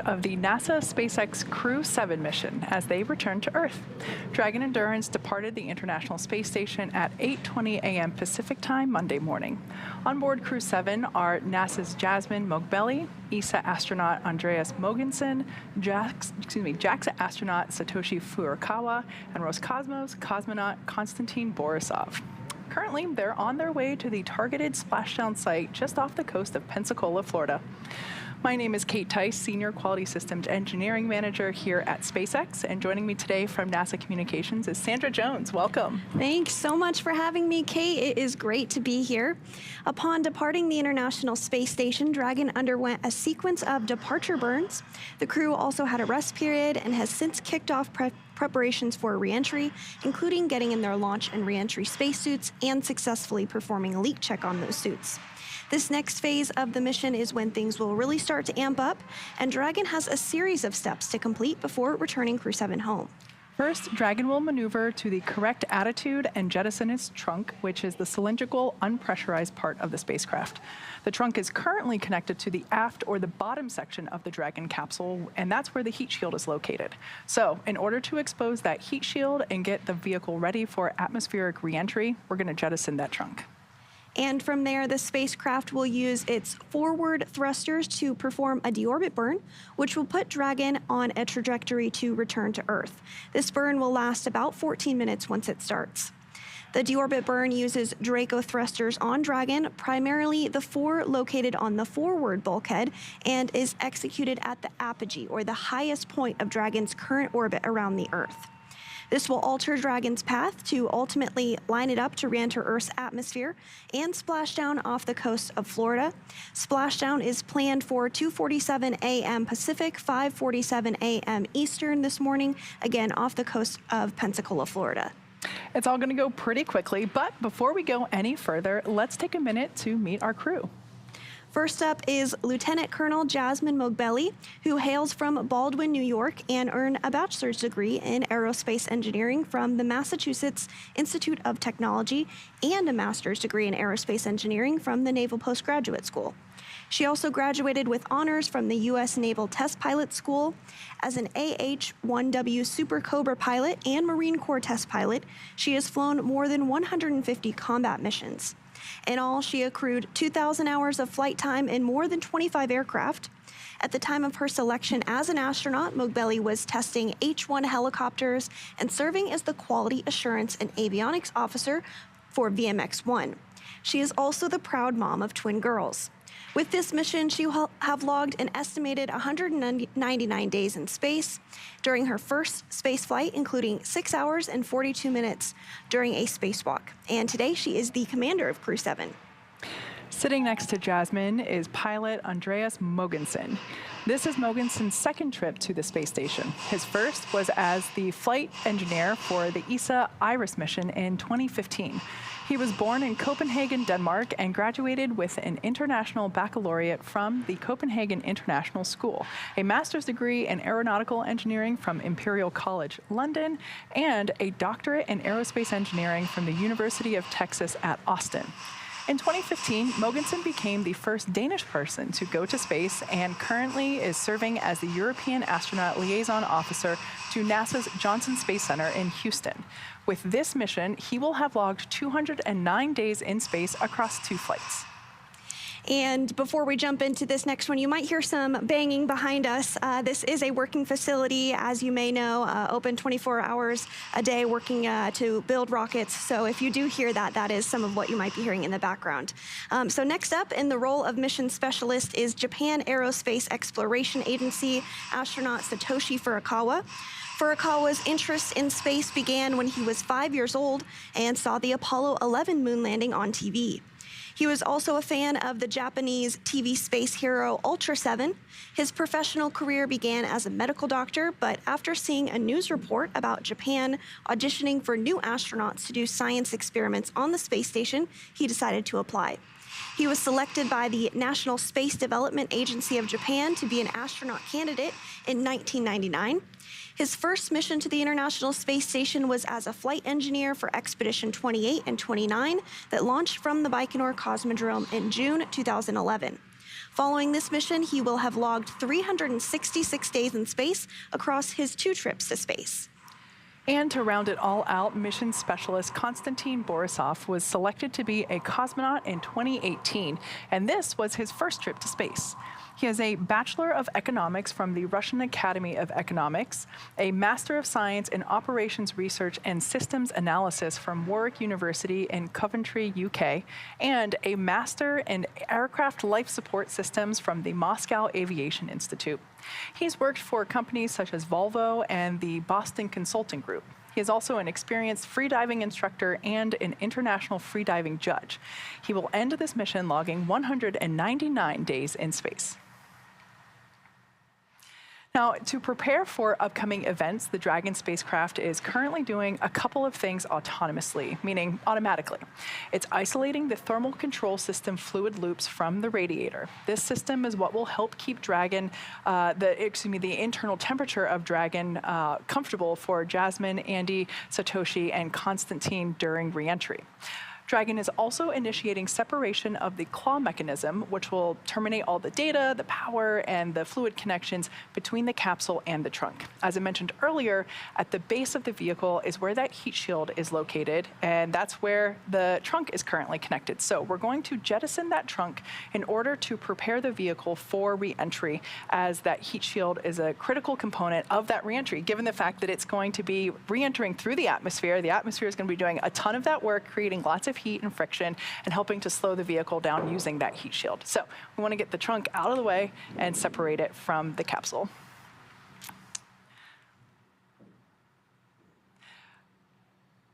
of the NASA SpaceX Crew 7 mission as they return to Earth. Dragon Endurance departed the International Space Station at 8:20 a.m. Pacific Time Monday morning. On board Crew 7 are NASA's Jasmine Mogbelli, ESA astronaut Andreas Mogensen, JAXA astronaut Satoshi Furukawa, and Roscosmos cosmonaut Konstantin Borisov. Currently, they're on their way to the targeted splashdown site just off the coast of Pensacola, Florida. My name is Kate Tice, Senior Quality Systems Engineering Manager here at SpaceX, and joining me today from NASA Communications is Sandra Jones. Welcome. Thanks so much for having me, Kate. It is great to be here. Upon departing the International Space Station, Dragon underwent a sequence of departure burns. The crew also had a rest period and has since kicked off preparations for re-entry, including getting in their launch and re-entry spacesuits and successfully performing a leak check on those suits. This next phase of the mission is when things will really start to amp up, and Dragon has a series of steps to complete before returning Crew 7 home. First, Dragon will maneuver to the correct attitude and jettison its trunk, which is the cylindrical, unpressurized part of the spacecraft. The trunk is currently connected to the aft or the bottom section of the Dragon capsule, and that's where the heat shield is located. So, in order to expose that heat shield and get the vehicle ready for atmospheric re-entry, we're going to jettison that trunk. And from there, the spacecraft will use its forward thrusters to perform a deorbit burn, which will put Dragon on a trajectory to return to Earth. This burn will last about 14 minutes once it starts. The deorbit burn uses Draco thrusters on Dragon, primarily the four located on the forward bulkhead, and is executed at the apogee, or the highest point of Dragon's current orbit around the Earth. This will alter Dragon's path to ultimately line it up to re-enter Earth's atmosphere and splash down off the coast of Florida. Splashdown is planned for 2:47 a.m. Pacific, 5:47 a.m. Eastern this morning, again off the coast of Pensacola, Florida. It's all going to go pretty quickly, but before we go any further, let's take a minute to meet our crew. First up is Lieutenant Colonel Jasmine Mogbelli, who hails from Baldwin, New York, and earned a bachelor's degree in aerospace engineering from the Massachusetts Institute of Technology and a master's degree in aerospace engineering from the Naval Postgraduate School. She also graduated with honors from the U.S. Naval Test Pilot School. As an AH-1W Super Cobra pilot and Marine Corps test pilot, she has flown more than 150 combat missions. In all, she accrued 2,000 hours of flight time in more than 25 aircraft. At the time of her selection as an astronaut, Mogbelli was testing H-1 helicopters and serving as the Quality Assurance and Avionics Officer for VMX-1. She is also the proud mom of twin girls. With this mission, she will have logged an estimated 199 days in space during her first space flight, including 6 hours and 42 minutes during a spacewalk. And today, she is the commander of Crew 7. Sitting next to Jasmine is pilot Andreas Mogensen. This is Mogensen's second trip to the space station. His first was as the flight engineer for the ESA Egress mission in 2015. He was born in Copenhagen, Denmark, and graduated with an international baccalaureate from the Copenhagen International School, a master's degree in aeronautical engineering from Imperial College London, and a doctorate in aerospace engineering from the University of Texas at Austin. In 2015, Mogensen became the first Danish person to go to space and currently is serving as the European Astronaut Liaison Officer to NASA's Johnson Space Center in Houston. With this mission, he will have logged 209 days in space across 2 flights. And before we jump into this next one, you might hear some banging behind us. This is a working facility, as you may know, open 24 hours a day, working to build rockets. So if you do hear that, that is some of what you might be hearing in the background. So next up in the role of mission specialist is Japan Aerospace Exploration Agency astronaut Satoshi Furukawa. Furukawa's interest in space began when he was 5 years old and saw the Apollo 11 moon landing on TV. He was also a fan of the Japanese TV space hero Ultra 7. His professional career began as a medical doctor, but after seeing a news report about Japan auditioning for new astronauts to do science experiments on the space station, he decided to apply. He was selected by the National Space Development Agency of Japan to be an astronaut candidate in 1999. His first mission to the International Space Station was as a flight engineer for Expedition 28 and 29 that launched from the Baikonur Cosmodrome in June 2011. Following this mission, he will have logged 366 days in space across his 2 trips to space. And to round it all out, mission specialist Konstantin Borisov was selected to be a cosmonaut in 2018, and this was his first trip to space. He has a Bachelor of Economics from the Russian Academy of Economics, a Master of Science in Operations Research and Systems Analysis from Warwick University in Coventry, UK, and a Master in Aircraft Life Support Systems from the Moscow Aviation Institute. He's worked for companies such as Volvo and the Boston Consulting Group. He is also an experienced freediving instructor and an international freediving judge. He will end this mission logging 199 days in space. Now, to prepare for upcoming events, the Dragon spacecraft is currently doing a couple of things autonomously, meaning automatically. It's isolating the thermal control system fluid loops from the radiator. This system is what will help keep Dragon, the internal temperature of Dragon comfortable for Jasmine, Andy, Satoshi, and Konstantin during reentry. Dragon is also initiating separation of the claw mechanism, which will terminate all the data, the power, and the fluid connections between the capsule and the trunk. As I mentioned earlier, at the base of the vehicle is where that heat shield is located, and that's where the trunk is currently connected. So we're going to jettison that trunk in order to prepare the vehicle for re-entry, as that heat shield is a critical component of that re-entry, given the fact that it's going to be re-entering through the atmosphere. The atmosphere is going to be doing a ton of that work, creating lots of heat and friction and helping to slow the vehicle down using that heat shield. So we want to get the trunk out of the way and separate it from the capsule.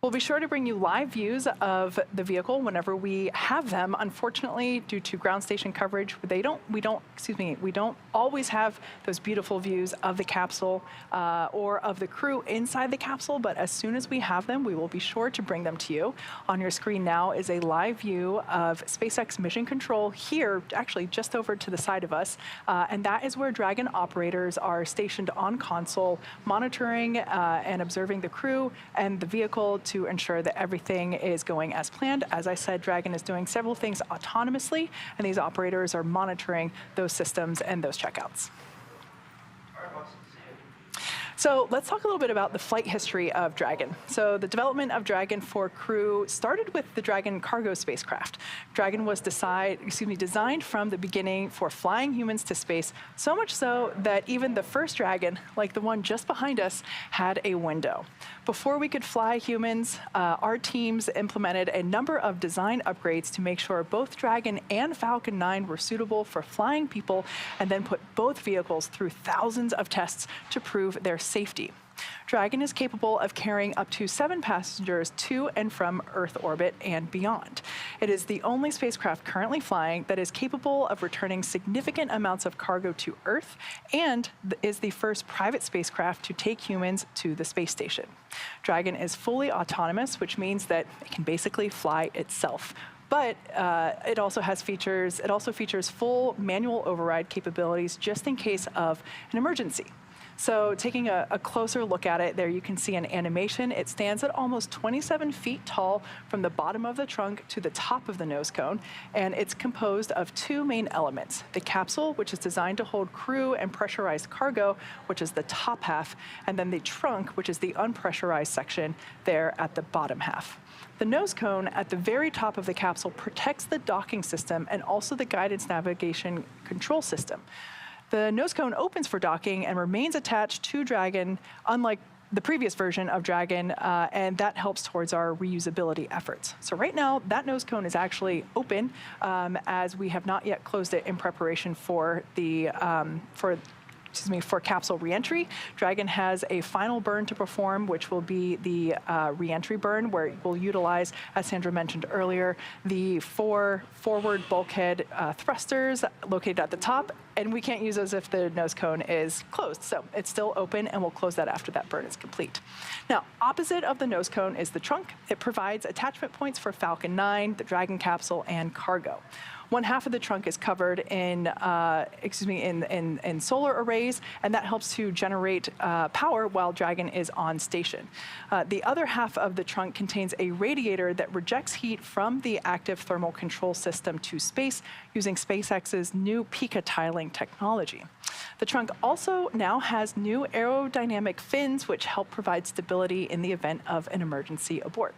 We'll be sure to bring you live views of the vehicle whenever we have them. Unfortunately, due to ground station coverage, we don't always have those beautiful views of the capsule or of the crew inside the capsule, but as soon as we have them, we will be sure to bring them to you. On your screen now is a live view of SpaceX Mission Control here, actually just over to the side of us, and that is where Dragon operators are stationed on console, monitoring and observing the crew and the vehicle to ensure that everything is going as planned. As I said, Dragon is doing several things autonomously, and these operators are monitoring those systems and those checkouts. So let's talk a little bit about the flight history of Dragon. So the development of Dragon for crew started with the Dragon cargo spacecraft. Dragon was designed from the beginning for flying humans to space, so much so that even the first Dragon, like the one just behind us, had a window. Before we could fly humans, our teams implemented a number of design upgrades to make sure both Dragon and Falcon 9 were suitable for flying people, and then put both vehicles through thousands of tests to prove their safety. Dragon is capable of carrying up to 7 passengers to and from Earth orbit and beyond. It is the only spacecraft currently flying that is capable of returning significant amounts of cargo to Earth, and is the first private spacecraft to take humans to the space station. Dragon is fully autonomous, which means that it can basically fly itself. But it also features full manual override capabilities just in case of an emergency. So taking a closer look at it, there you can see an animation. It stands at almost 27 feet tall from the bottom of the trunk to the top of the nose cone, and it's composed of 2 main elements: the capsule, which is designed to hold crew and pressurized cargo, which is the top half, and then the trunk, which is the unpressurized section there at the bottom half. The nose cone at the very top of the capsule protects the docking system and also the guidance navigation control system. The nose cone opens for docking and remains attached to Dragon, unlike the previous version of Dragon, and that helps towards our reusability efforts. So right now, that nose cone is actually open, as we have not yet closed it in preparation for the for capsule reentry. Dragon has a final burn to perform, which will be the reentry burn, where we'll utilize, as Sandra mentioned earlier, the 4 forward bulkhead thrusters located at the top, and we can't use those if the nose cone is closed. So it's still open, and we'll close that after that burn is complete. Now, opposite of the nose cone is the trunk. It provides attachment points for Falcon 9, the Dragon capsule, and cargo. One half of the trunk is covered in, in solar arrays, and that helps to generate power while Dragon is on station. The other half of the trunk contains a radiator that rejects heat from the active thermal control system to space using SpaceX's new Pika tiling technology. The trunk also now has new aerodynamic fins, which help provide stability in the event of an emergency abort.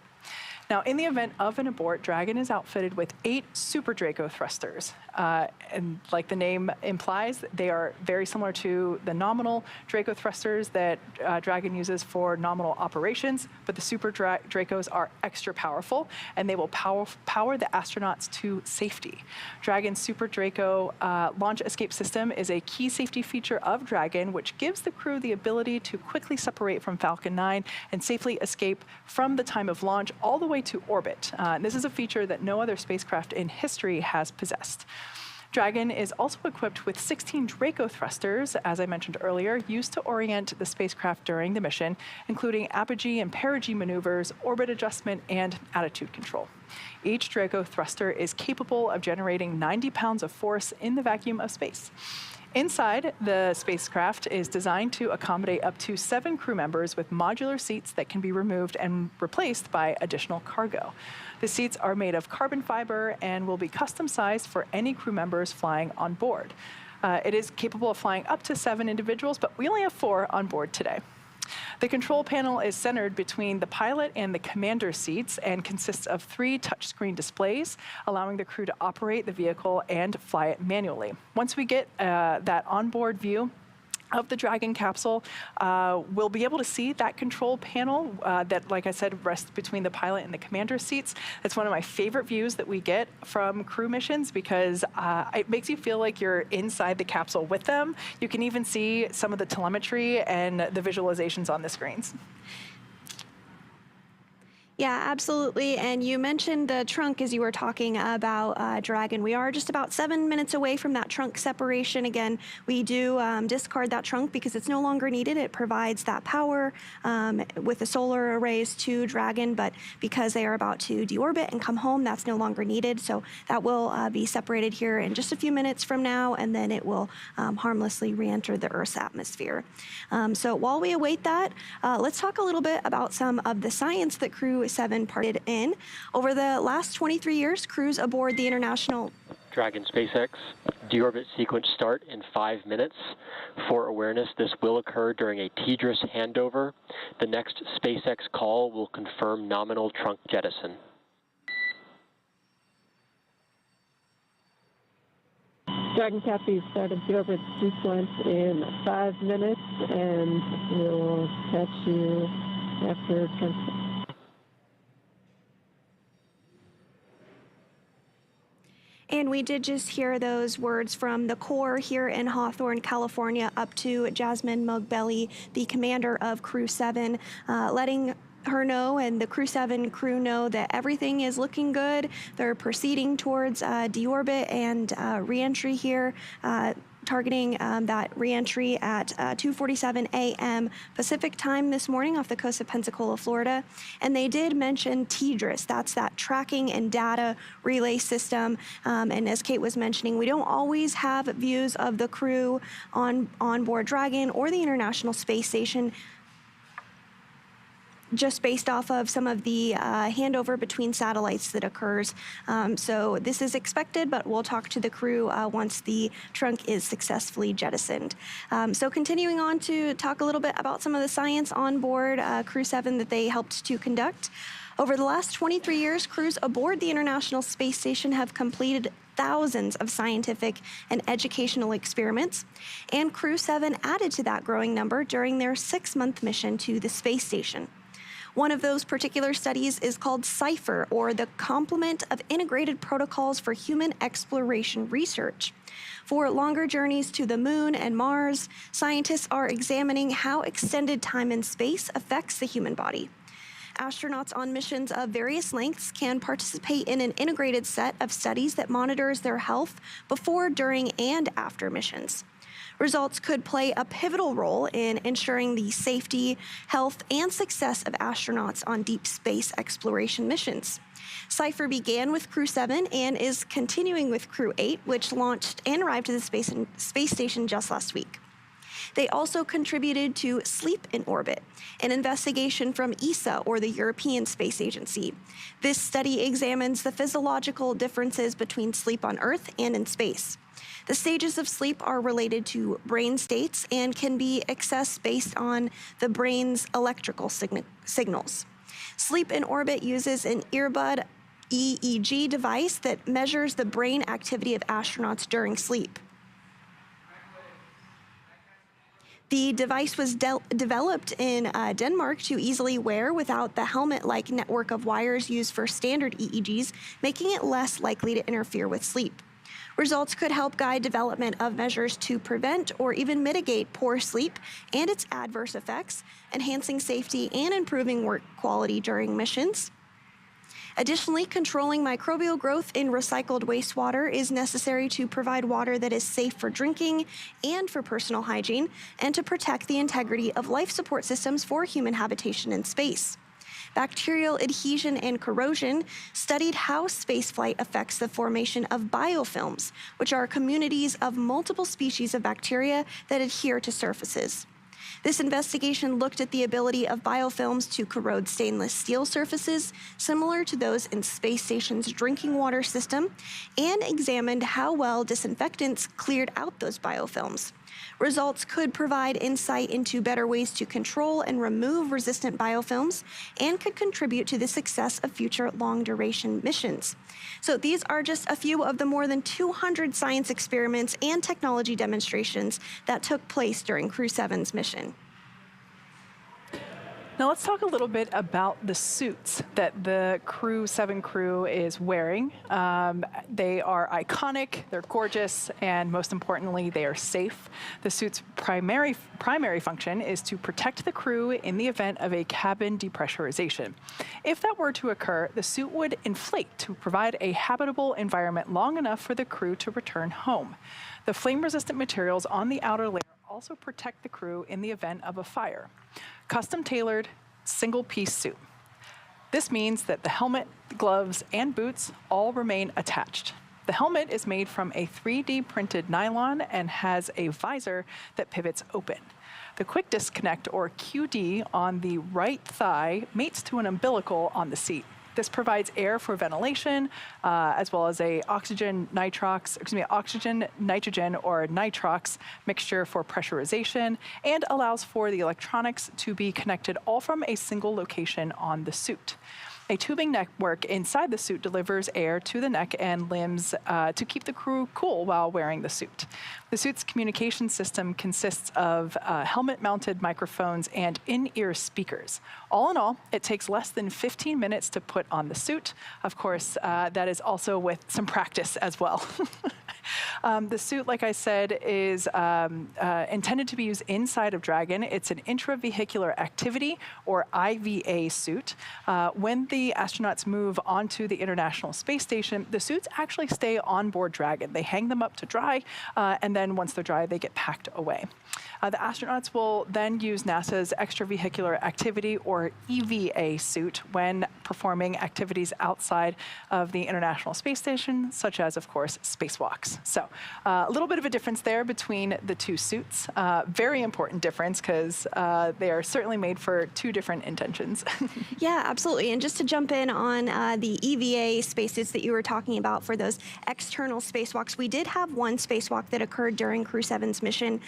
Now, in the event of an abort, Dragon is outfitted with 8 Super Draco thrusters. And like the name implies, they are very similar to the nominal Draco thrusters that Dragon uses for nominal operations, but the Super Dracos are extra powerful, and they will power the astronauts to safety. Dragon's Super Draco launch escape system is a key safety feature of Dragon, which gives the crew the ability to quickly separate from Falcon 9 and safely escape from the time of launch all the way to orbit. This is a feature that no other spacecraft in history has possessed. Dragon is also equipped with 16 Draco thrusters, as I mentioned earlier, used to orient the spacecraft during the mission, including apogee and perigee maneuvers, orbit adjustment, and attitude control. Each Draco thruster is capable of generating 90 pounds of force in the vacuum of space. Inside, the spacecraft is designed to accommodate up to 7 crew members with modular seats that can be removed and replaced by additional cargo. The seats are made of carbon fiber and will be custom sized for any crew members flying on board. It is capable of flying up to 7 individuals, but we only have 4 on board today. The control panel is centered between the pilot and the commander seats and consists of 3 touchscreen displays, allowing the crew to operate the vehicle and fly it manually. Once we get that onboard view of the Dragon capsule, we'll be able to see that control panel that, like I said, rests between the pilot and the commander seats. It's one of my favorite views that we get from crew missions because it makes you feel like you're inside the capsule with them. You can even see some of the telemetry and the visualizations on the screens. Yeah, absolutely. And you mentioned the trunk as you were talking about Dragon. We are just about 7 minutes away from that trunk separation. Again, we do discard that trunk because it's no longer needed. It provides that power with the solar arrays to Dragon, but because they are about to deorbit and come home, that's no longer needed. So that will be separated here in just a few minutes from now, and then it will harmlessly re-enter the Earth's atmosphere. So while we await that, let's talk a little bit about some of the science that Crew 7 parted in. Over the last 23 years, crews aboard the International Dragon SpaceX deorbit sequence start in 5 minutes. For awareness, this will occur during a TDRS handover. The next SpaceX call will confirm nominal trunk jettison. Dragon Cappy started deorbit sequence in 5 minutes, and we'll catch you after transport. And we did just hear those words from the Corps here in Hawthorne, California, up to Jasmine Mogbelli, the commander of Crew 7, letting her know and the Crew 7 crew know that everything is looking good. They're proceeding towards deorbit and re-entry here, targeting that re-entry at 2:47 a.m. Pacific time this morning off the coast of Pensacola, Florida. And they did mention TDRS. That's that tracking and data relay system. And as Kate was mentioning, we don't always have views of the crew on board Dragon or the International Space Station, just based off of some of the handover between satellites that occurs. So this is expected, but we'll talk to the crew once the trunk is successfully jettisoned. So continuing on to talk a little bit about some of the science on board Crew 7 that they helped to conduct. Over the last 23 years, crews aboard the International Space Station have completed thousands of scientific and educational experiments, and Crew 7 added to that growing number during their 6-month mission to the space station. One of those particular studies is called CIPHER, or the Complement of Integrated Protocols for Human Exploration Research. For longer journeys to the Moon and Mars, scientists are examining how extended time in space affects the human body. Astronauts on missions of various lengths can participate in an integrated set of studies that monitors their health before, during, and after missions. Results could play a pivotal role in ensuring the safety, health, and success of astronauts on deep space exploration missions. Cypher began with Crew 7 and is continuing with Crew 8, which launched and arrived to the space station just last week. They also contributed to Sleep in Orbit, an investigation from ESA, or the European Space Agency. This study examines the physiological differences between sleep on Earth and in space. The stages of sleep are related to brain states and can be accessed based on the brain's electrical signals. Sleep in Orbit uses an earbud EEG device that measures the brain activity of astronauts during sleep. The device was developed in Denmark to easily wear without the helmet-like network of wires used for standard EEGs, making it less likely to interfere with sleep. Results could help guide development of measures to prevent or even mitigate poor sleep and its adverse effects, enhancing safety and improving work quality during missions. Additionally, controlling microbial growth in recycled wastewater is necessary to provide water that is safe for drinking and for personal hygiene, and to protect the integrity of life support systems for human habitation in space. Bacterial adhesion and corrosion studied how spaceflight affects the formation of biofilms, which are communities of multiple species of bacteria that adhere to surfaces. This investigation looked at the ability of biofilms to corrode stainless steel surfaces, similar to those in space station's drinking water system, and examined how well disinfectants cleared out those biofilms. Results could provide insight into better ways to control and remove resistant biofilms, and could contribute to the success of future long-duration missions. So these are just a few of the more than 200 science experiments and technology demonstrations that took place during Crew 7's mission. Now let's talk a little bit about the suits that the Crew 7 crew is wearing. They are iconic, they're gorgeous, and most importantly, they are safe. The suit's primary function is to protect the crew in the event of a cabin depressurization. If that were to occur, the suit would inflate to provide a habitable environment long enough for the crew to return home. The flame-resistant materials on the outer layer also protect the crew in the event of a fire. Custom-tailored, single-piece suit. This means that the helmet, gloves, and boots all remain attached. The helmet is made from a 3D printed nylon and has a visor that pivots open. The quick disconnect, or QD, on the right thigh mates to an umbilical on the seat. This provides air for ventilation, as well as a oxygen, nitrogen, or nitrox mixture for pressurization, and allows for the electronics to be connected all from a single location on the suit. A tubing network inside the suit delivers air to the neck and limbs to keep the crew cool while wearing the suit. The suit's communication system consists of helmet-mounted microphones and in-ear speakers. All in all, it takes less than 15 minutes to put on the suit. Of course, that is also with some practice as well. The suit, like I said, is intended to be used inside of Dragon. It's an intravehicular activity, or IVA suit. When the astronauts move onto the International Space Station, the suits actually stay on board Dragon. They hang them up to dry, and then once they're dry, they get packed away. The astronauts will then use NASA's extravehicular activity, or EVA suit, when performing activities outside of the International Space Station, such as, of course, spacewalks. So a little bit of a difference there between the two suits. Very important difference, because they are certainly made for two different intentions. Yeah, absolutely. And just to jump in on the EVA spacesuits that you were talking about for those external spacewalks, we did have one spacewalk that occurred during Crew 7's mission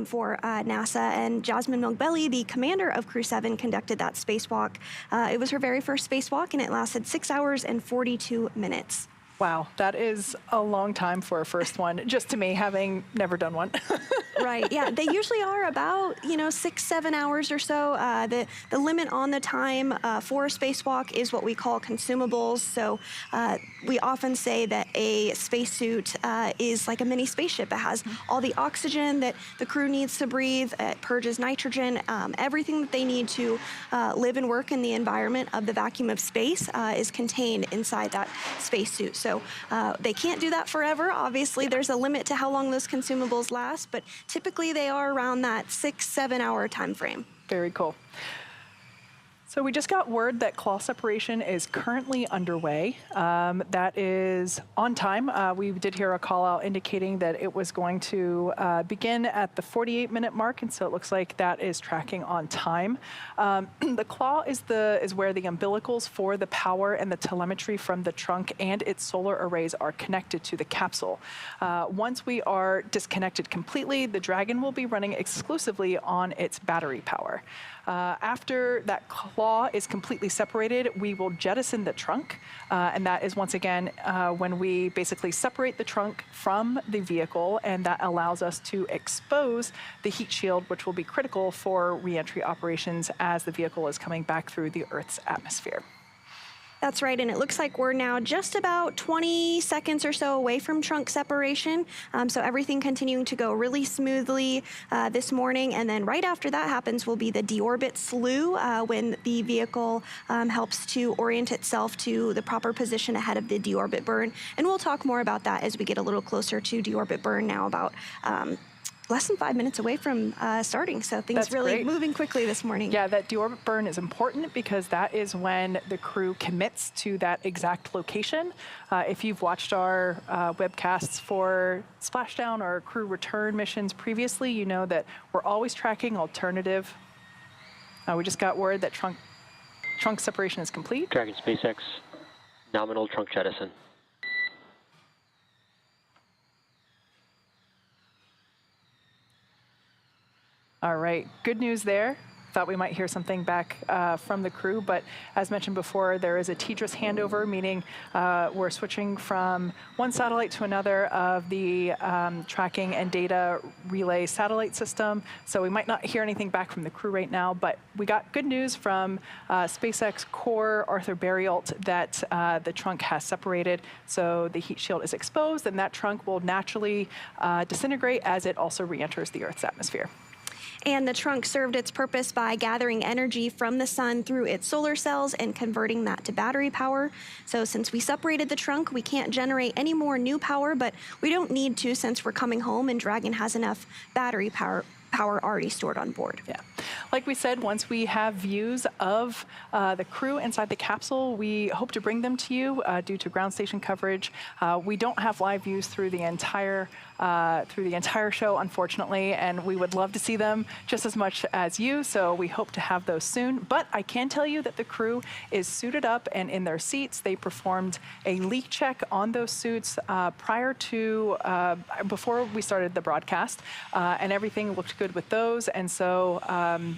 for NASA, and Jasmine Mogbelli, the commander of Crew 7, conducted that spacewalk. It was her very first spacewalk, and it lasted 6 hours and 42 minutes. Wow, that is a long time for a first one, just to me, having never done one. Right, yeah, they usually are about, 6-7 hours or so. The limit on the time for a spacewalk is what we call consumables. So we often say that a spacesuit is like a mini spaceship. It has all the oxygen that the crew needs to breathe. It purges nitrogen. Everything that they need to live and work in the environment of the vacuum of space is contained inside that spacesuit. So So they can't do that forever. Obviously, there's a limit to how long those consumables last, but typically they are around that 6-7 hour time frame. Very cool. So we just got word that claw separation is currently underway. That is on time. We did hear a call out indicating that it was going to begin at the 48-minute mark, and so it looks like that is tracking on time. The claw is where the umbilicals for the power and the telemetry from the trunk and its solar arrays are connected to the capsule. Once we are disconnected completely, the Dragon will be running exclusively on its battery power. After that claw is completely separated, we will jettison the trunk, and that is once again when we basically separate the trunk from the vehicle, and that allows us to expose the heat shield, which will be critical for re-entry operations as the vehicle is coming back through the Earth's atmosphere. That's right, and it looks like we're now just about 20 seconds or so away from trunk separation, so everything continuing to go really smoothly this morning, and then right after that happens will be the deorbit slew when the vehicle helps to orient itself to the proper position ahead of the deorbit burn, and we'll talk more about that as we get a little closer to deorbit burn now, about less than 5 minutes away from starting, so things That's really great. moving quickly this morning. Yeah, that deorbit burn is important because that is when the crew commits to that exact location. If you've watched our webcasts for Splashdown or crew return missions previously, you know that we're always tracking alternative. We just got word that trunk separation is complete. Dragon SpaceX, nominal trunk jettison. All right, good news there. Thought we might hear something back from the crew, but as mentioned before, there is a TDRS handover, meaning we're switching from one satellite to another of the tracking and data relay satellite system. So we might not hear anything back from the crew right now, but we got good news from SpaceX core Arthur Barialt that the trunk has separated. So the heat shield is exposed, and that trunk will naturally disintegrate as it also re-enters the Earth's atmosphere. And the trunk served its purpose by gathering energy from the sun through its solar cells and converting that to battery power. So since we separated the trunk, we can't generate any more new power, but we don't need to since we're coming home and Dragon has enough battery power already stored on board. Yeah. Like we said, once we have views of the crew inside the capsule, we hope to bring them to you due to ground station coverage. We don't have live views through the entire show, unfortunately, and we would love to see them just as much as you, so we hope to have those soon. But I can tell you that the crew is suited up and in their seats. They performed a leak check on those suits before we started the broadcast, and everything looked good with those, and so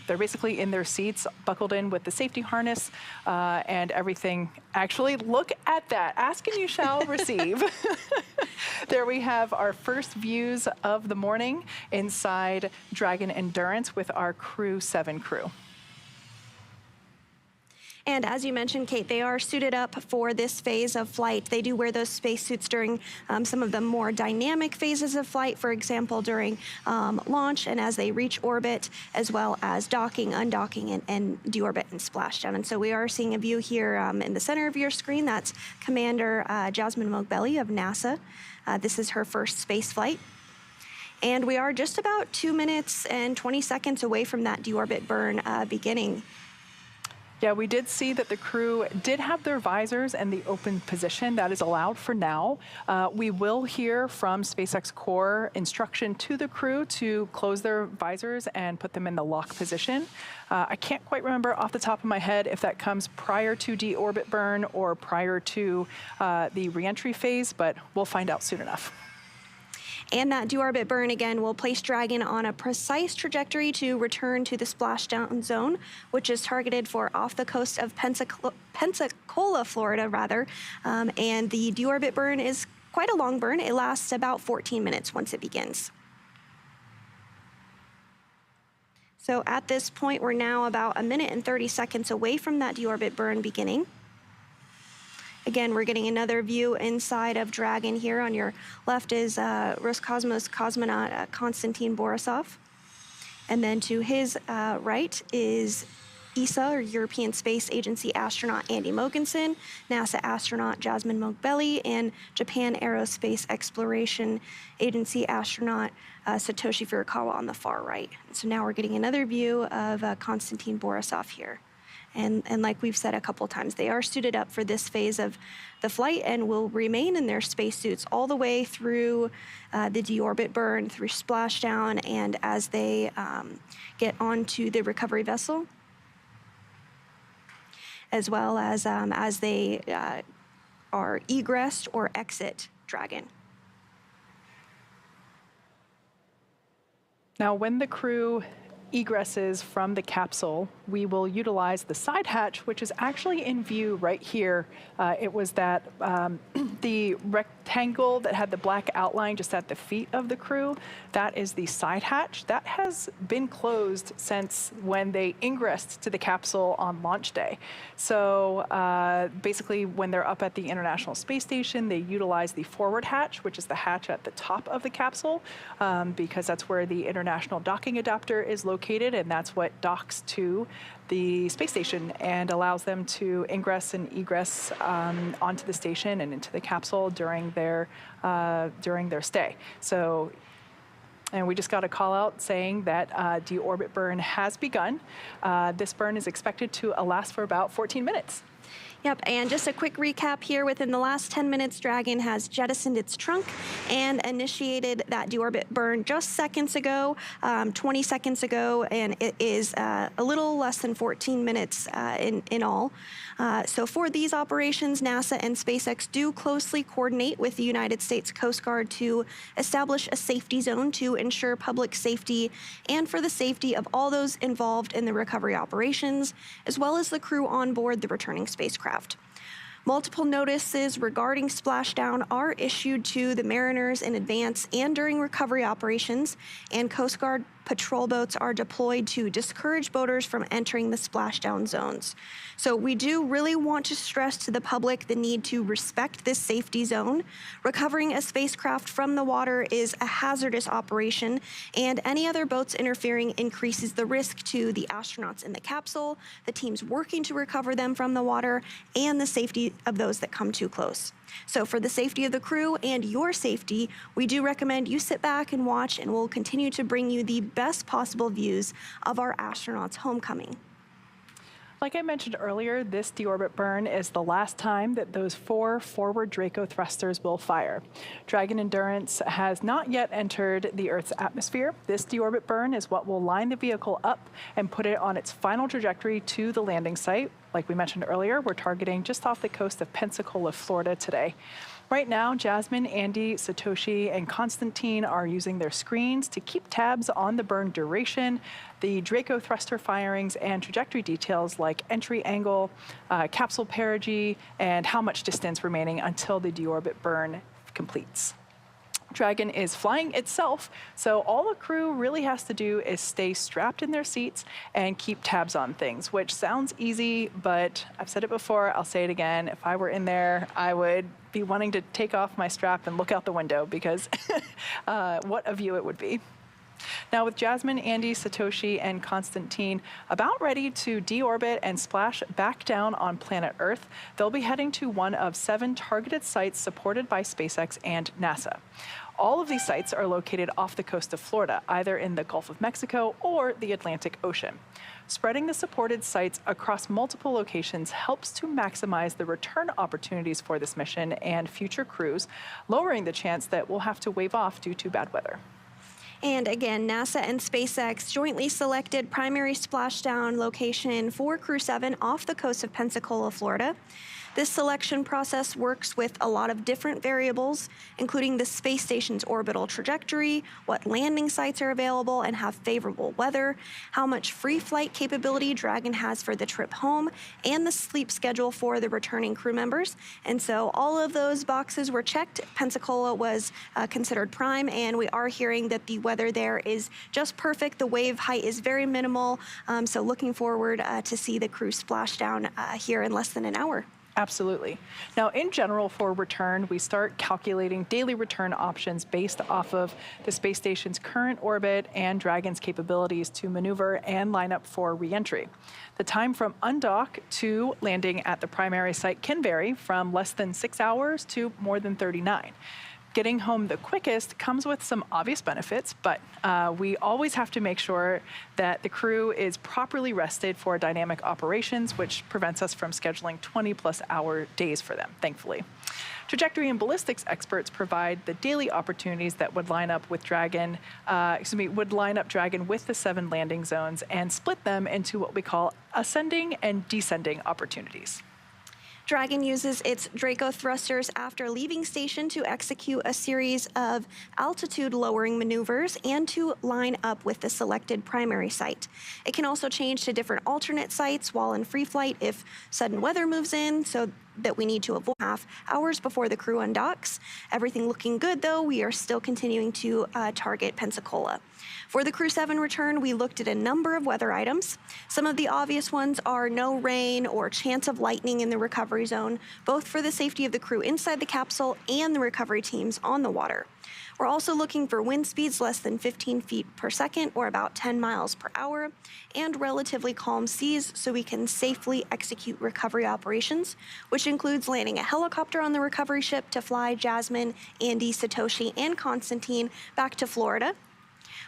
they're basically in their seats, buckled in with the safety harness, and everything. Actually, look at that. Ask and you shall receive. There we have our first views of the morning inside Dragon Endurance with our Crew 7 crew. And as you mentioned, Kate, they are suited up for this phase of flight. They do wear those spacesuits during some of the more dynamic phases of flight, for example, during launch and as they reach orbit, as well as docking, undocking, and deorbit and splashdown. And so we are seeing a view here in the center of your screen. That's Commander Jasmine Mogbelli of NASA. This is her first space flight. And we are just about 2 minutes and 20 seconds away from that deorbit burn beginning. Yeah, we did see that the crew did have their visors in the open position. That is allowed for now. We will hear from SpaceX Core instruction to the crew to close their visors and put them in the lock position. I can't quite remember off the top of my head if that comes prior to deorbit burn or prior to the reentry phase, but we'll find out soon enough. And that deorbit burn, again, will place Dragon on a precise trajectory to return to the splashdown zone, which is targeted for off the coast of Pensacola, Florida, rather. And the deorbit burn is quite a long burn. It lasts about 14 minutes once it begins. So at this point, we're now about 1 minute and 30 seconds away from that deorbit burn beginning. Again, we're getting another view inside of Dragon here. On your left is Roscosmos cosmonaut Konstantin Borisov. And then to his right is ESA, or European Space Agency astronaut Andy Mogensen, NASA astronaut Jasmine Mogbelli, and Japan Aerospace Exploration Agency astronaut Satoshi Furukawa on the far right. So now we're getting another view of Konstantin Borisov here. And like we've said a couple times, they are suited up for this phase of the flight and will remain in their spacesuits all the way through the deorbit burn, through splashdown, and as they get onto the recovery vessel, as well as they are egressed or exit Dragon. Now, when the crew egresses from the capsule, we will utilize the side hatch, which is actually in view right here. It was that the rectangle that had the black outline just at the feet of the crew. That is the side hatch. That has been closed since when they ingressed to the capsule on launch day. So basically, when they're up at the International Space Station, they utilize the forward hatch, which is the hatch at the top of the capsule, because that's where the International Docking Adapter is located, and that's what docks to the space station and allows them to ingress and egress onto the station and into the capsule during their stay. So, and we just got a call out saying that deorbit burn has begun. This burn is expected to last for about 14 minutes. Yep, and just a quick recap here. Within the last 10 minutes, Dragon has jettisoned its trunk and initiated that deorbit burn just seconds ago, 20 seconds ago, and it is a little less than 14 minutes in all. So for these operations, NASA and SpaceX do closely coordinate with the United States Coast Guard to establish a safety zone to ensure public safety and for the safety of all those involved in the recovery operations, as well as the crew on board the returning spacecraft. Multiple notices regarding splashdown are issued to the mariners in advance and during recovery operations, and Coast Guard patrol boats are deployed to discourage boaters from entering the splashdown zones. So we do really want to stress to the public the need to respect this safety zone. Recovering a spacecraft from the water is a hazardous operation, and any other boats interfering increases the risk to the astronauts in the capsule, the teams working to recover them from the water, and the safety of those that come too close. So for the safety of the crew and your safety, we do recommend you sit back and watch, and we'll continue to bring you the best possible views of our astronauts' homecoming. Like I mentioned earlier, this deorbit burn is the last time that those 4 forward Draco thrusters will fire. Dragon Endurance has not yet entered the Earth's atmosphere. This deorbit burn is what will line the vehicle up and put it on its final trajectory to the landing site. Like we mentioned earlier, we're targeting just off the coast of Pensacola, Florida today. Right now, Jasmine, Andy, Satoshi, and Konstantin are using their screens to keep tabs on the burn duration, the Draco thruster firings, and trajectory details like entry angle, capsule perigee, and how much distance remaining until the deorbit burn completes. Dragon is flying itself, so all the crew really has to do is stay strapped in their seats and keep tabs on things, which sounds easy, but I've said it before, I'll say it again. If I were in there, I would be wanting to take off my strap and look out the window because what a view it would be. Now, with Jasmine, Andy, Satoshi, and Konstantin about ready to deorbit and splash back down on planet Earth, they'll be heading to one of 7 targeted sites supported by SpaceX and NASA. All of these sites are located off the coast of Florida, either in the Gulf of Mexico or the Atlantic Ocean. Spreading the supported sites across multiple locations helps to maximize the return opportunities for this mission and future crews, lowering the chance that we'll have to wave off due to bad weather. And again, NASA and SpaceX jointly selected primary splashdown location for Crew 7 off the coast of Pensacola, Florida. This selection process works with a lot of different variables, including the space station's orbital trajectory, what landing sites are available and have favorable weather, how much free flight capability Dragon has for the trip home, and the sleep schedule for the returning crew members. And so all of those boxes were checked. Pensacola was considered prime, and we are hearing that the weather there is just perfect. The wave height is very minimal, so looking forward to see the crew splash down here in less than an hour. Absolutely. Now, in general, for return, we start calculating daily return options based off of the space station's current orbit and Dragon's capabilities to maneuver and line up for reentry. The time from undock to landing at the primary site can vary from less than 6 hours to more than 39. Getting home the quickest comes with some obvious benefits, but we always have to make sure that the crew is properly rested for dynamic operations, which prevents us from scheduling 20-plus hour days for them, thankfully. Trajectory and ballistics experts provide the daily opportunities that would line up with Dragon, would line up Dragon with the 7 landing zones and split them into what we call ascending and descending opportunities. Dragon uses its Draco thrusters after leaving station to execute a series of altitude-lowering maneuvers and to line up with the selected primary site. It can also change to different alternate sites while in free flight if sudden weather moves in, so that we need to avoid half hours before the crew undocks. Everything looking good, though, we are still continuing to target Pensacola. For the Crew 7 return, we looked at a number of weather items. Some of the obvious ones are no rain or chance of lightning in the recovery zone, both for the safety of the crew inside the capsule and the recovery teams on the water. We're also looking for wind speeds less than 15 feet per second or about 10 miles per hour and relatively calm seas so we can safely execute recovery operations, which includes landing a helicopter on the recovery ship to fly Jasmine, Andy, Satoshi, and Constantine back to Florida.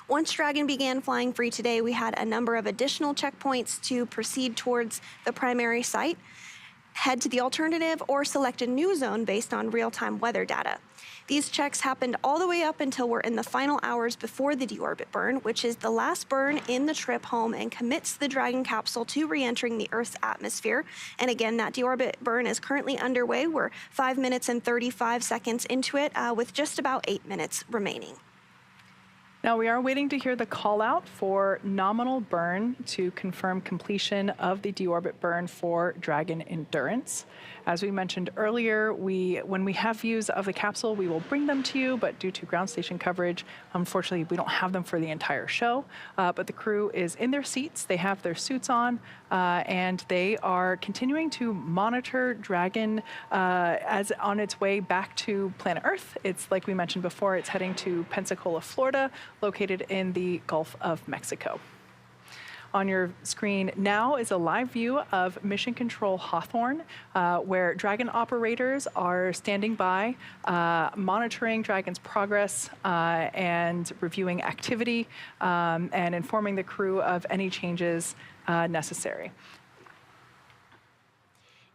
Once Dragon began flying free today, we had a number of additional checkpoints to proceed towards the primary site, head to the alternative, or select a new zone based on real-time weather data. These checks happened all the way up until we're in the final hours before the deorbit burn, which is the last burn in the trip home and commits the Dragon capsule to re-entering the Earth's atmosphere. And again, that deorbit burn is currently underway. We're 5 minutes and 35 seconds into it, with just about 8 minutes remaining. Now, we are waiting to hear the call out for nominal burn to confirm completion of the deorbit burn for Dragon Endurance. As we mentioned earlier, when we have views of the capsule, we will bring them to you, but due to ground station coverage, unfortunately, we don't have them for the entire show. But the crew is in their seats, they have their suits on, and they are continuing to monitor Dragon as on its way back to planet Earth. It's like we mentioned before, it's heading to Pensacola, Florida, located in the Gulf of Mexico. On your screen now is a live view of Mission Control Hawthorne, where Dragon operators are standing by, monitoring Dragon's progress and reviewing activity and informing the crew of any changes necessary.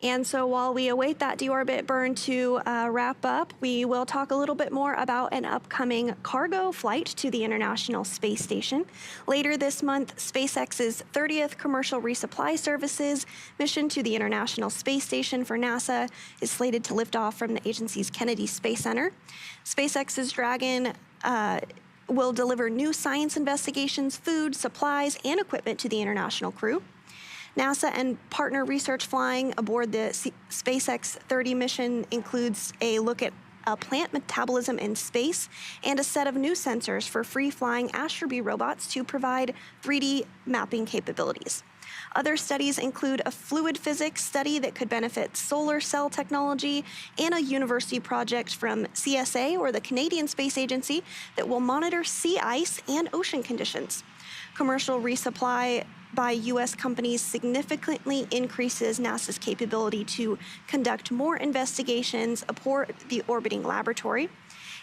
And so while we await that deorbit burn to wrap up, we will talk a little bit more about an upcoming cargo flight to the International Space Station. Later this month, SpaceX's 30th commercial resupply services mission to the International Space Station for NASA is slated to lift off from the agency's Kennedy Space Center. SpaceX's Dragon will deliver new science investigations, food, supplies, and equipment to the international crew. NASA and partner research flying aboard the SpaceX 30 mission includes a look at plant metabolism in space and a set of new sensors for free-flying Astrobee robots to provide 3D mapping capabilities. Other studies include a fluid physics study that could benefit solar cell technology and a university project from CSA, or the Canadian Space Agency, that will monitor sea ice and ocean conditions. Commercial resupply by U.S. companies significantly increases NASA's capability to conduct more investigations aboard the orbiting laboratory.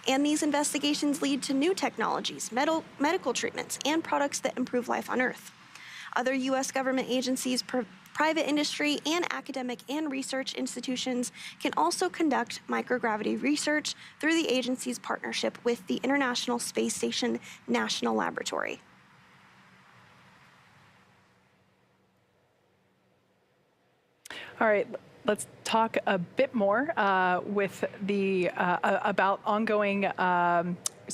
And these investigations lead to new technologies, medical treatments, and products that improve life on Earth. Other U.S. government agencies, private industry, and academic and research institutions can also conduct microgravity research through the agency's partnership with the International Space Station National Laboratory. All right, let's talk a bit more with the about ongoing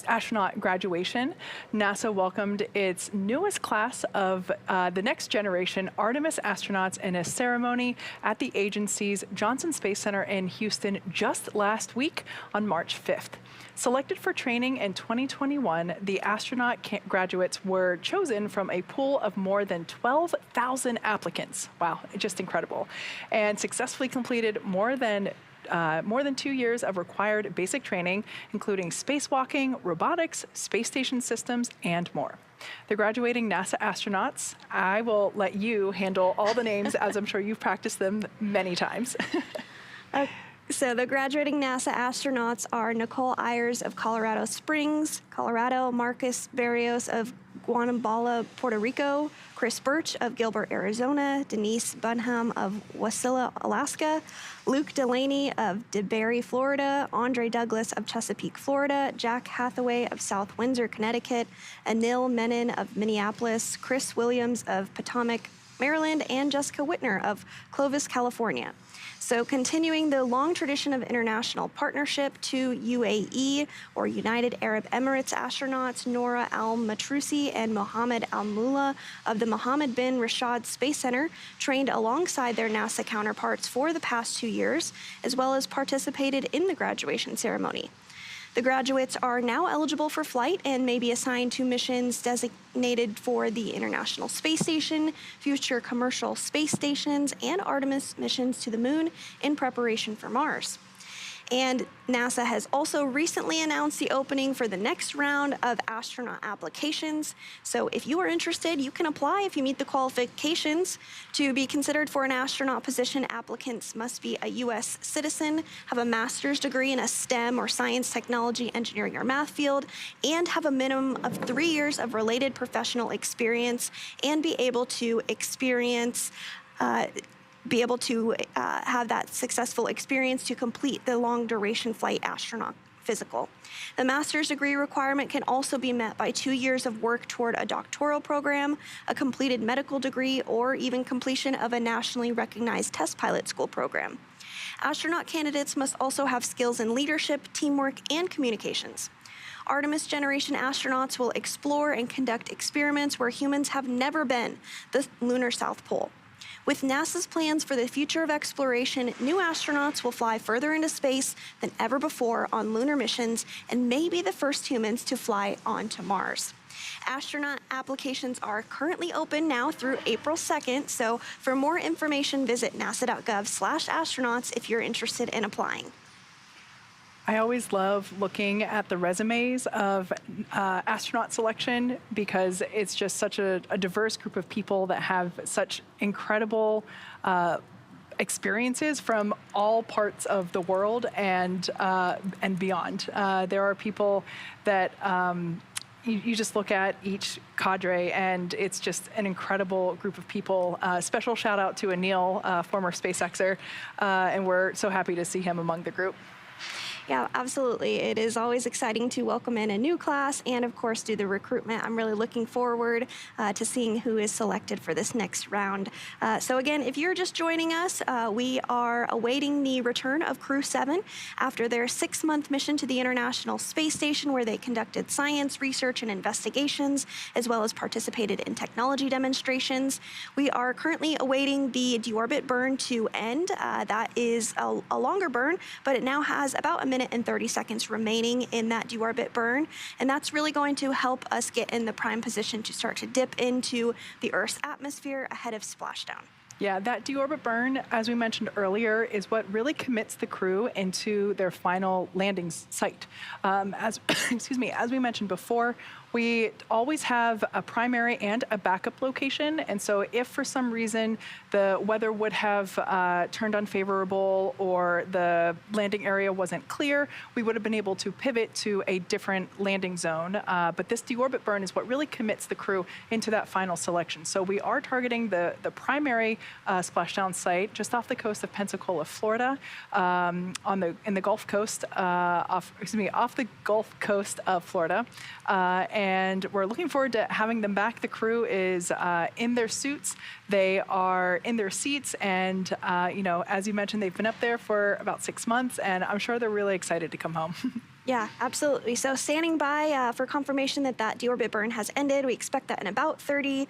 astronaut graduation, NASA welcomed its newest class of the next generation Artemis astronauts in a ceremony at the agency's Johnson Space Center in Houston just last week on March 5th. Selected for training in 2021, the astronaut graduates were chosen from a pool of more than 12,000 applicants. Wow, just incredible. And successfully completed more than 2 years of required basic training, including spacewalking, robotics, space station systems, and more. The graduating NASA astronauts, I will let you handle all the names, as I'm sure you've practiced them many times. So the graduating NASA astronauts are Nicole Ayers of Colorado Springs, Colorado, Marcus Barrios of Guanabala, Puerto Rico, Chris Birch of Gilbert, Arizona, Denise Bunham of Wasilla, Alaska, Luke Delaney of DeBary, Florida, Andre Douglas of Chesapeake, Florida, Jack Hathaway of South Windsor, Connecticut, Anil Menon of Minneapolis, Chris Williams of Potomac, Maryland, and Jessica Whitner of Clovis, California. So continuing the long tradition of international partnership, two UAE or United Arab Emirates astronauts, Nora Al-Matrusi and Mohammed Al-Mula of the Mohammed bin Rashid Space Center, trained alongside their NASA counterparts for the past 2 years, as well as participated in the graduation ceremony. The graduates are now eligible for flight and may be assigned to missions designated for the International Space Station, future commercial space stations, and Artemis missions to the Moon in preparation for Mars. And NASA has also recently announced the opening for the next round of astronaut applications. So if you are interested, you can apply if you meet the qualifications. To be considered for an astronaut position, applicants must be a U.S. citizen, have a master's degree in a STEM or science, technology, engineering, or math field, and have a minimum of 3 years of related professional experience and be able to have that successful experience to complete the long-duration flight astronaut physical. The master's degree requirement can also be met by 2 years of work toward a doctoral program, a completed medical degree, or even completion of a nationally recognized test pilot school program. Astronaut candidates must also have skills in leadership, teamwork, and communications. Artemis generation astronauts will explore and conduct experiments where humans have never been, the lunar South Pole. With NASA's plans for the future of exploration, new astronauts will fly further into space than ever before on lunar missions and may be the first humans to fly onto Mars. Astronaut applications are currently open now through April 2nd, so for more information, visit nasa.gov/astronauts if you're interested in applying. I always love looking at the resumes of astronaut selection because it's just such a diverse group of people that have such incredible experiences from all parts of the world and beyond. There are people that you just look at each cadre, and it's just an incredible group of people. Special shout out to Anil, former SpaceXer, and we're so happy to see him among the group. Yeah, absolutely. It is always exciting to welcome in a new class and, of course, do the recruitment. I'm really looking forward to seeing who is selected for this next round. So again, if you're just joining us, we are awaiting the return of Crew 7 after their 6-month mission to the International Space Station, where they conducted science, research, and investigations, as well as participated in technology demonstrations. We are currently awaiting the deorbit burn to end. That is a longer burn, but it now has about a minute and 30 seconds remaining in that deorbit burn, and that's really going to help us get in the prime position to start to dip into the Earth's atmosphere ahead of splashdown. Yeah, that deorbit burn, as we mentioned earlier, is what really commits the crew into their final landing site. As we mentioned before, we always have a primary and a backup location, and so if for some reason the weather would have turned unfavorable or the landing area wasn't clear, we would have been able to pivot to a different landing zone. But this deorbit burn is what really commits the crew into that final selection. So we are targeting the primary splashdown site just off the coast of Pensacola, Florida, in the Gulf Coast, off the Gulf Coast of Florida. And we're looking forward to having them back. The crew is in their suits. They are in their seats. And, as you mentioned, they've been up there for about 6 months. And I'm sure they're really excited to come home. Yeah, absolutely. So standing by for confirmation that that deorbit burn has ended. We expect that in about 30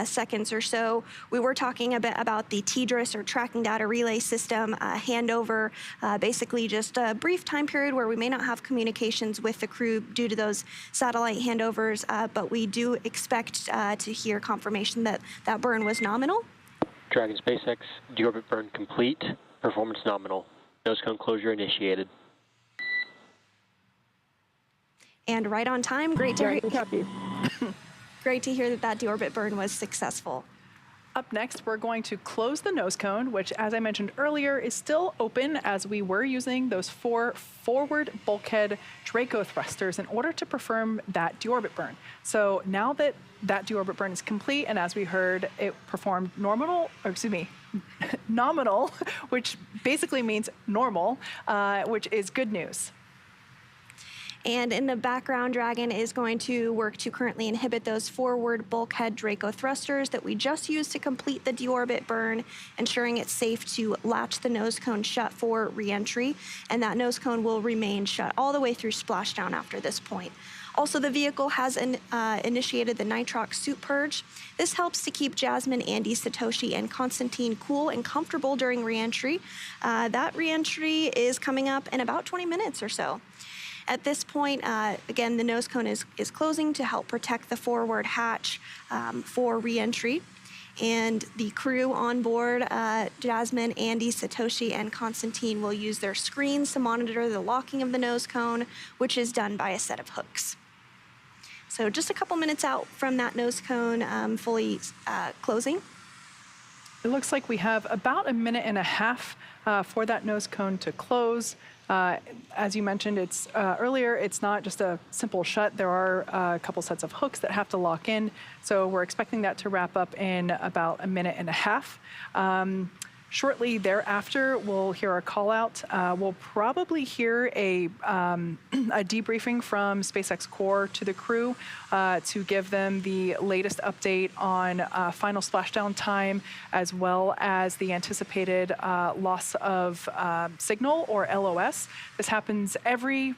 seconds or so. We were talking a bit about the TDRS, or Tracking Data Relay System, handover, basically just a brief time period where we may not have communications with the crew due to those satellite handovers, but we do expect to hear confirmation that that burn was nominal. Dragon SpaceX, deorbit burn complete, performance nominal. Nose cone closure initiated. And right on time. Great to Dragon copies. great to hear that that deorbit burn was successful. Up next, we're going to close the nose cone, which, as I mentioned earlier, is still open as we were using those 4 forward bulkhead Draco thrusters in order to perform that deorbit burn. So now that that deorbit burn is complete, and as we heard, it performed nominal, which basically means normal, which is good news. And in the background, Dragon is going to work to currently inhibit those forward bulkhead Draco thrusters that we just used to complete the deorbit burn, ensuring it's safe to latch the nose cone shut for reentry. And that nose cone will remain shut all the way through splashdown after this point. Also, the vehicle has initiated the nitrox suit purge. This helps to keep Jasmine, Andy, Satoshi, and Constantine cool and comfortable during reentry. That reentry is coming up in about 20 minutes or so. At this point, again, the nose cone is closing to help protect the forward hatch for reentry. And the crew on board, Jasmine, Andy, Satoshi, and Constantine, will use their screens to monitor the locking of the nose cone, which is done by a set of hooks. So just a couple minutes out from that nose cone fully closing. It looks like we have about a minute and a half for that nose cone to close. As you mentioned, earlier, it's not just a simple shut. There are a couple sets of hooks that have to lock in. So we're expecting that to wrap up in about a minute and a half. Shortly thereafter, we'll hear a call out. We'll probably hear a debriefing from SpaceX Core to the crew to give them the latest update on final splashdown time, as well as the anticipated loss of signal, or LOS. This happens every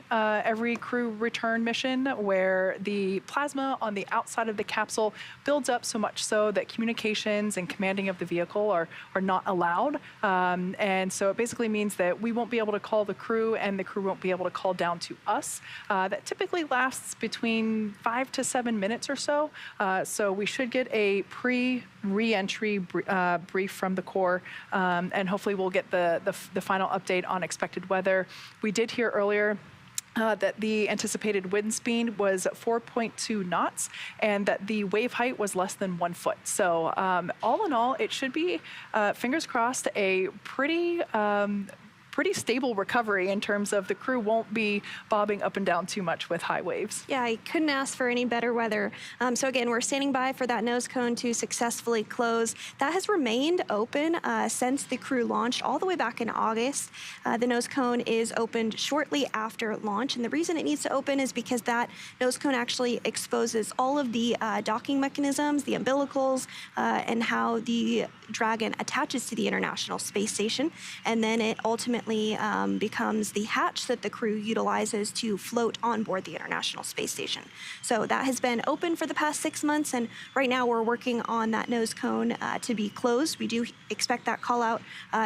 crew return mission, where the plasma on the outside of the capsule builds up so much so that communications and commanding of the vehicle are not allowed. And so it basically means that we won't be able to call the crew, and the crew won't be able to call down to us. That typically lasts between 5 to 7 minutes or so. So we should get a pre-reentry brief from the Core, and hopefully we'll get the final update on expected weather. We did hear earlier that the anticipated wind speed was 4.2 knots, and that the wave height was less than 1 foot. So all in all, it should be, fingers crossed, a pretty stable recovery in terms of the crew won't be bobbing up and down too much with high waves. Yeah, I couldn't ask for any better weather. So again, we're standing by for that nose cone to successfully close. That has remained open since the crew launched all the way back in August. The nose cone is opened shortly after launch, and the reason it needs to open is because that nose cone actually exposes all of the docking mechanisms, the umbilicals, and how the Dragon attaches to the International Space Station, and then it ultimately becomes the hatch that the crew utilizes to float on board the International Space Station. So that has been open for the past 6 months, and right now we're working on that nose cone to be closed. We do expect that call out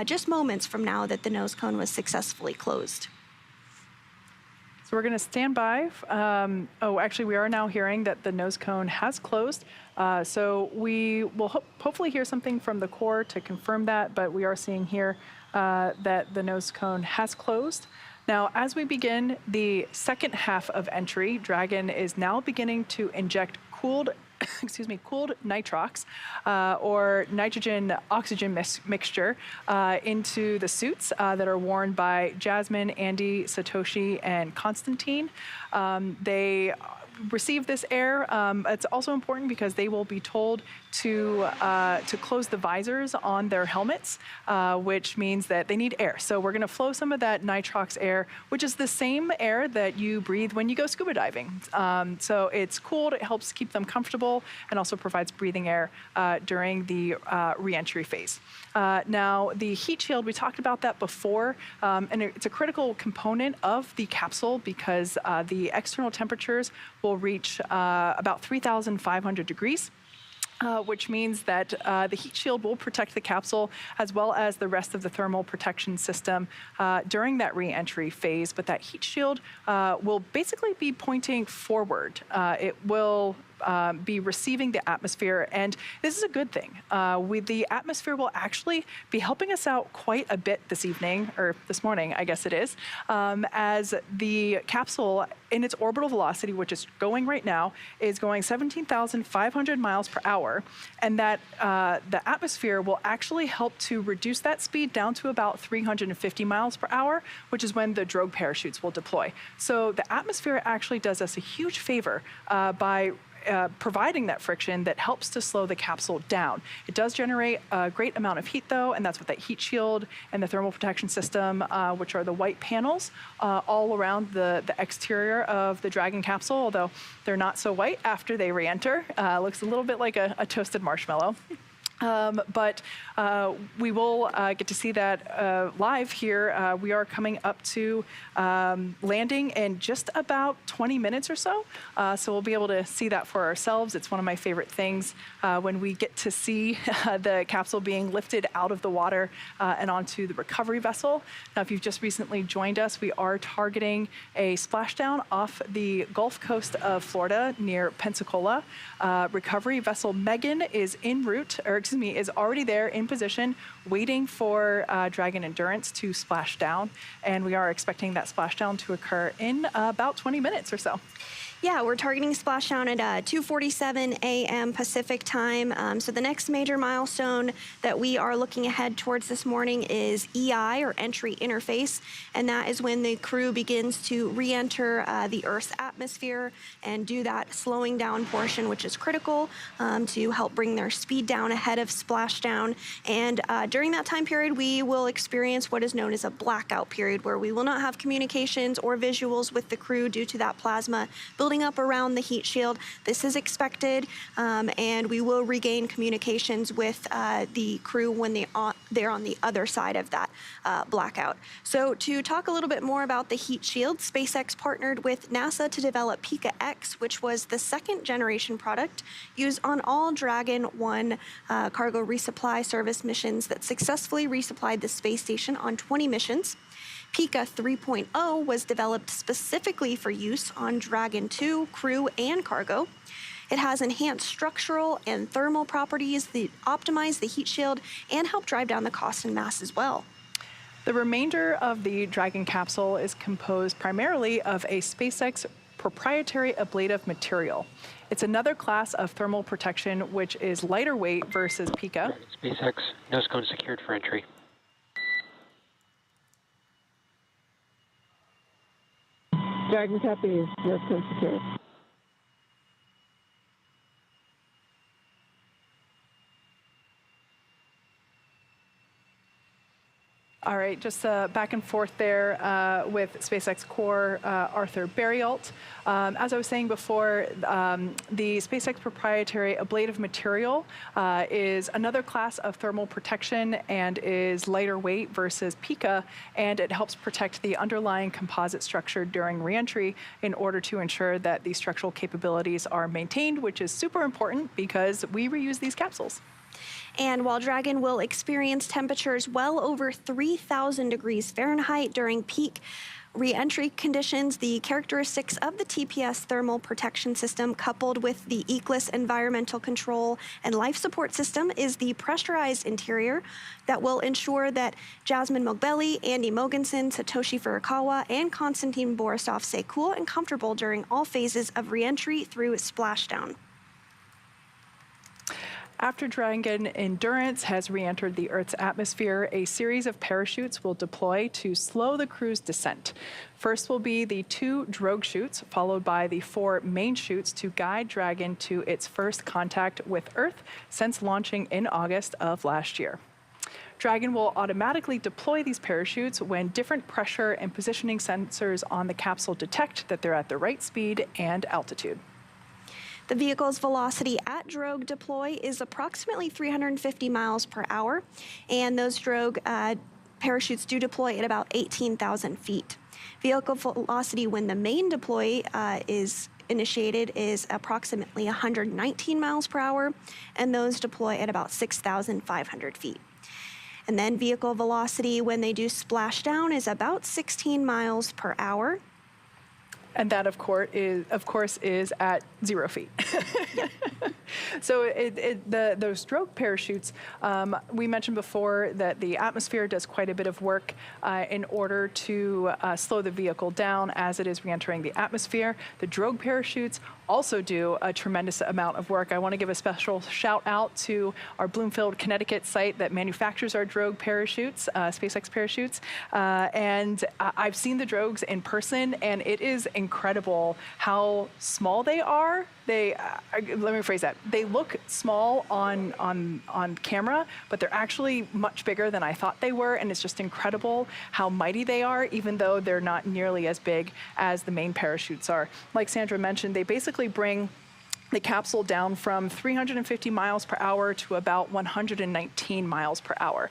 just moments from now that the nose cone was successfully closed. So we're going to stand by. Actually, we are now hearing that the nose cone has closed. So we will hopefully hear something from the Core to confirm that, but we are seeing here that the nose cone has closed. Now, as we begin the second half of entry, Dragon is now beginning to inject cooled nitrox, or nitrogen-oxygen mixture, into the suits that are worn by Jasmine, Andy, Satoshi, and Constantine. receive this air. It's also important because they will be told to close the visors on their helmets, which means that they need air. So we're going to flow some of that nitrox air, which is the same air that you breathe when you go scuba diving. So it's cooled, it helps keep them comfortable, and also provides breathing air during the re-entry phase. Now, the heat shield, we talked about that before, and it's a critical component of the capsule because the external temperatures will reach about 3,500 degrees. Which means that the heat shield will protect the capsule as well as the rest of the thermal protection system during that re-entry phase. But that heat shield will basically be pointing forward. It will be receiving the atmosphere, and this is a good thing. The atmosphere will actually be helping us out quite a bit this evening, or this morning, I guess it is, as the capsule in its orbital velocity, which is going right now, is going 17,500 miles per hour, and that the atmosphere will actually help to reduce that speed down to about 350 miles per hour, which is when the drogue parachutes will deploy. So the atmosphere actually does us a huge favor by providing that friction that helps to slow the capsule down. It does generate a great amount of heat, though, and that's what that heat shield and the thermal protection system, which are the white panels all around the exterior of the Dragon capsule, although they're not so white after they re-enter. Looks a little bit like a toasted marshmallow. But we will get to see that live here. We are coming up to landing in just about 20 minutes or so. So we'll be able to see that for ourselves. It's one of my favorite things when we get to see the capsule being lifted out of the water and onto the recovery vessel. Now, if you've just recently joined us, we are targeting a splashdown off the Gulf Coast of Florida near Pensacola. Recovery vessel Megan is en route, or excuse me, is already there in position, waiting for Dragon Endurance to splash down. And we are expecting that splashdown to occur in about 20 minutes or so. Yeah, we're targeting splashdown at 2:47 a.m. Pacific time. So the next major milestone that we are looking ahead towards this morning is EI, or entry interface, and that is when the crew begins to re-enter the Earth's atmosphere and do that slowing down portion, which is critical to help bring their speed down ahead of splashdown. And during that time period, we will experience what is known as a blackout period, where we will not have communications or visuals with the crew due to that plasma building up around the heat shield. This is expected, and we will regain communications with the crew when they're on the other side of that blackout. So to talk a little bit more about the heat shield, SpaceX partnered with NASA to develop Pika-X, which was the second generation product used on all Dragon 1 cargo resupply service missions that successfully resupplied the space station on 20 missions. Pika 3.0 was developed specifically for use on Dragon 2 crew and cargo. It has enhanced structural and thermal properties that optimize the heat shield and help drive down the cost and mass as well. The remainder of the Dragon capsule is composed primarily of a SpaceX proprietary ablative material. It's another class of thermal protection which is lighter weight versus Pika. SpaceX, nose cone secured for entry. Dragon copies, nose cone secured. All right, just back and forth there with SpaceX core Arthur Berrialt. As I was saying before, the SpaceX proprietary ablative material is another class of thermal protection and is lighter weight versus Pika, and it helps protect the underlying composite structure during reentry in order to ensure that the structural capabilities are maintained, which is super important because we reuse these capsules. And while Dragon will experience temperatures well over 3,000 degrees Fahrenheit during peak re-entry conditions, the characteristics of the TPS thermal protection system, coupled with the Egress environmental control and life support system, is the pressurized interior that will ensure that Jasmine Mogbelli, Andy Mogensen, Satoshi Furukawa, and Konstantin Borisov stay cool and comfortable during all phases of re-entry through splashdown. After Dragon Endurance has re-entered the Earth's atmosphere, a series of parachutes will deploy to slow the crew's descent. First will be the 2 drogue chutes, followed by the 4 main chutes to guide Dragon to its first contact with Earth since launching in August of last year. Dragon will automatically deploy these parachutes when different pressure and positioning sensors on the capsule detect that they're at the right speed and altitude. The vehicle's velocity at drogue deploy is approximately 350 miles per hour, and those drogue parachutes do deploy at about 18,000 feet. Vehicle velocity when the main deploy is initiated is approximately 119 miles per hour, and those deploy at about 6,500 feet. And then vehicle velocity when they do splashdown is about 16 miles per hour. And that, of course, is at 0 feet. So those drogue parachutes, we mentioned before that the atmosphere does quite a bit of work in order to slow the vehicle down as it is re-entering the atmosphere. The drogue parachutes also do a tremendous amount of work. I want to give a special shout out to our Bloomfield, Connecticut site that manufactures our drogue parachutes, SpaceX parachutes. And I've seen the drogues in person, and it is incredible how small they are. Let me rephrase that. They look small on camera, but they're actually much bigger than I thought they were, and it's just incredible how mighty they are, even though they're not nearly as big as the main parachutes are. Like Sandra mentioned, they basically bring the capsule down from 350 miles per hour to about 119 miles per hour.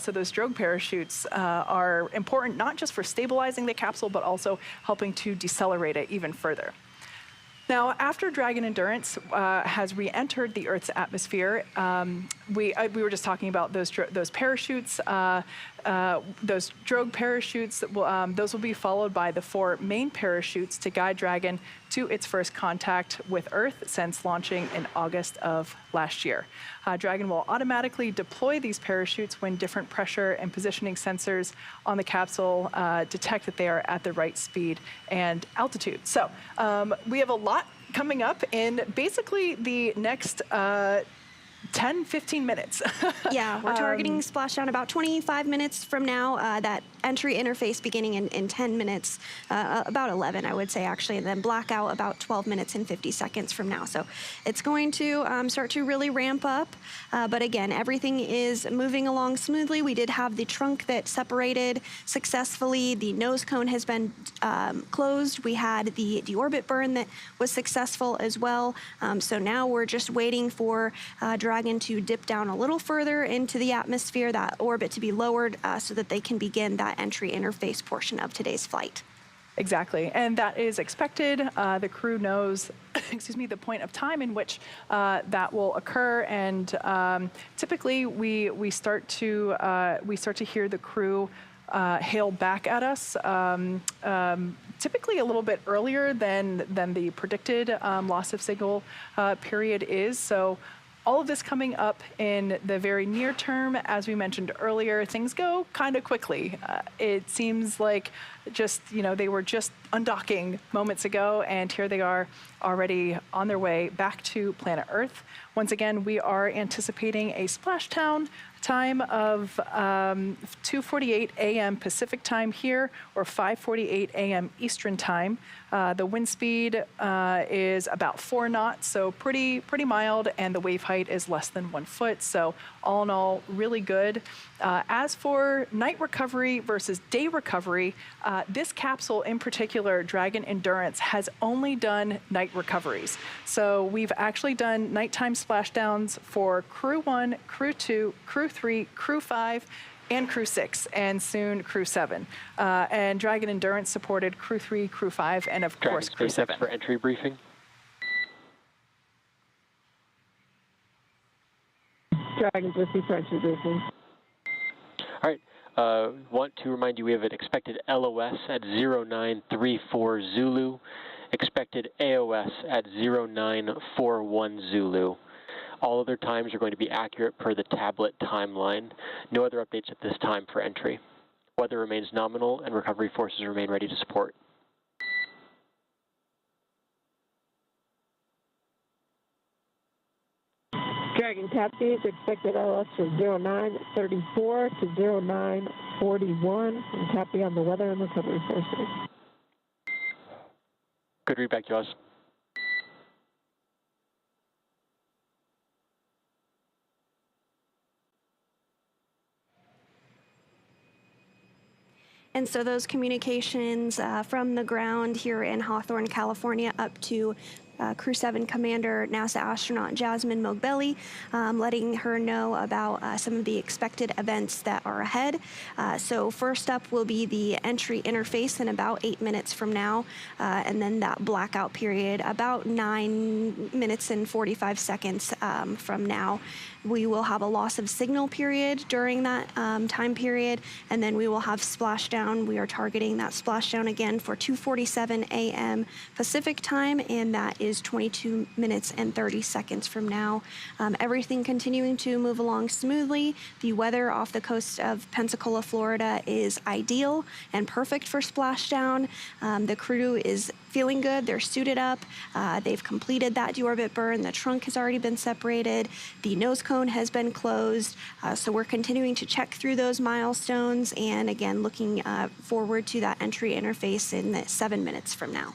So those drogue parachutes are important not just for stabilizing the capsule, but also helping to decelerate it even further. Now, after Dragon Endurance has re-entered the Earth's atmosphere, we were just talking about those parachutes. Those drogue parachutes, those will be followed by the 4 main parachutes to guide Dragon to its first contact with Earth since launching in August of last year. Dragon will automatically deploy these parachutes when different pressure and positioning sensors on the capsule detect that they are at the right speed and altitude. So we have a lot coming up in basically the next 10, 15 minutes. Yeah, we're targeting splashdown about 25 minutes from now. That entry interface beginning in 10 minutes, about 11, I would say, actually, and then blackout about 12 minutes and 50 seconds from now. So it's going to start to really ramp up. But again, everything is moving along smoothly. We did have the trunk that separated successfully. The nose cone has been closed. We had the deorbit burn that was successful as well. So now we're just waiting for Dragon to dip down a little further into the atmosphere, that orbit to be lowered so that they can begin that entry interface portion of today's flight. Exactly, and that is expected. The crew knows, the point of time in which that will occur, and typically we start to hear the crew hail back at us. Typically a little bit earlier than the predicted loss of signal period is. So all of this coming up in the very near term. As we mentioned earlier, things go kind of quickly. It seems like they were just undocking moments ago, and here they are already on their way back to planet Earth. Once again, we are anticipating a splashdown time of 2:48 a.m. Pacific time here, or 5:48 a.m. Eastern time. The wind speed is about 4 knots, so pretty mild, and the wave height is less than 1 foot. So all in all, really good. As for night recovery versus day recovery, this capsule in particular, Dragon Endurance, has only done night recoveries. So we've actually done nighttime splashdowns for Crew 1, Crew 2, Crew 3, Crew 5, and Crew 6, and soon Crew 7. And Dragon Endurance supported Crew 3, Crew 5, and of course Crew 7. For entry briefing. Dragon SpaceX for entry briefing. All right. Want to remind you we have an expected LOS at 0934 Zulu, expected AOS at 0941 Zulu. All other times are going to be accurate per the tablet timeline. No other updates at this time for entry. Weather remains nominal and recovery forces remain ready to support. Dragon Captains, expected LS from 0934 to 0941, and copy on the weather and recovery forces. Good read back, Jaws. And so those communications from the ground here in Hawthorne, California, up to Crew 7 Commander, NASA astronaut Jasmine Mogbelli, letting her know about some of the expected events that are ahead. So first up will be the entry interface in about 8 minutes from now, and then that blackout period about 9 minutes and 45 seconds from now. We will have a loss of signal period during that time period, and then we will have splashdown. We are targeting that splashdown again for 2:47 a.m. Pacific time, and that is 22 minutes and 30 seconds from now. Everything continuing to move along smoothly. The weather off the coast of Pensacola, Florida is ideal and perfect for splashdown. The crew is feeling good. They're suited up. They've completed that deorbit burn. The trunk has already been separated. The nose cone has been closed. So we're continuing to check through those milestones, and again, looking forward to that entry interface in 7 minutes from now.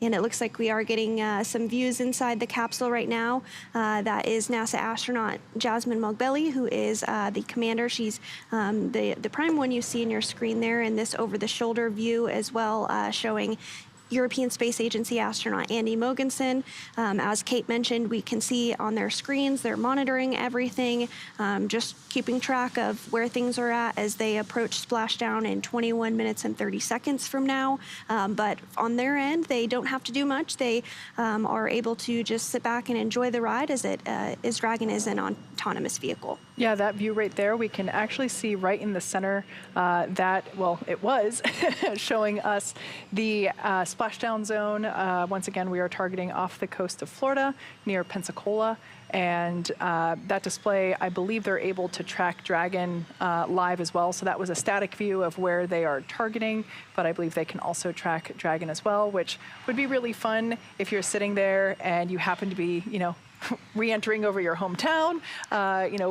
And it looks like we are getting some views inside the capsule right now. That is NASA astronaut Jasmine Mogbelli, who is the commander. She's the prime one you see in your screen there, and this over-the-shoulder view as well, showing European Space Agency astronaut Andy Mogensen. As Kate mentioned, we can see on their screens, they're monitoring everything, just keeping track of where things are at as they approach splashdown in 21 minutes and 30 seconds from now. But on their end, they don't have to do much. They are able to just sit back and enjoy the ride as Dragon is an autonomous vehicle. Yeah, that view right there, we can actually see right in the center it was showing us the splashdown zone. Once again, we are targeting off the coast of Florida near Pensacola. And that display, I believe they're able to track Dragon live as well. So that was a static view of where they are targeting, but I believe they can also track Dragon as well, which would be really fun if you're sitting there and you happen to be, re-entering over your hometown,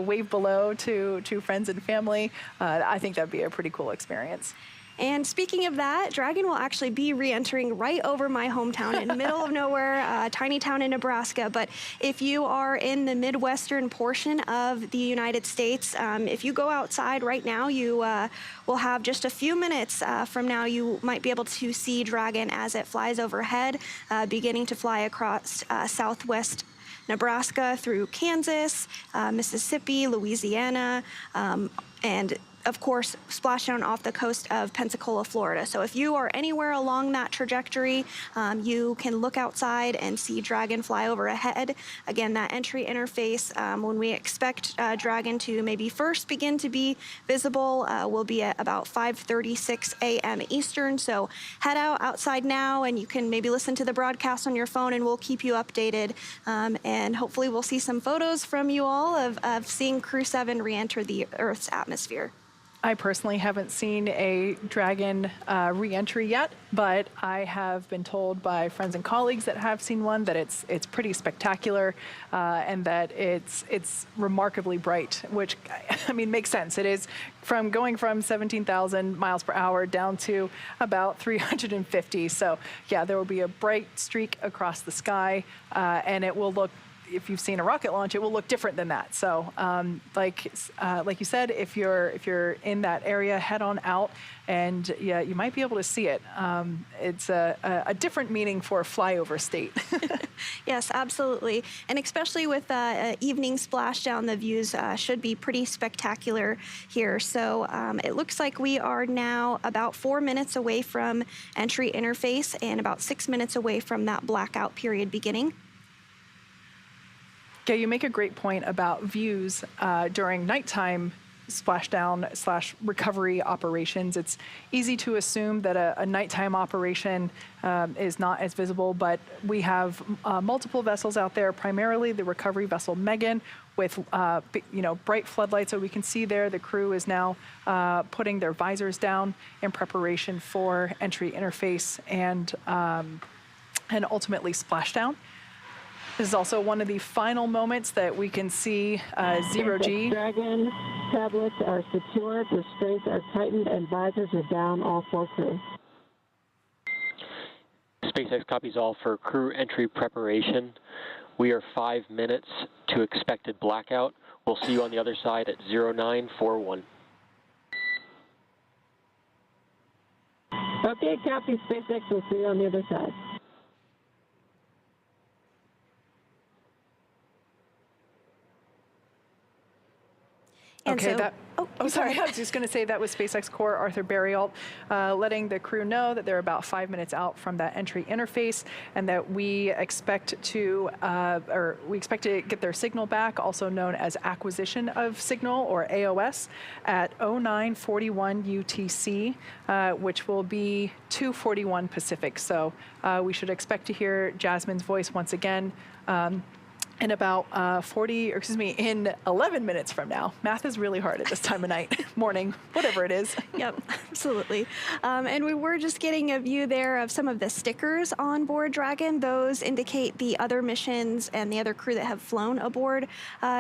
wave below to friends and family. I think that'd be a pretty cool experience. And speaking of that, Dragon will actually be re-entering right over my hometown in the middle of nowhere, a tiny town in Nebraska. But if you are in the Midwestern portion of the United States, if you go outside right now, you will have just a few minutes from now, you might be able to see Dragon as it flies overhead, beginning to fly across southwest Nebraska through Kansas, Mississippi, Louisiana, and of course, splashdown off the coast of Pensacola, Florida. So if you are anywhere along that trajectory, you can look outside and see Dragon fly overhead. Again, that entry interface, when we expect Dragon to maybe first begin to be visible, will be at about 5:36 a.m. Eastern. So head outside now, and you can maybe listen to the broadcast on your phone, and we'll keep you updated. And hopefully we'll see some photos from you all of seeing Crew 7 re-enter the Earth's atmosphere. I personally haven't seen a Dragon re-entry yet, but I have been told by friends and colleagues that have seen one that it's pretty spectacular, and that it's remarkably bright, which makes sense. It is going from 17,000 miles per hour down to about 350. So yeah, there will be a bright streak across the sky, and it will look, if you've seen a rocket launch, it will look different than that. So, like you said, if you're in that area, head on out, and yeah, you might be able to see it. It's a different meaning for flyover state. Yes, absolutely, and especially with evening splashdown, the views should be pretty spectacular here. So it looks like we are now about 4 minutes away from entry interface and about 6 minutes away from that blackout period beginning. Yeah, you make a great point about views during nighttime splashdown/recovery operations. It's easy to assume that a nighttime operation is not as visible, but we have multiple vessels out there, primarily the recovery vessel Megan, with bright floodlights that we can see there. The crew is now putting their visors down in preparation for entry interface and and ultimately splashdown. This is also one of the final moments that we can see zero-G. Dragon tablets are secured, restraints are tightened, and visors are down, all 4 crew. SpaceX copies all for crew entry preparation. We are 5 minutes to expected blackout. We'll see you on the other side at 0941. Okay, copy, SpaceX. We'll see you on the other side. And Okay, so, sorry, I was just going to say that was SpaceX core Arthur Berrialt letting the crew know that they're about 5 minutes out from that entry interface, and that we expect to get their signal back, also known as acquisition of signal, or AOS, at 0941 UTC, which will be 2:41 Pacific. So we should expect to hear Jasmine's voice once again. In about in 11 minutes from now. Math is really hard at this time of night, morning, whatever it is. Yep, absolutely. And we were just getting a view there of some of the stickers on board Dragon. Those indicate the other missions and the other crew that have flown aboard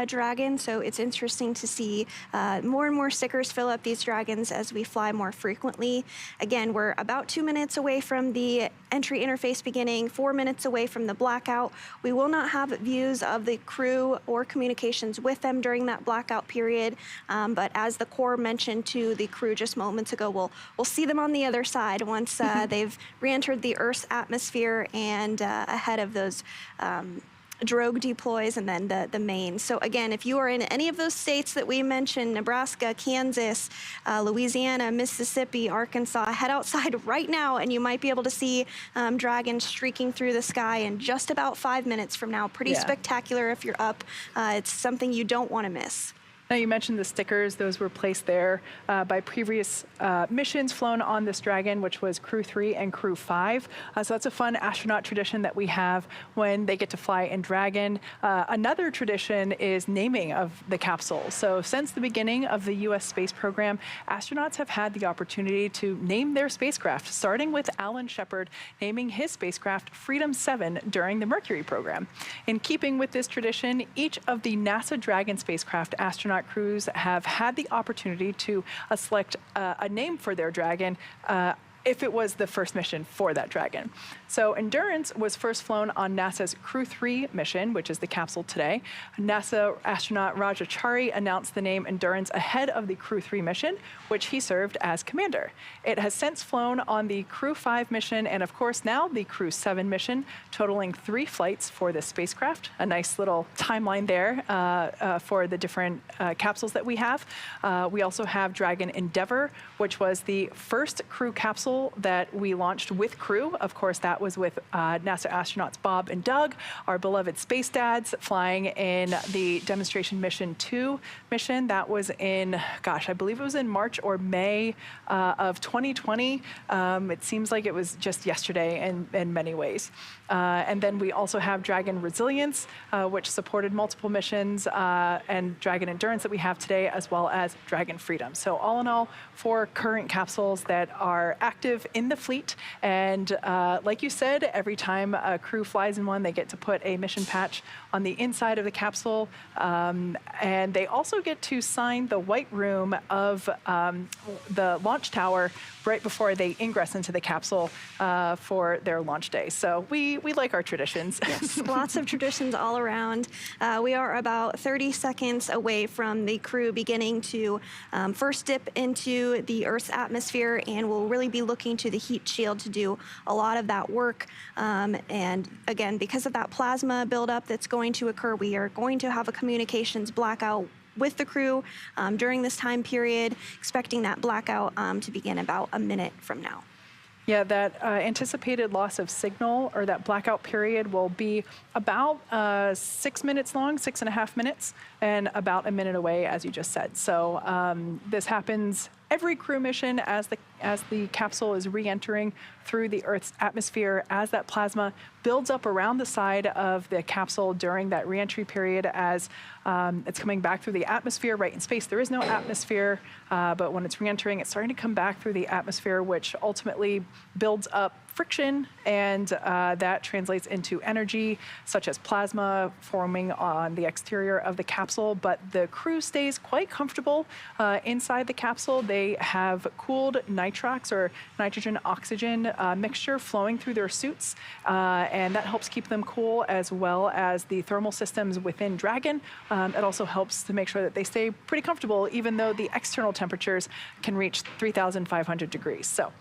Dragon. So it's interesting to see more and more stickers fill up these Dragons as we fly more frequently. Again, we're about 2 minutes away from the entry interface beginning, 4 minutes away from the blackout. We will not have views of the crew or communications with them during that blackout period. But as the Corps mentioned to the crew just moments ago, we'll see them on the other side once they've re-entered the Earth's atmosphere and ahead of those drogue deploys and then the main. So again, if you are in any of those states that we mentioned, Nebraska, Kansas, Louisiana, Mississippi, Arkansas, head outside right now and you might be able to see Dragon streaking through the sky in just about 5 minutes from now. Pretty spectacular if you're up. It's something you don't want to miss. Now, you mentioned the stickers. Those were placed there by previous missions flown on this Dragon, which was Crew 3 and Crew 5. So that's a fun astronaut tradition that we have when they get to fly in Dragon. Another tradition is naming of the capsule. So since the beginning of the U.S. space program, astronauts have had the opportunity to name their spacecraft, starting with Alan Shepard naming his spacecraft Freedom 7 during the Mercury program. In keeping with this tradition, each of the NASA Dragon spacecraft astronaut crews have had the opportunity to select a name for their Dragon if it was the first mission for that Dragon. So Endurance was first flown on NASA's Crew 3 mission, which is the capsule today. NASA astronaut Rajachari announced the name Endurance ahead of the Crew 3 mission, which he served as commander. It has since flown on the Crew 5 mission and, of course, now the Crew 7 mission, totaling 3 flights for this spacecraft. A nice little timeline there for the different capsules that we have. We also have Dragon Endeavour, which was the first crew capsule that we launched with crew. Of course, that was with NASA astronauts Bob and Doug, our beloved space dads, flying in the Demonstration Mission 2 mission. That was in, gosh, I believe it was in March or May of 2020. It seems like it was just yesterday in many ways. And then we also have Dragon Resilience, which supported multiple missions, and Dragon Endurance that we have today, as well as Dragon Freedom. So all in all, 4 current capsules that are active in the fleet. And like you said, every time a crew flies in one, they get to put a mission patch on the inside of the capsule. And they also get to sign the white room of the launch tower right before they ingress into the capsule for their launch day. So we like our traditions. Yes, lots of traditions all around. We are about 30 seconds away from the crew beginning to first dip into the Earth's atmosphere, and we'll really be looking to the heat shield to do a lot of that work. And again, because of that plasma buildup that's going to occur, we are going to have a communications blackout with the crew during this time period, expecting that blackout to begin about a minute from now. Yeah, that anticipated loss of signal, or that blackout period, will be about 6 minutes long, 6.5 minutes, and about a minute away, as you just said. So this happens every crew mission as the capsule is re-entering through the Earth's atmosphere, as that plasma builds up around the side of the capsule during that re-entry period, as it's coming back through the atmosphere. Right in space, there is no atmosphere, but when it's re-entering, it's starting to come back through the atmosphere, which ultimately builds up friction, and that translates into energy, such as plasma forming on the exterior of the capsule. But the crew stays quite comfortable inside the capsule. They have cooled nitrox, or nitrogen-oxygen mixture, flowing through their suits, and that helps keep them cool, as well as the thermal systems within Dragon. It also helps to make sure that they stay pretty comfortable, even though the external temperatures can reach 3,500 degrees. So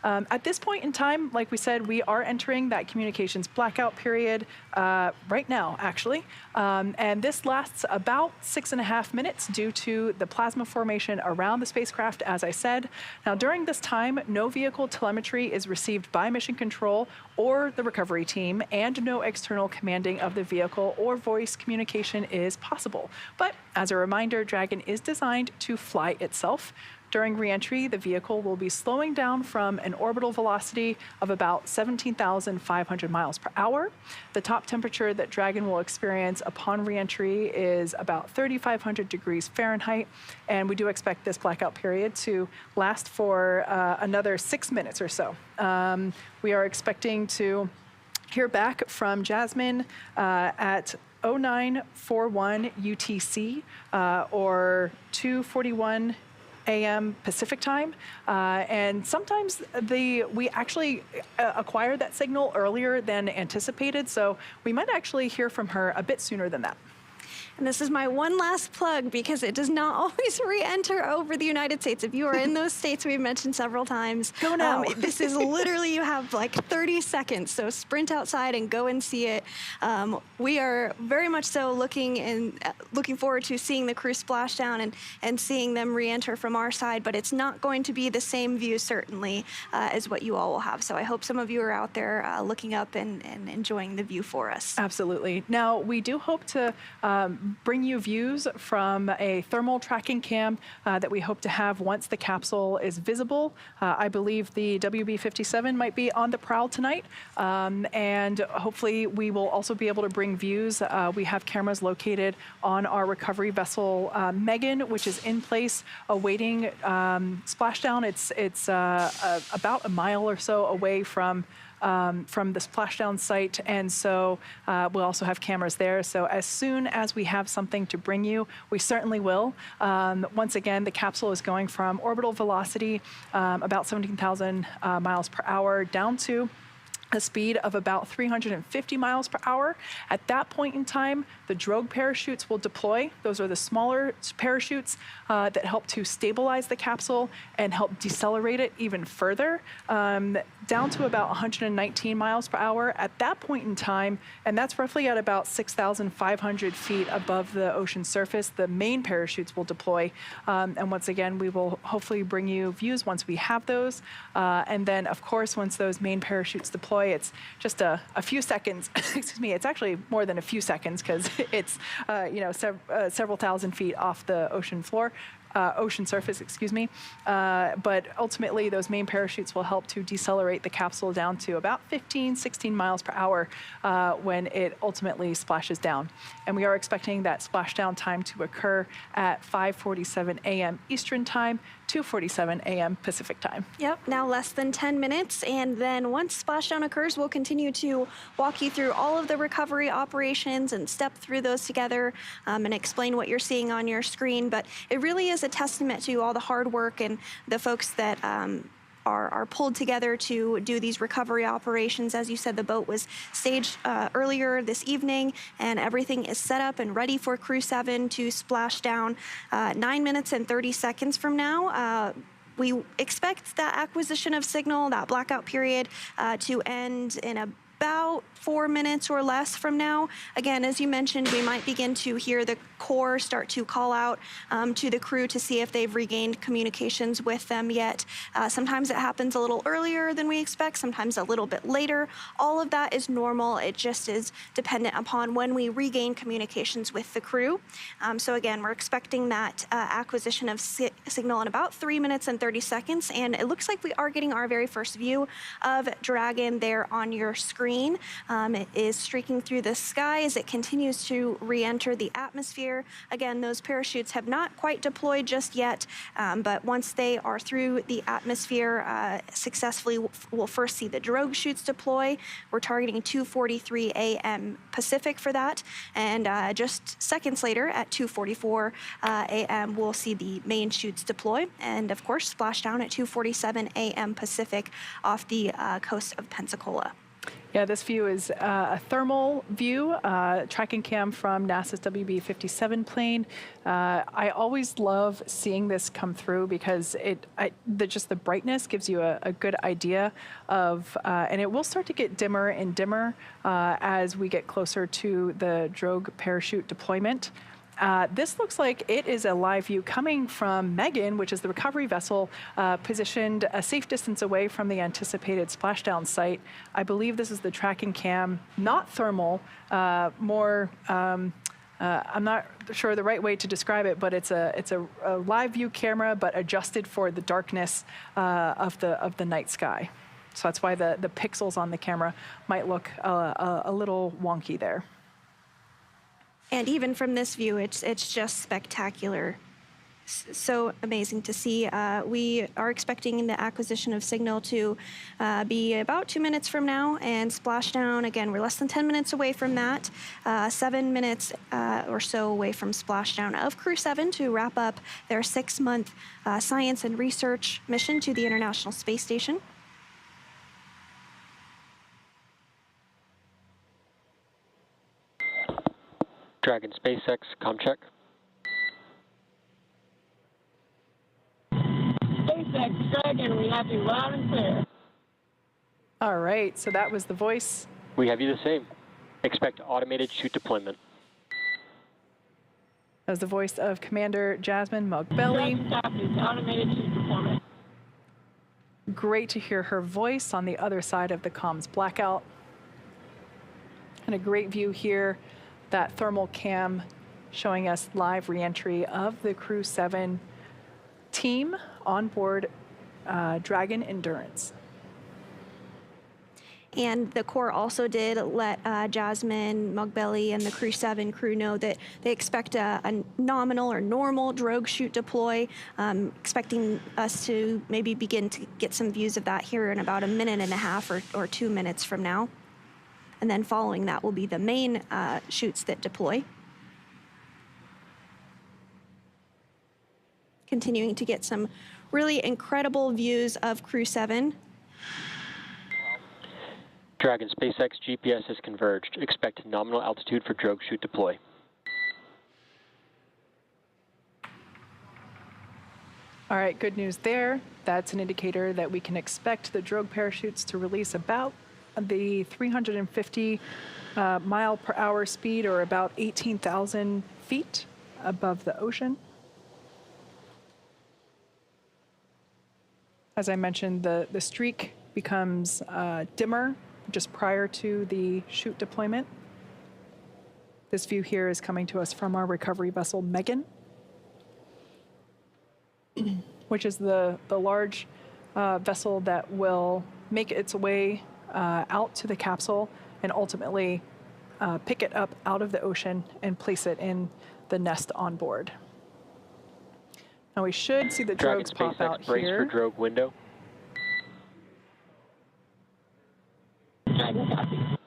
at this point in time, like we said, we are entering that communications blackout period right now, actually. And this lasts about 6.5 minutes due to the plasma formation around the spacecraft, as I said. Now, during this time, no vehicle telemetry is received by Mission Control or the recovery team, and no external commanding of the vehicle or voice communication is possible. But as a reminder, Dragon is designed to fly itself. During reentry, the vehicle will be slowing down from an orbital velocity of about 17,500 miles per hour. The top temperature that Dragon will experience upon reentry is about 3,500 degrees Fahrenheit, and we do expect this blackout period to last for another 6 minutes or so. We are expecting to hear back from Jasmine at 0941 UTC or 2:41 a.m. Pacific time, and sometimes we actually acquire that signal earlier than anticipated, so we might actually hear from her a bit sooner than that. And this is my one last plug, because it does not always re-enter over the United States. If you are in those states we've mentioned several times, go now. This is literally, you have like 30 seconds, so sprint outside and go and see it. We are very much so looking forward to seeing the crew splash down and seeing them re-enter from our side, but it's not going to be the same view, certainly, as what you all will have. So I hope some of you are out there looking up and enjoying the view for us. Absolutely. Now, we do hope to bring you views from a thermal tracking cam that we hope to have once the capsule is visible. I believe the WB-57 might be on the prowl tonight, and hopefully we will also be able to bring views. We have cameras located on our recovery vessel, Megan, which is in place awaiting splashdown. It's about a mile or so away from the splashdown site, and so we'll also have cameras there. So as soon as we have something to bring you, we certainly will. Once again, the capsule is going from orbital velocity about 17,000 miles per hour down to a speed of about 350 miles per hour. At that point in time, the drogue parachutes will deploy. Those are the smaller parachutes that help to stabilize the capsule and help decelerate it even further, down to about 119 miles per hour. At that point in time, and that's roughly at about 6,500 feet above the ocean surface, the main parachutes will deploy. And once again, we will hopefully bring you views once we have those. And then, of course, once those main parachutes deploy, it's just a few seconds. Excuse me, it's actually more than a few seconds, because it's several thousand feet off the ocean floor. Ocean surface, excuse me. But ultimately, those main parachutes will help to decelerate the capsule down to about 16 miles per hour when it ultimately splashes down. And we are expecting that splashdown time to occur at 5:47 a.m. Eastern Time, 2:47 a.m. Pacific Time. Yep, now less than 10 minutes, and then once splashdown occurs, we'll continue to walk you through all of the recovery operations and step through those together and explain what you're seeing on your screen. But it really is a testament to all the hard work and the folks that are pulled together to do these recovery operations. As you said, the boat was staged earlier this evening, and everything is set up and ready for Crew 7 to splash down 9 minutes and 30 seconds from now. We expect that acquisition of signal, that blackout period, to end in about 4 minutes or less from now. Again, as you mentioned, we might begin to hear the Corps start to call out to the crew to see if they've regained communications with them yet. Sometimes it happens a little earlier than we expect, sometimes a little bit later. All of that is normal. It just is dependent upon when we regain communications with the crew. So again, we're expecting that acquisition of signal in about 3 minutes and 30 seconds, and it looks like we are getting our very first view of Dragon there on your screen. green. It is streaking through the sky as it continues to re-enter the atmosphere. Again, those parachutes have not quite deployed just yet, but once they are through the atmosphere successfully, we'll first see the drogue chutes deploy. We're targeting 2:43 a.m. Pacific for that, and just seconds later at 2:44 a.m. we'll see the main chutes deploy, and of course splashdown at 2:47 a.m. Pacific off the coast of Pensacola. Yeah, this view is a thermal view, tracking cam from NASA's WB-57 plane. I always love seeing this come through because just the brightness gives you a good idea of, and it will start to get dimmer and dimmer as we get closer to the drogue parachute deployment. This looks like it is a live view coming from Megan, which is the recovery vessel positioned a safe distance away from the anticipated splashdown site. I believe this is the tracking cam, not thermal, more, I'm not sure the right way to describe it, but it's a live view camera, but adjusted for the darkness of the night sky. So that's why the pixels on the camera might look a little wonky there. And even from this view, it's just spectacular. So amazing to see. We are expecting the acquisition of signal to be about 2 minutes from now, and splashdown, again, we're less than 10 minutes away from that, 7 minutes or so away from splashdown of Crew 7 to wrap up their 6-month science and research mission to the International Space Station. Dragon SpaceX, comm check. SpaceX Dragon, we have you loud and clear. All right, so that was the voice. We have you the same. Expect automated chute deployment. That was the voice of Commander Jasmine Mogbelli. Dragon copies, automated chute deployment. Great to hear her voice on the other side of the comms blackout. And a great view here, that thermal cam showing us live reentry of the Crew 7 team on board Dragon Endurance. And the Corps also did let Jasmine Mogbelli and the Crew 7 crew know that they expect a nominal or normal drogue chute deploy, expecting us to maybe begin to get some views of that here in about 1.5 minutes or 2 minutes from now. And then following that will be the main chutes that deploy. Continuing to get some really incredible views of Crew 7. Dragon SpaceX GPS has converged. Expect nominal altitude for drogue chute deploy. All right, good news there. That's an indicator that we can expect the drogue parachutes to release about the 350 mile per hour speed, or about 18,000 feet above the ocean. As I mentioned, the streak becomes dimmer just prior to the chute deployment. This view here is coming to us from our recovery vessel, Megan, which is the large vessel that will make its way out to the capsule and ultimately pick it up out of the ocean and place it in the nest on board. Now we should see the drogues pop out brace here. For drogue window. Dragon copies.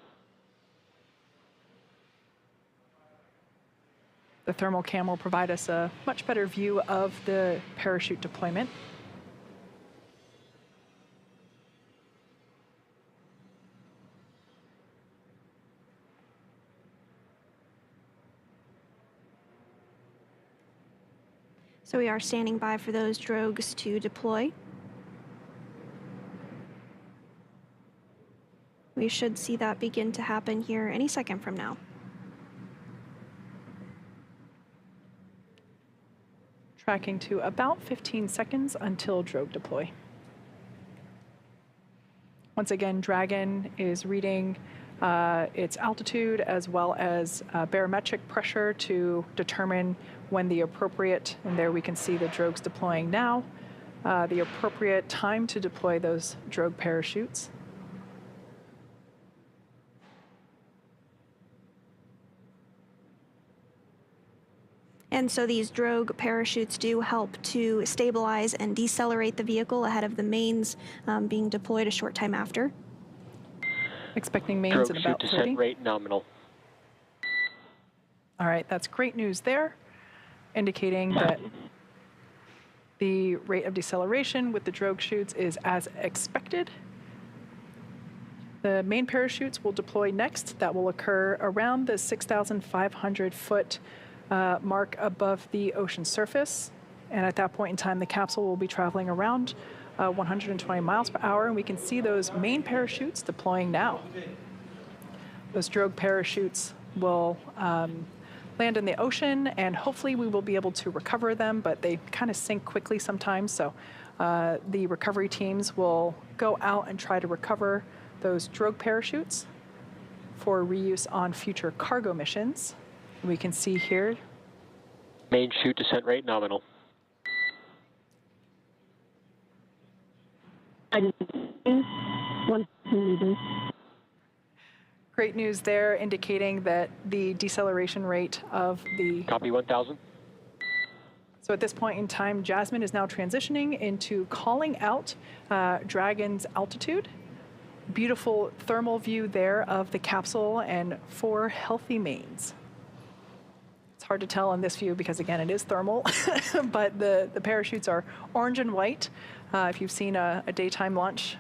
The thermal cam will provide us a much better view of the parachute deployment. So we are standing by for those drogues to deploy. We should see that begin to happen here any second from now. Tracking to about 15 seconds until drogue deploy. Once again, Dragon is reading its altitude as well as barometric pressure to determine when the appropriate, and there we can see the drogues deploying now, the appropriate time to deploy those drogue parachutes. And so these drogue parachutes do help to stabilize and decelerate the vehicle ahead of the mains being deployed a short time after. Expecting mains Drogue at chute about descent 30. rate nominal. All right, that's great news there, indicating that the rate of deceleration with the drogue chutes is as expected. The main parachutes will deploy next. That will occur around the 6,500 foot mark above the ocean surface. And at that point in time, the capsule will be traveling around 120 miles per hour, and we can see those main parachutes deploying now. Those drogue parachutes will land in the ocean, and hopefully we will be able to recover them, but they kind of sink quickly sometimes, so the recovery teams will go out and try to recover those drogue parachutes for reuse on future cargo missions. We can see here. Main chute descent rate nominal. I just 1 meters. Great news there, indicating that the deceleration rate of the... Copy 1,000. So at this point in time, Jasmine is now transitioning into calling out Dragon's altitude. Beautiful thermal view there of the capsule and 4 healthy mains. It's hard to tell in this view because, again, it is thermal, but the parachutes are orange and white. If you've seen a daytime launch,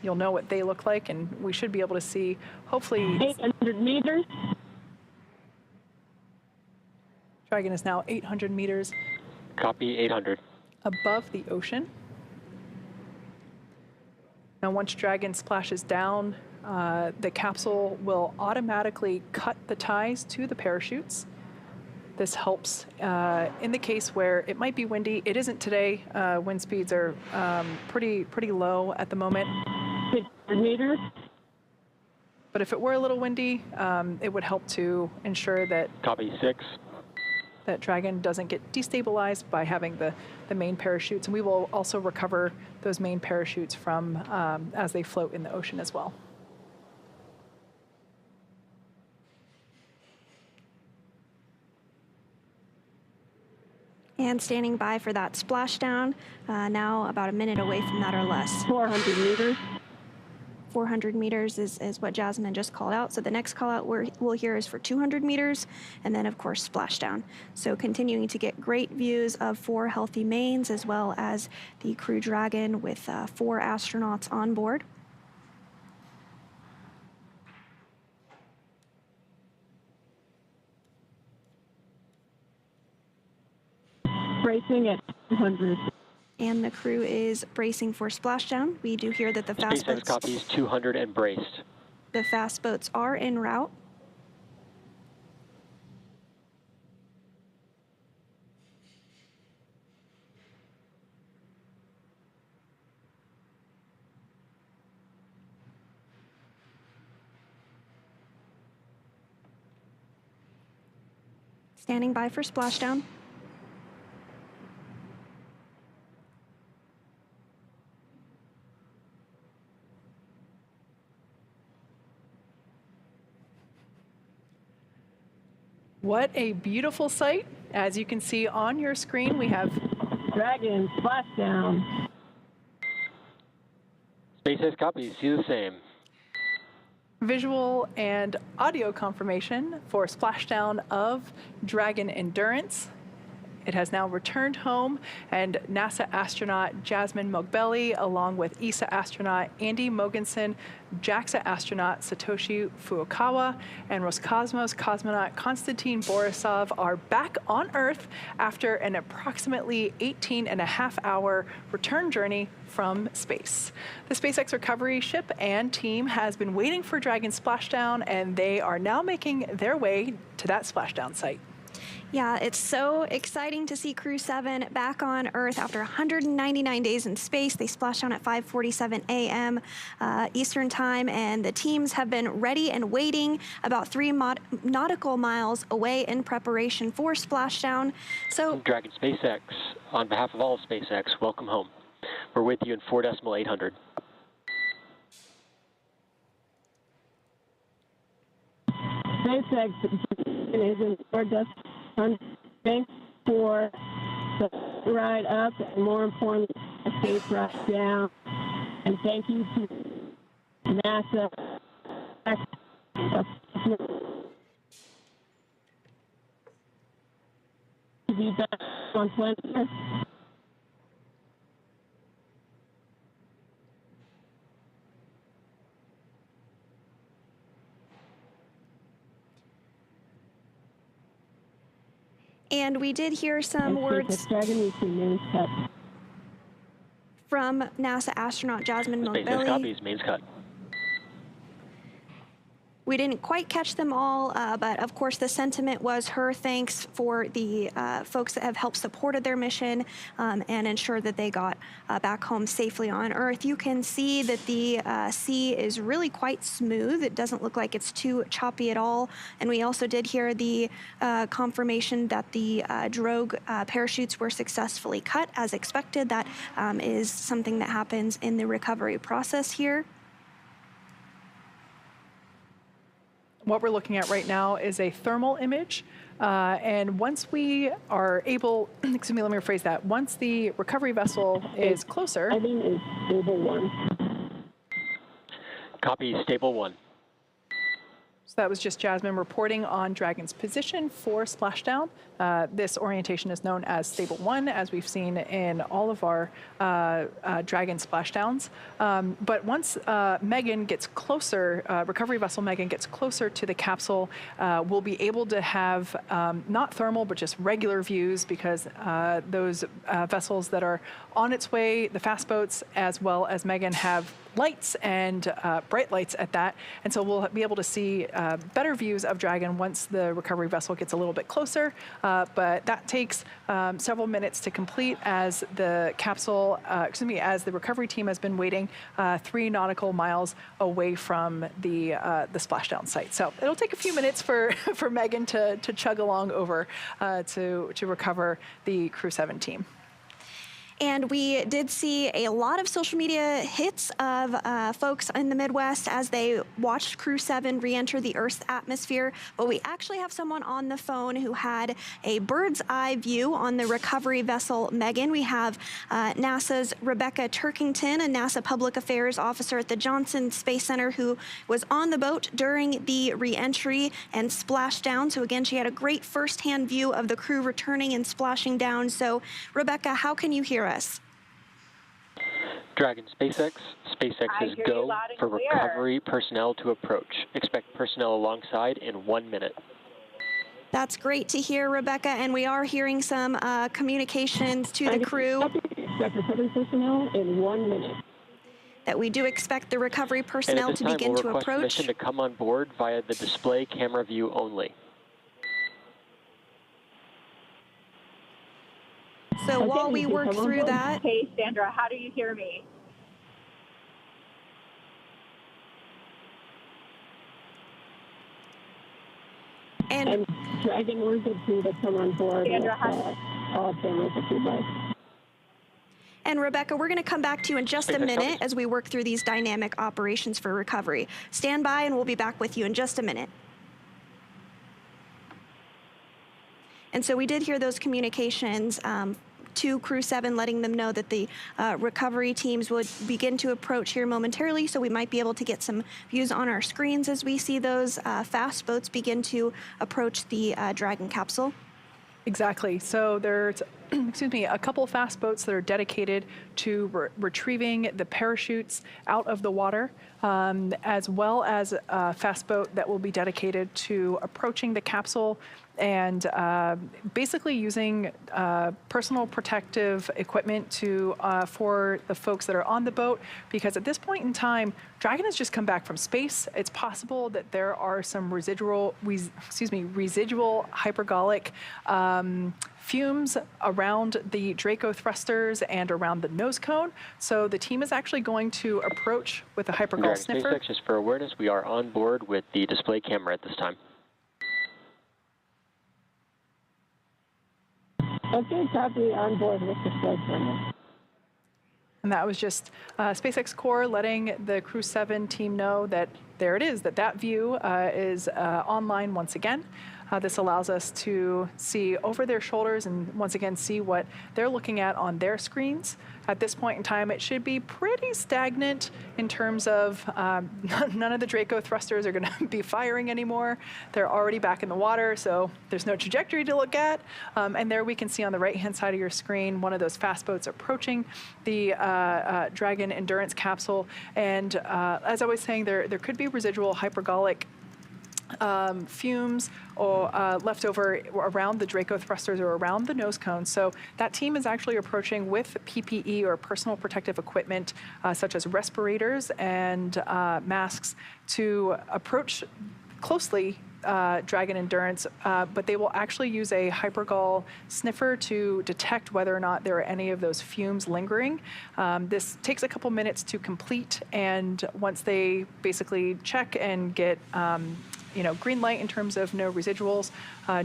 you'll know what they look like, and we should be able to see, hopefully... 800 meters. Dragon is now 800 meters Copy 800. above the ocean. Now, once Dragon splashes down, the capsule will automatically cut the ties to the parachutes. This helps in the case where it might be windy. It isn't today. Wind speeds are pretty low at the moment. 600 meters. But if it were a little windy, it would help to ensure that Copy 6. that Dragon doesn't get destabilized by having the main parachutes. And we will also recover those main parachutes from as they float in the ocean as well. And standing by for that splashdown, now about a minute away from that or less. 400 meters. 400 meters is what Jasmine just called out. So the next call out we'll hear is for 200 meters, and then of course splashdown. So continuing to get great views of 4 healthy mains as well as the Crew Dragon with 4 astronauts on board. Bracing at 200. And the crew is bracing for splashdown. We do hear that the fast SpaceX copies 200 and braced. The fast boats are en route. Standing by for splashdown. What a beautiful sight. As you can see on your screen, we have Dragon splashdown. SpaceX copies, see the same. visual and audio confirmation for splashdown of Dragon Endurance. It has now returned home, and NASA astronaut Jasmine Mogbelli, along with ESA astronaut Andy Mogensen, JAXA astronaut Satoshi Furukawa, and Roscosmos cosmonaut Konstantin Borisov are back on Earth after an approximately 18.5-hour return journey from space. The SpaceX recovery ship and team has been waiting for Dragon splashdown, and they are now making their way to that splashdown site. Yeah, it's so exciting to see Crew 7 back on Earth after 199 days in space. They splashed down at 5:47 a.m. Eastern Time, and the teams have been ready and waiting about 3 nautical miles away in preparation for splashdown. So, Dragon SpaceX, on behalf of all of SpaceX, welcome home. We're with you in 4.800. SpaceX is in 4.800. Thanks for the ride up, and more importantly, a safe ride down. And thank you to NASA. To be back on planet Earth. And we did hear some words from NASA astronaut Jasmine SpaceX Mogbelli. copies, mains cut. We didn't quite catch them all, but of course the sentiment was her thanks for the folks that have helped supported their mission and ensured that they got back home safely on Earth. You can see that the sea is really quite smooth. It doesn't look like it's too choppy at all. And we also did hear the confirmation that the drogue parachutes were successfully cut as expected. That is something that happens in the recovery process here. What we're looking at right now is a thermal image. And once we are able, excuse me, let me rephrase that. Once the recovery vessel is closer. I think it's stable 1. Copy, stable 1. So that was just Jasmine reporting on Dragon's position for splashdown. This orientation is known as stable 1, as we've seen in all of our Dragon splashdowns. But once Megan gets closer, recovery vessel Megan gets closer to the capsule, we'll be able to have not thermal, but just regular views, because those vessels that are on its way, the fast boats, as well as Megan, have lights and bright lights at that. And so we'll be able to see better views of Dragon once the recovery vessel gets a little bit closer. But that takes several minutes to complete, as the capsule, as the recovery team has been waiting 3 nautical miles away from the splashdown site. So it'll take a few minutes for Megan to chug along over to recover the Crew 7 team. And we did see a lot of social media hits of folks in the Midwest as they watched Crew 7 re-enter the Earth's atmosphere. But we actually have someone on the phone who had a bird's eye view on the recovery vessel Megan. We have NASA's Rebecca Turkington, a NASA Public Affairs Officer at the Johnson Space Center, who was on the boat during the re-entry and splashdown. So again, she had a great firsthand view of the crew returning and splashing down. So Rebecca, how can you hear us? Dragon SpaceX is go for clear. recovery personnel to approach. Expect personnel alongside in 1 minute. That's great to hear, Rebecca, and we are hearing some communications to the crew. Expect recovery personnel in 1 minute. That we do expect the recovery personnel to begin to approach. Permission to come on board via the display camera view only. So while we work through that. Hey, Sandra, how do you hear me? And Dragon, we're good to come on board. Sandra, all cameras if you'd like. And Rebecca, we're going to come back to you in just a minute as we work through these dynamic operations for recovery. Stand by and we'll be back with you in just a minute. And so we did hear those communications to Crew 7, letting them know that the recovery teams would begin to approach here momentarily. So we might be able to get some views on our screens as we see those fast boats begin to approach the Dragon capsule. Exactly. So there's, excuse me, a couple fast boats that are dedicated to retrieving the parachutes out of the water, as well as a fast boat that will be dedicated to approaching the capsule and basically using personal protective equipment to for the folks that are on the boat, because at this point in time, Dragon has just come back from space. It's possible that there are some residual hypergolic fumes around the Draco thrusters and around the nose cone. So the team is actually going to approach with a hypergol sniffer. SpaceX, just for awareness, we are on board with the display camera at this time. Okay, copy, on board with the display camera. And that was just SpaceX Core letting the Crew 7 team know that there it is, that view is online once again. This allows us to see over their shoulders and once again see what they're looking at on their screens. At this point in time, it should be pretty stagnant in terms of none of the Draco thrusters are going to be firing anymore. They're already back in the water, so there's no trajectory to look at. And there we can see on the right-hand side of your screen one of those fast boats approaching the Dragon Endurance capsule. And as I was saying, there could be residual hypergolic fumes or left over around the Draco thrusters or around the nose cones. So that team is actually approaching with PPE or personal protective equipment such as respirators and masks to approach closely Dragon Endurance, but they will actually use a hypergol sniffer to detect whether or not there are any of those fumes lingering. This takes a couple minutes to complete, and once they basically check and get green light in terms of no residuals,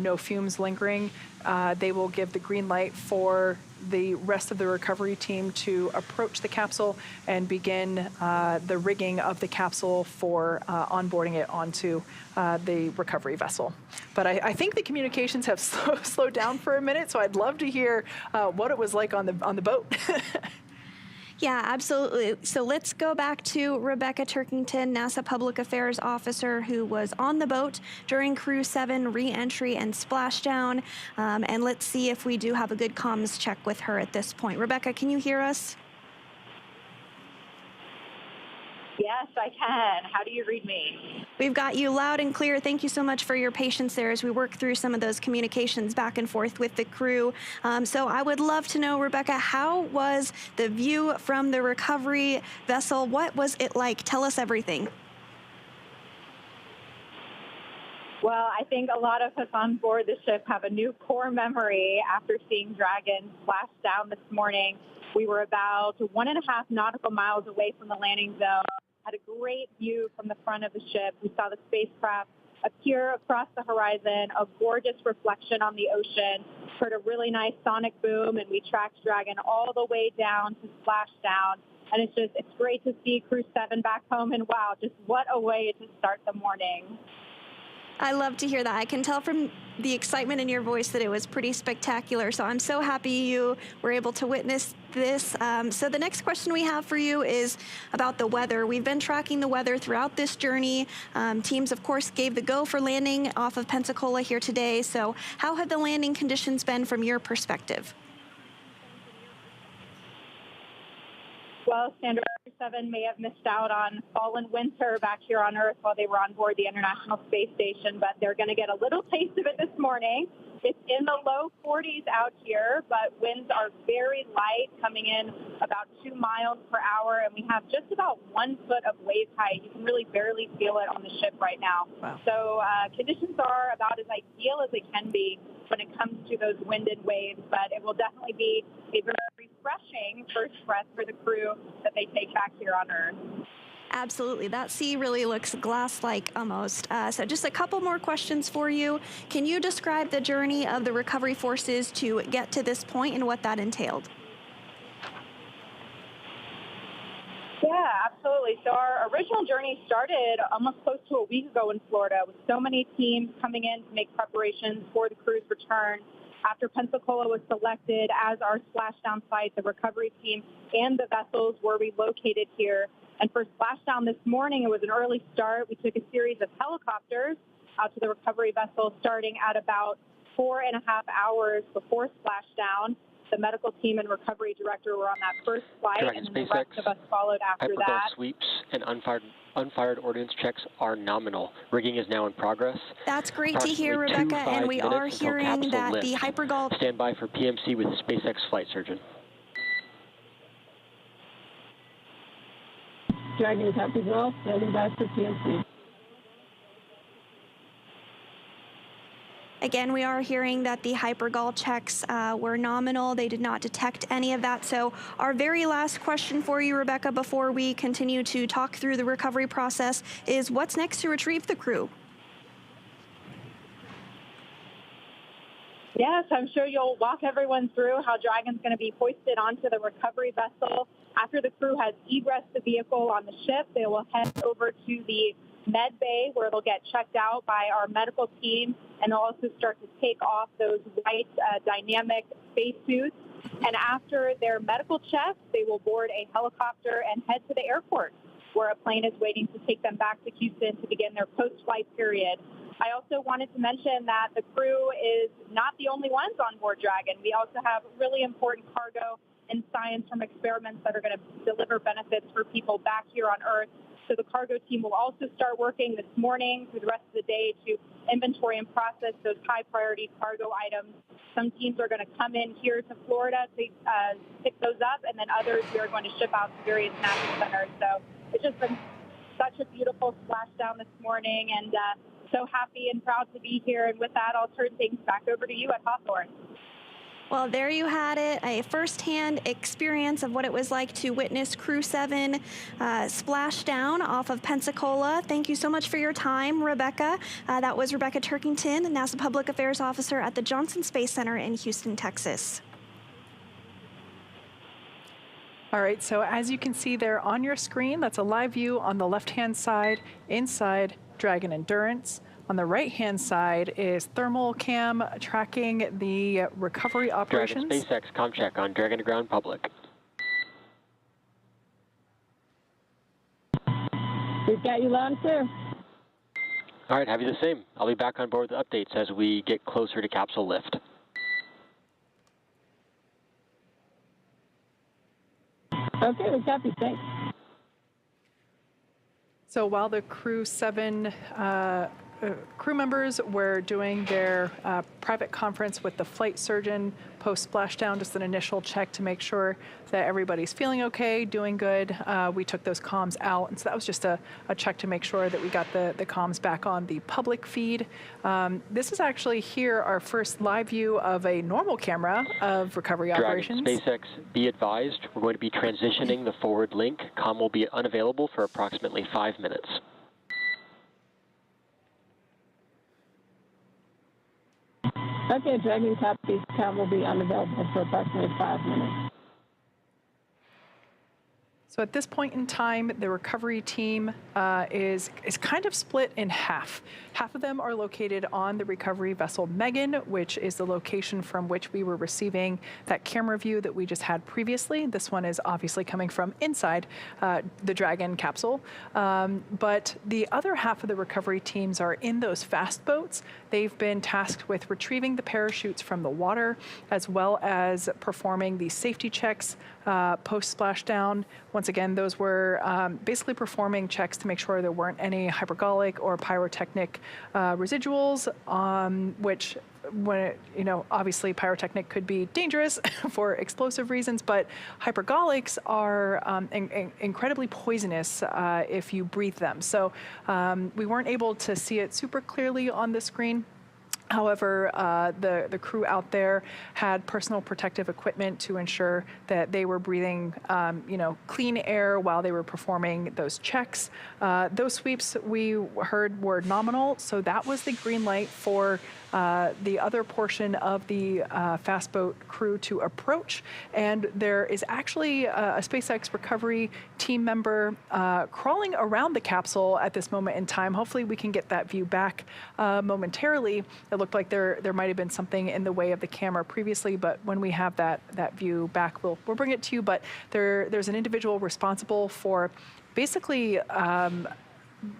no fumes lingering, they will give the green light for the rest of the recovery team to approach the capsule and begin the rigging of the capsule for onboarding it onto the recovery vessel. But I think the communications have slowed down for a minute, so I'd love to hear what it was like on the boat. Yeah, absolutely. So let's go back to Rebecca Turkington, NASA Public Affairs Officer, who was on the boat during Crew 7 re-entry and splashdown. And let's see if we do have a good comms check with her at this point. Rebecca, can you hear us? Yes, I can. How do you read me? We've got you loud and clear. Thank you so much for your patience there as we work through some of those communications back and forth with the crew. So I would love to know, Rebecca, how was the view from the recovery vessel? What was it like? Tell us everything. Well, I think a lot of us on board the ship have a new core memory after seeing Dragon splash down this morning. We were about 1.5 nautical miles away from the landing zone, had a great view from the front of the ship. We saw the spacecraft appear across the horizon, a gorgeous reflection on the ocean, heard a really nice sonic boom, and we tracked Dragon all the way down to splashdown. And it's great to see Crew 7 back home, and wow, just what a way to start the morning. I love to hear that. I can tell from the excitement in your voice that it was pretty spectacular. So I'm so happy you were able to witness this. So the next question we have for you is about the weather. We've been tracking the weather throughout this journey. Teams, of course, gave the go for landing off of Pensacola here today. So how have the landing conditions been from your perspective? Well, Sandra, Crew 7 may have missed out on fall and winter back here on Earth while they were on board the International Space Station, but they're going to get a little taste of it this morning. It's in the low 40s out here, but winds are very light, coming in about 2 miles per hour, and we have just about 1 foot of wave height. You can really barely feel it on the ship right now. Wow. So conditions are about as ideal as they can be when it comes to those wind and waves, but it will definitely be a very refreshing first breath for the crew that they take back here on Earth. Absolutely. That sea really looks glass-like almost. So just a couple more questions for you. Can you describe the journey of the recovery forces to get to this point and what that entailed? Yeah, absolutely. So our original journey started almost close to a week ago in Florida with so many teams coming in to make preparations for the crew's return. After Pensacola was selected as our splashdown site, the recovery team and the vessels were relocated here. And for splashdown this morning, it was an early start. We took a series of helicopters out to the recovery vessel starting at about 4.5 hours before splashdown. The medical team and recovery director were on that first flight, Dragon and then SpaceX, the rest of us followed after hypergol that. sweeps and unfired ordnance checks are nominal. Rigging is now in progress. That's great to hear, Rebecca, and we are hearing that the hypergol... Stand by for PMC with SpaceX flight surgeon. Dragon is happy as well, standing by for PMC. Again, we are hearing that the hypergol checks were nominal. They did not detect any of that. So our very last question for you, Rebecca, before we continue to talk through the recovery process is what's next to retrieve the crew? Yes, I'm sure you'll walk everyone through how Dragon's going to be hoisted onto the recovery vessel. After the crew has egressed the vehicle on the ship, they will head over to the med bay where they'll get checked out by our medical team, and they'll also start to take off those white dynamic spacesuits. And after their medical checks, they will board a helicopter and head to the airport, where a plane is waiting to take them back to Houston to begin their post-flight period. I also wanted to mention that the crew is not the only ones on board Dragon. We also have really important cargo and science from experiments that are going to deliver benefits for people back here on Earth. So the cargo team will also start working this morning through the rest of the day to inventory and process those high-priority cargo items. Some teams are going to come in here to Florida to pick those up, and then others we are going to ship out to various national centers. So it's just been such a beautiful splashdown this morning, and so happy and proud to be here. And with that, I'll turn things back over to you at Hawthorne. Well, there you had it, a firsthand experience of what it was like to witness Crew 7 splash down off of Pensacola. Thank you so much for your time, Rebecca. That was Rebecca Turkington, NASA Public Affairs Officer at the Johnson Space Center in Houston, Texas. All right, so as you can see there on your screen, that's a live view on the left-hand side inside Dragon Endurance. On the right-hand side is thermal cam tracking the recovery operations. Dragon SpaceX ComCheck on Dragon to ground public. We've got you loud and clear. All right, have you the same. I'll be back on board with updates as we get closer to capsule lift. Okay, we copy. Thanks. So while the Crew 7 crew members were doing their private conference with the flight surgeon post-splashdown, just an initial check to make sure that everybody's feeling okay, doing good. We took those comms out, and so that was just a check to make sure that we got the comms back on the public feed. This is actually here our first live view of a normal camera of recovery operations. SpaceX, be advised, we're going to be transitioning the forward link. Comm will be unavailable for approximately 5 minutes. Okay, Dragon copies. Comm will be unavailable for approximately 5 minutes. So at this point in time, the recovery team is kind of split in half. Half of them are located on the recovery vessel Megan, which is the location from which we were receiving that camera view that we just had previously. This one is obviously coming from inside the Dragon capsule. But the other half of the recovery teams are in those fast boats. They've been tasked with retrieving the parachutes from the water, as well as performing the safety checks post-splashdown. Once again, those were basically performing checks to make sure there weren't any hypergolic or pyrotechnic residuals, which, obviously pyrotechnic could be dangerous for explosive reasons, but hypergolics are incredibly poisonous if you breathe them. So we weren't able to see it super clearly on the screen. However, the crew out there had personal protective equipment to ensure that they were breathing, clean air while they were performing those checks. Those sweeps we heard were nominal, so that was the green light for the other portion of the fast boat crew to approach. And there is actually a SpaceX recovery team member crawling around the capsule at this moment in time. Hopefully we can get that view back momentarily. It looked like there might have been something in the way of the camera previously, but when we have that view back, we'll bring it to you. But there's an individual responsible for basically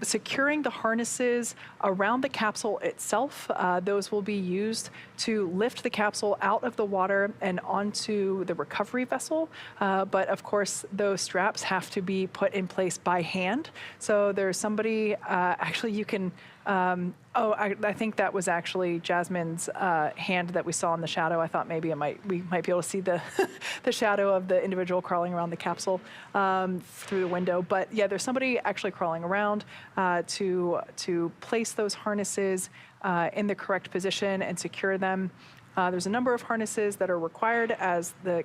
securing the harnesses around the capsule itself. Those will be used to lift the capsule out of the water and onto the recovery vessel. But of course, those straps have to be put in place by hand. So there's somebody, actually you can, I think that was actually Jasmine's hand that we saw in the shadow. I thought maybe we might be able to see the the shadow of the individual crawling around the capsule through the window. But yeah, there's somebody actually crawling around to place those harnesses in the correct position and secure them. There's a number of harnesses that are required as the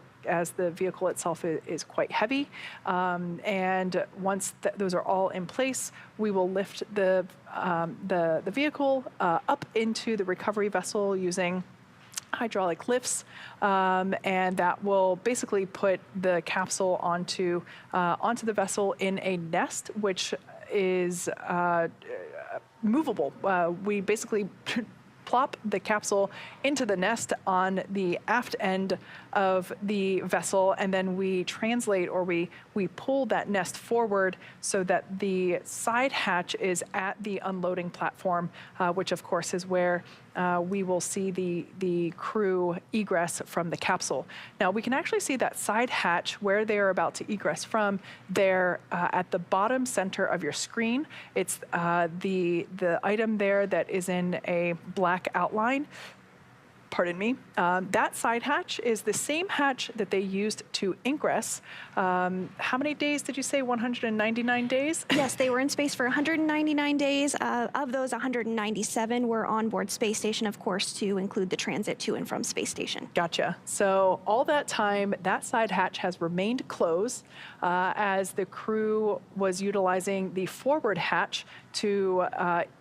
vehicle itself is quite heavy. And once those are all in place, we will lift the vehicle up into the recovery vessel using hydraulic lifts, and that will basically put the capsule onto the vessel in a nest, which is movable. We basically plop the capsule into the nest on the aft end of the vessel, and then we translate, or we pull that nest forward so that the side hatch is at the unloading platform, which of course is where we will see the crew egress from the capsule. Now we can actually see that side hatch where they are about to egress from there at the bottom center of your screen. It's the item there that is in a black outline. Pardon me. That side hatch is the same hatch that they used to ingress. How many days did you say? 199 days? Yes, they were in space for 199 days. Of those, 197 were on board space station, of course, to include the transit to and from space station. Gotcha. So all that time, that side hatch has remained closed as the crew was utilizing the forward hatch to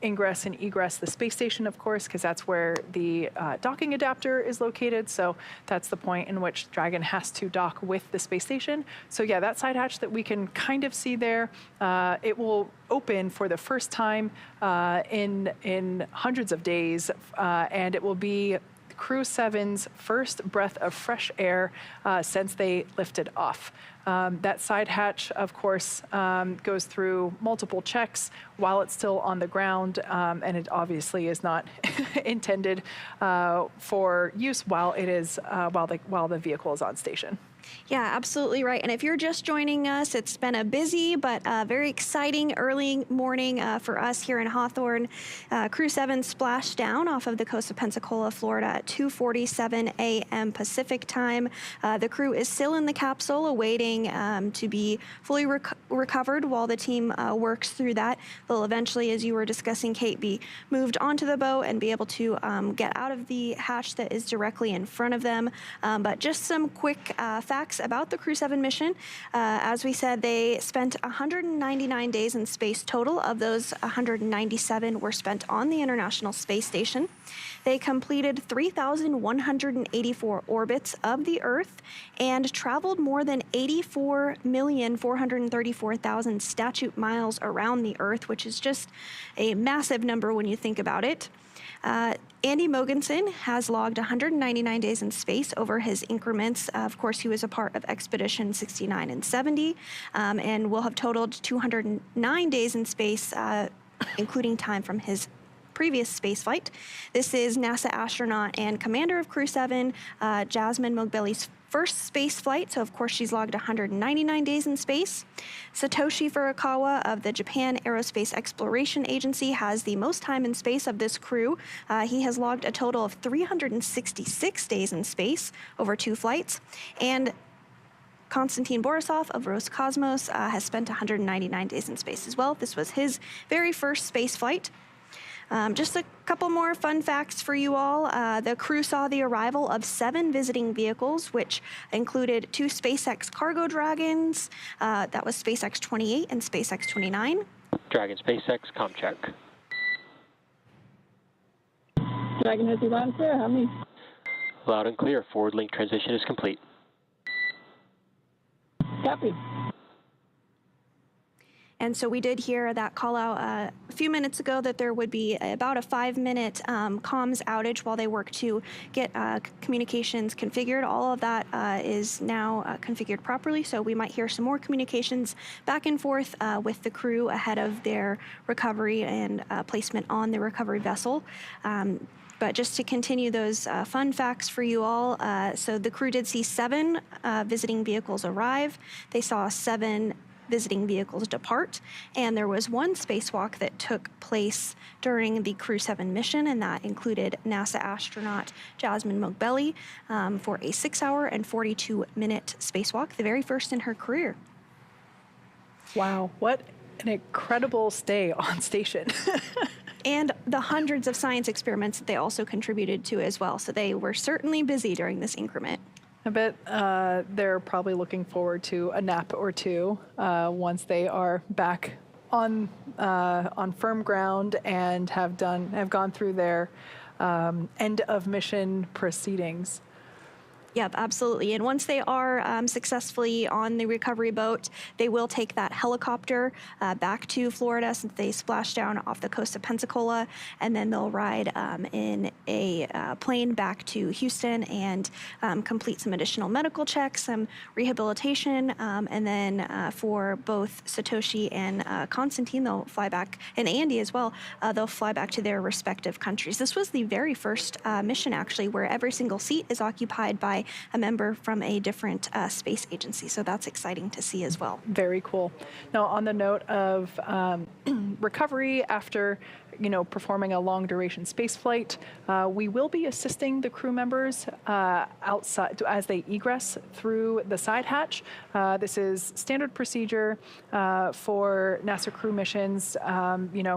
ingress and egress the space station, of course, because that's where the docking adapter is located. So that's the point in which Dragon has to dock with the space station. So yeah, that side hatch that we can kind of see there, it will open for the first time in hundreds of days, and it will be Crew 7's first breath of fresh air since they lifted off. That side hatch, of course, goes through multiple checks while it's still on the ground, and it obviously is not intended for use while it is while the vehicle is on station. Yeah, absolutely right. And if you're just joining us, it's been a busy but very exciting early morning for us here in Hawthorne. Crew 7 splashed down off of the coast of Pensacola, Florida at 2:47 a.m. Pacific time. The crew is still in the capsule awaiting to be fully recovered while the team works through that. They'll eventually, as you were discussing, Kate, be moved onto the boat and be able to get out of the hatch that is directly in front of them. But just some quick facts about the Crew 7 mission. As we said, they spent 199 days in space total. Of those, 197 were spent on the International Space Station. They completed 3,184 orbits of the Earth and traveled more than 84,434,000 statute miles around the Earth, which is just a massive number when you think about it. Andy Mogensen has logged 199 days in space over his increments. Of course, he was a part of Expedition 69 and 70, and will have totaled 209 days in space, including time from his previous spaceflight. This is NASA astronaut and commander of Crew 7, Jasmine Mogbelli's first space flight, so of course she's logged 199 days in space. Satoshi Furukawa of the Japan Aerospace Exploration Agency has the most time in space of this crew. He has logged a total of 366 days in space over 2 flights. And Konstantin Borisov of Roscosmos has spent 199 days in space as well. This was his very first space flight. Just a couple more fun facts for you all. The crew saw the arrival of 7 visiting vehicles, which included 2 SpaceX cargo Dragons. That was SpaceX 28 and SpaceX 29. Dragon SpaceX, com check. Dragon has you loud and clear. How many? Loud and clear. Forward link transition is complete. Copy. And so we did hear that call out a few minutes ago that there would be about a 5-minute comms outage while they work to get communications configured. All of that is now configured properly, so we might hear some more communications back and forth with the crew ahead of their recovery and placement on the recovery vessel. But just to continue those fun facts for you all, so the crew did see 7 visiting vehicles arrive. They saw 7 visiting vehicles depart, and there was 1 spacewalk that took place during the Crew 7 mission, and that included NASA astronaut Jasmine Mogbelli for a 6-hour and 42-minute spacewalk, the very first in her career. Wow, what an incredible stay on station. And the hundreds of science experiments that they also contributed to as well, so they were certainly busy during this increment. I bet they're probably looking forward to a nap or two once they are back on firm ground and have gone through their end of mission proceedings. Yep, absolutely. And once they are successfully on the recovery boat, they will take that helicopter back to Florida since they splashed down off the coast of Pensacola, and then they'll ride in a plane back to Houston and complete some additional medical checks, some rehabilitation, and then for both Satoshi and Constantine, they'll fly back, and Andy as well, they'll fly back to their respective countries. This was the very first mission, actually, where every single seat is occupied by a member from a different space agency. So that's exciting to see as well. Very cool. Now, on the note of recovery after performing a long duration space flight, we will be assisting the crew members outside as they egress through the side hatch. This is standard procedure for NASA crew missions,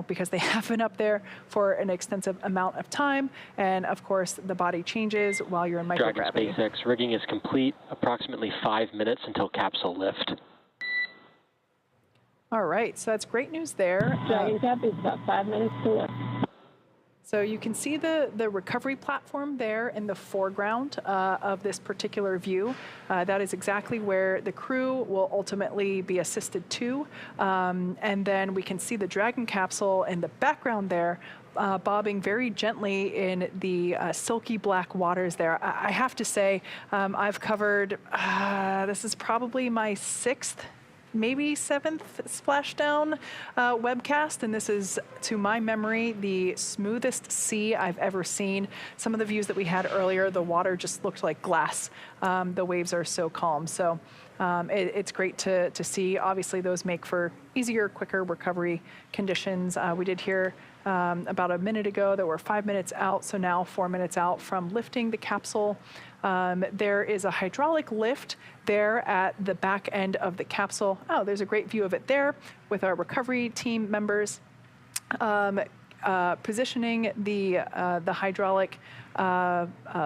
because they have been up there for an extensive amount of time. And of course, the body changes while you're in microgravity. Dragon SpaceX rigging is complete. Approximately 5 minutes until capsule lift. All right, so that's great news there. Dragon Cap is about 5 minutes to lift. So you can see the recovery platform there in the foreground of this particular view. That is exactly where the crew will ultimately be assisted to. And then we can see the Dragon capsule in the background there, bobbing very gently in the silky black waters there. I have to say, I've covered, this is probably my 6th, maybe 7th Splashdown webcast, and this is, to my memory, the smoothest sea I've ever seen. Some of the views that we had earlier, the water just looked like glass. The waves are so calm. So it's great to see. Obviously, those make for easier, quicker recovery conditions. We did hear about a minute ago that we're 5 minutes out, so now 4 minutes out from lifting the capsule. There is a hydraulic lift there at the back end of the capsule. Oh, there's a great view of it there with our recovery team members positioning the hydraulic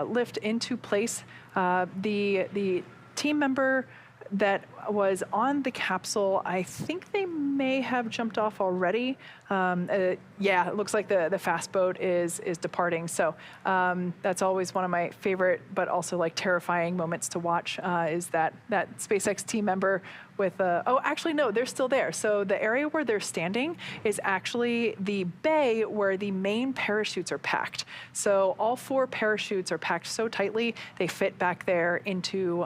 lift into place. The team member that was on the capsule, I think they may have jumped off already. Yeah, it looks like the fast boat is departing. So that's always one of my favorite, but also like terrifying moments to watch, is that SpaceX team member with, oh, actually, no, they're still there. So the area where they're standing is actually the bay where the main parachutes are packed. So all 4 parachutes are packed so tightly, they fit back there into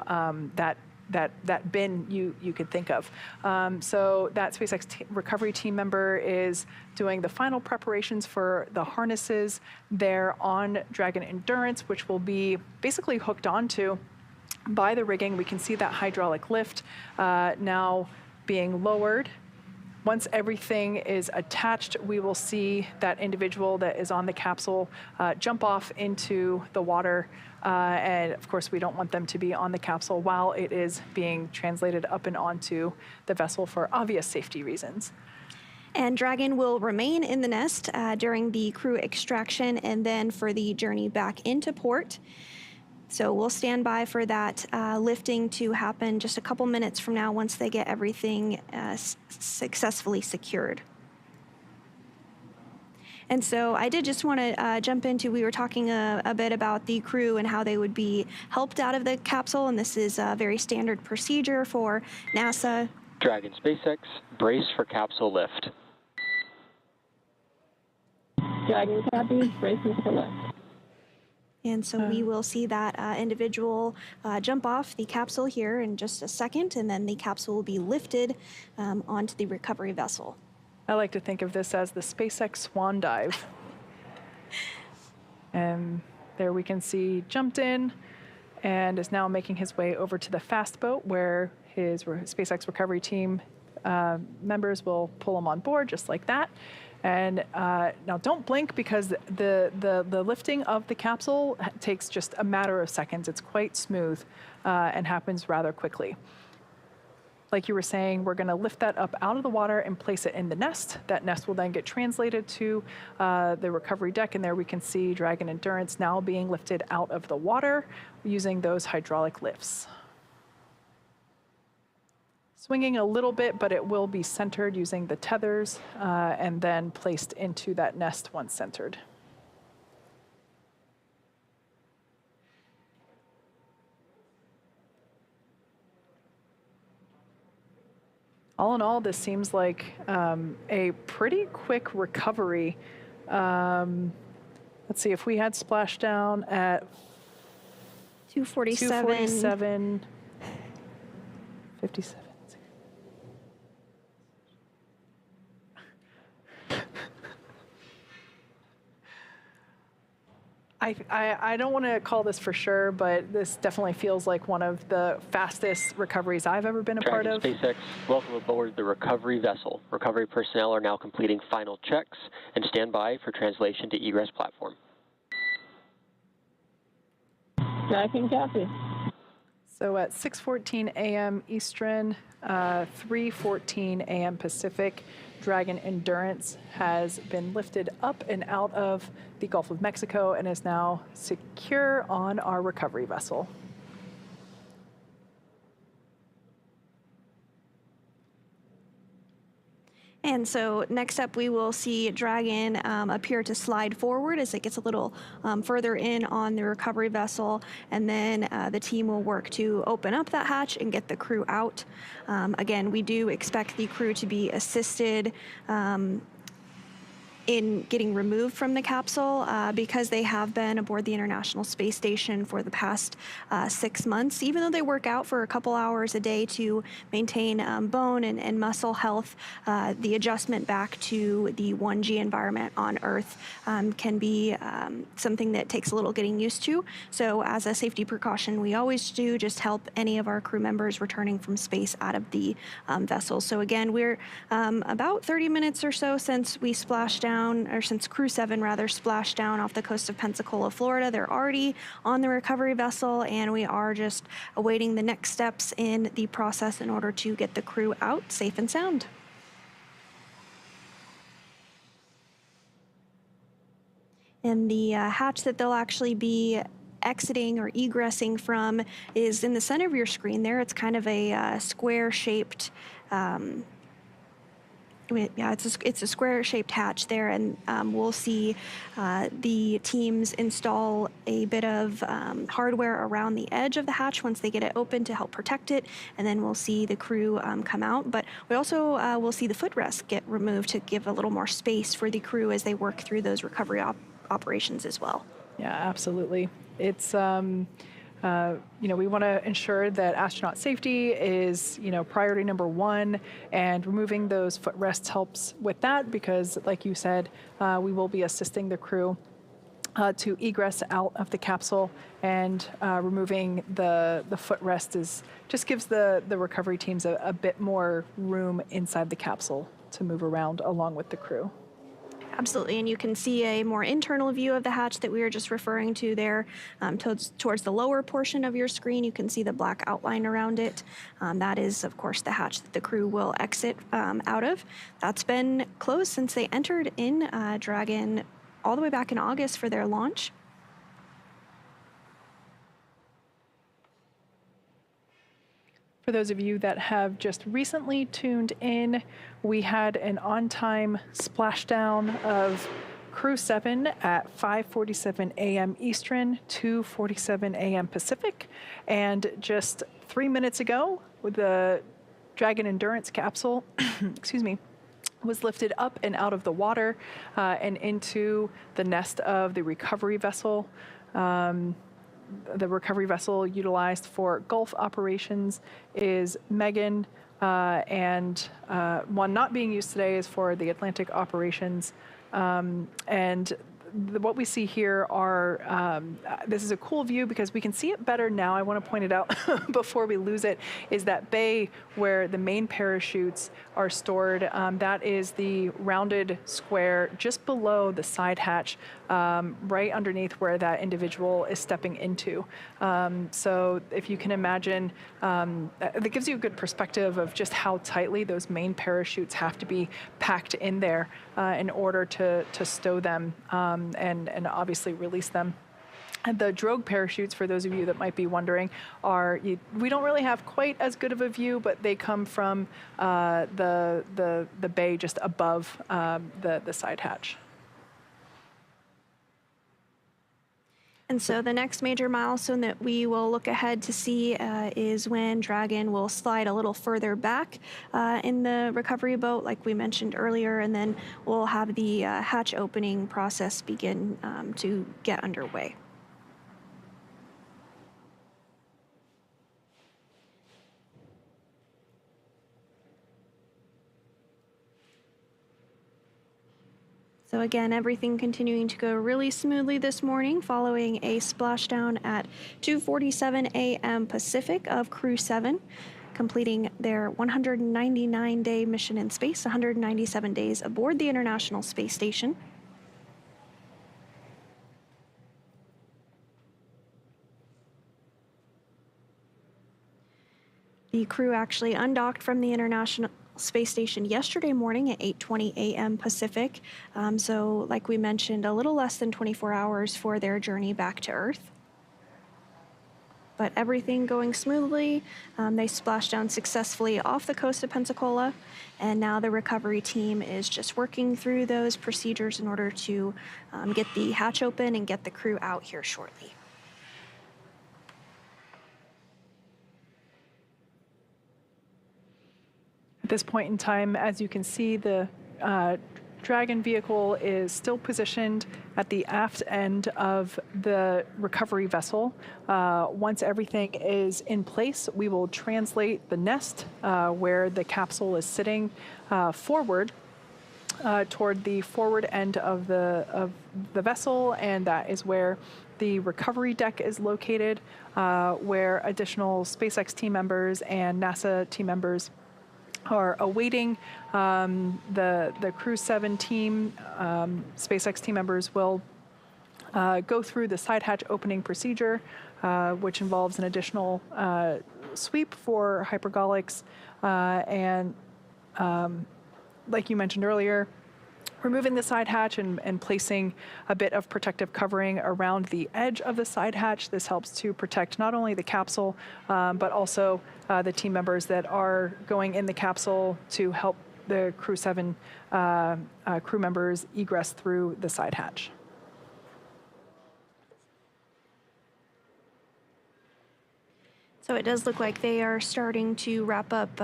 that bin you could think of. So that SpaceX recovery team member is doing the final preparations for the harnesses there on Dragon Endurance, which will be basically hooked onto by the rigging. We can see that hydraulic lift now being lowered. Once everything is attached, we will see that individual that is on the capsule jump off into the water. And of course, we don't want them to be on the capsule while it is being translated up and onto the vessel for obvious safety reasons. And Dragon will remain in the nest during the crew extraction and then for the journey back into port. So we'll stand by for that lifting to happen just a couple minutes from now once they get everything successfully secured. And so I did just want to jump into, we were talking a bit about the crew and how they would be helped out of the capsule, and this is a very standard procedure for NASA. Dragon SpaceX, brace for capsule lift. Dragon Cappies, bracing for lift. And so we will see that individual jump off the capsule here in just a second, and then the capsule will be lifted onto the recovery vessel. I like to think of this as the SpaceX swan dive. And there we can see jumped in and is now making his way over to the fast boat where his SpaceX recovery team members will pull him on board just like that. And now don't blink because the lifting of the capsule takes just a matter of seconds. It's quite smooth and happens rather quickly. Like you were saying, we're going to lift that up out of the water and place it in the nest. That nest will then get translated to the recovery deck, and there we can see Dragon Endurance now being lifted out of the water using those hydraulic lifts. Swinging a little bit, but it will be centered using the tethers and then placed into that nest once centered. All in all, this seems like a pretty quick recovery. Let's see, if we had splashdown at 247. 57. I don't want to call this for sure, but this definitely feels like one of the fastest recoveries I've ever been a part of. SpaceX, welcome aboard the recovery vessel. Recovery personnel are now completing final checks and stand by for translation to Egress platform. Tracking copy. So at 6:14 a.m. Eastern, 3:14 a.m. Pacific, Dragon Endurance has been lifted up and out of the Gulf of Mexico and is now secure on our recovery vessel. And so next up, we will see Dragon appear to slide forward as it gets a little further in on the recovery vessel. And then the team will work to open up that hatch and get the crew out. Again, we do expect the crew to be assisted in getting removed from the capsule because they have been aboard the International Space Station for the past 6 months. Even though they work out for a couple hours a day to maintain bone and muscle health, the adjustment back to the 1G environment on Earth can be something that takes a little getting used to. So as a safety precaution, we always do just help any of our crew members returning from space out of the vessel. So again, we're about 30 minutes or so since we splashed down, or since Crew 7 rather splashed down off the coast of Pensacola, Florida. They're already on the recovery vessel, and we are just awaiting the next steps in the process in order to get the crew out safe and sound. And the hatch that they'll actually be exiting or egressing from is in the center of your screen there. It's kind of a square-shaped it's a square-shaped hatch there, and we'll see the teams install a bit of hardware around the edge of the hatch once they get it open to help protect it, and then we'll see the crew come out. But we also will see the footrest get removed to give a little more space for the crew as they work through those recovery operations as well. Yeah, absolutely. It's we want to ensure that astronaut safety is, priority number one, and removing those footrests helps with that because, like you said, we will be assisting the crew to egress out of the capsule, and removing the footrest just gives the recovery teams a bit more room inside the capsule to move around along with the crew. Absolutely, and you can see a more internal view of the hatch that we were just referring to there. Towards the lower portion of your screen, you can see the black outline around it. That is, of course, the hatch that the crew will exit out of. That's been closed since they entered in Dragon all the way back in August for their launch. For those of you that have just recently tuned in, we had an on-time splashdown of Crew 7 at 5:47 a.m. Eastern, 2:47 a.m. Pacific, and just 3 minutes ago, the Dragon Endurance capsule, excuse me, was lifted up and out of the water and into the nest of the recovery vessel. The recovery vessel utilized for Gulf operations is Megan, and one not being used today is for the Atlantic operations. What we see here are, this is a cool view because we can see it better now. I want to point it out before we lose it, is that bay where the main parachutes are stored. That is the rounded square just below the side hatch, right underneath where that individual is stepping into. So if you can imagine, that gives you a good perspective of just how tightly those main parachutes have to be packed in there in order to stow them and obviously release them. And the drogue parachutes, for those of you that might be wondering, we don't really have quite as good of a view, but they come from the bay just above the side hatch. And so the next major milestone that we will look ahead to see is when Dragon will slide a little further back in the recovery boat, like we mentioned earlier, and then we'll have the hatch opening process begin to get underway. So again, everything continuing to go really smoothly this morning following a splashdown at 2:47 a.m. Pacific of Crew 7, completing their 199-day mission in space, 197 days aboard the International Space Station. The crew actually undocked from the International Space Station yesterday morning at 8:20 a.m. Pacific. So like we mentioned, a little less than 24 hours for their journey back to Earth. But everything going smoothly. They splashed down successfully off the coast of Pensacola, and now the recovery team is just working through those procedures in order to get the hatch open and get the crew out here shortly. At this point in time, as you can see, the Dragon vehicle is still positioned at the aft end of the recovery vessel. Once everything is in place, we will translate the nest where the capsule is sitting forward toward the forward end of the vessel, and that is where the recovery deck is located, where additional SpaceX team members and NASA team members are awaiting. The Crew 7 team, SpaceX team members will go through the side hatch opening procedure, which involves an additional sweep for hypergolics and like you mentioned earlier, removing the side hatch and placing a bit of protective covering around the edge of the side hatch. This helps to protect not only the capsule, but also the team members that are going in the capsule to help the Crew 7 crew members egress through the side hatch. So it does look like they are starting to wrap up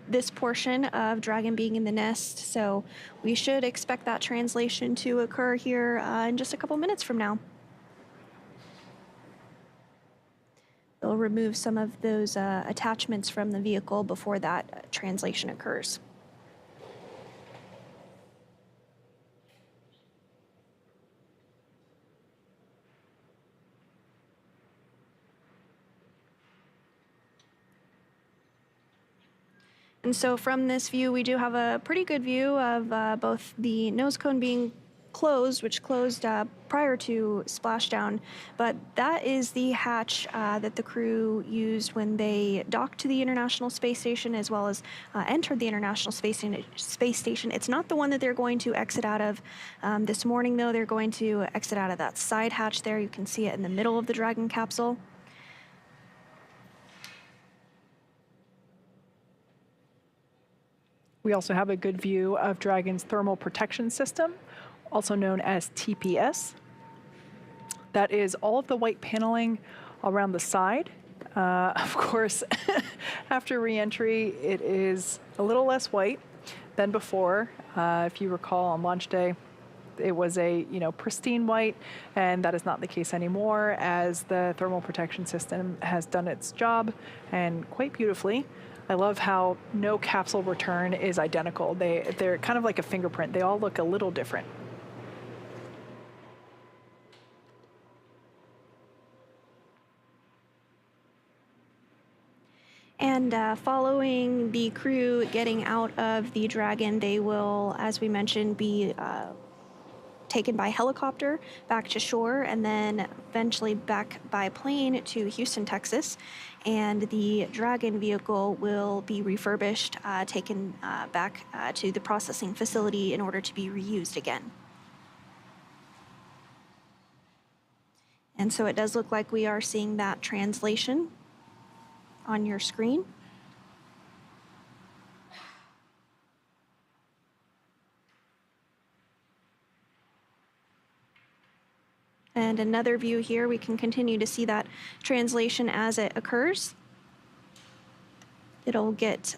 this portion of Dragon being in the nest. So we should expect that translation to occur here in just a couple minutes from now. They'll remove some of those attachments from the vehicle before that translation occurs. And so from this view, we do have a pretty good view of both the nose cone being closed, which closed prior to splashdown, but that is the hatch that the crew used when they docked to the International Space Station, as well as entered the International Space Station. It's not the one that they're going to exit out of this morning, though. They're going to exit out of that side hatch there. You can see it in the middle of the Dragon capsule. We also have a good view of Dragon's thermal protection system, also known as TPS. That is all of the white paneling around the side. Of course, after re-entry, it is a little less white than before. If you recall, on launch day, it was a pristine white, and that is not the case anymore, as the thermal protection system has done its job, and quite beautifully. I love how no capsule return is identical. They're kind of like a fingerprint. They all look a little different. And following the crew getting out of the Dragon, they will, as we mentioned, be taken by helicopter back to shore, and then eventually back by plane to Houston, Texas. And the Dragon vehicle will be refurbished, taken back to the processing facility in order to be reused again. And so it does look like we are seeing that translation on your screen. And another view here, we can continue to see that translation as it occurs. It'll get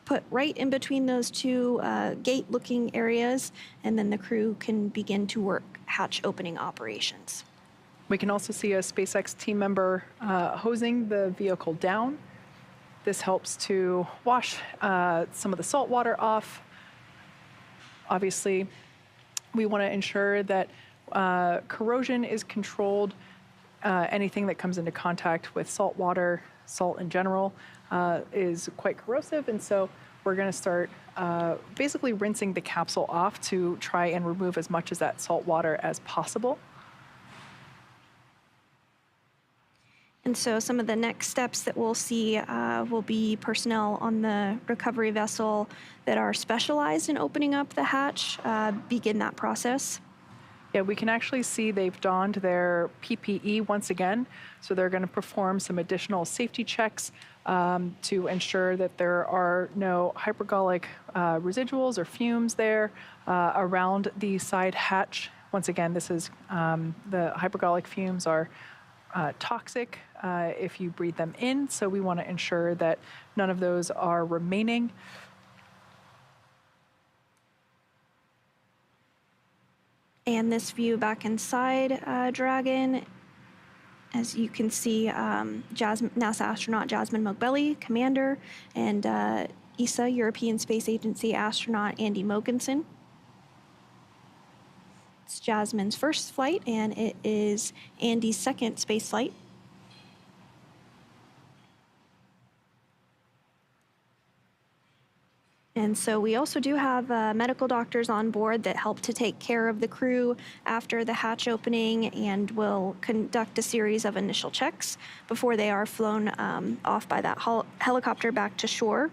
put right in between those two gate-looking areas, and then the crew can begin to work hatch opening operations. We can also see a SpaceX team member hosing the vehicle down. This helps to wash some of the salt water off. Obviously, we want to ensure that corrosion is controlled. Anything that comes into contact with salt water, salt in general, is quite corrosive, and so we're going to start basically rinsing the capsule off to try and remove as much of that salt water as possible. And so some of the next steps that we'll see will be personnel on the recovery vessel that are specialized in opening up the hatch begin that process. Yeah, we can actually see they've donned their PPE once again, so they're going to perform some additional safety checks to ensure that there are no hypergolic residuals or fumes there around the side hatch. Once again, this is the hypergolic fumes are toxic if you breathe them in, so we want to ensure that none of those are remaining. And this view back inside Dragon, as you can see, NASA astronaut Jasmine Mogbelli, commander, and ESA, European Space Agency astronaut Andy Mogensen. It's Jasmine's first flight, and it is Andy's second space flight. And so we also do have medical doctors on board that help to take care of the crew after the hatch opening and will conduct a series of initial checks before they are flown off by that helicopter back to shore.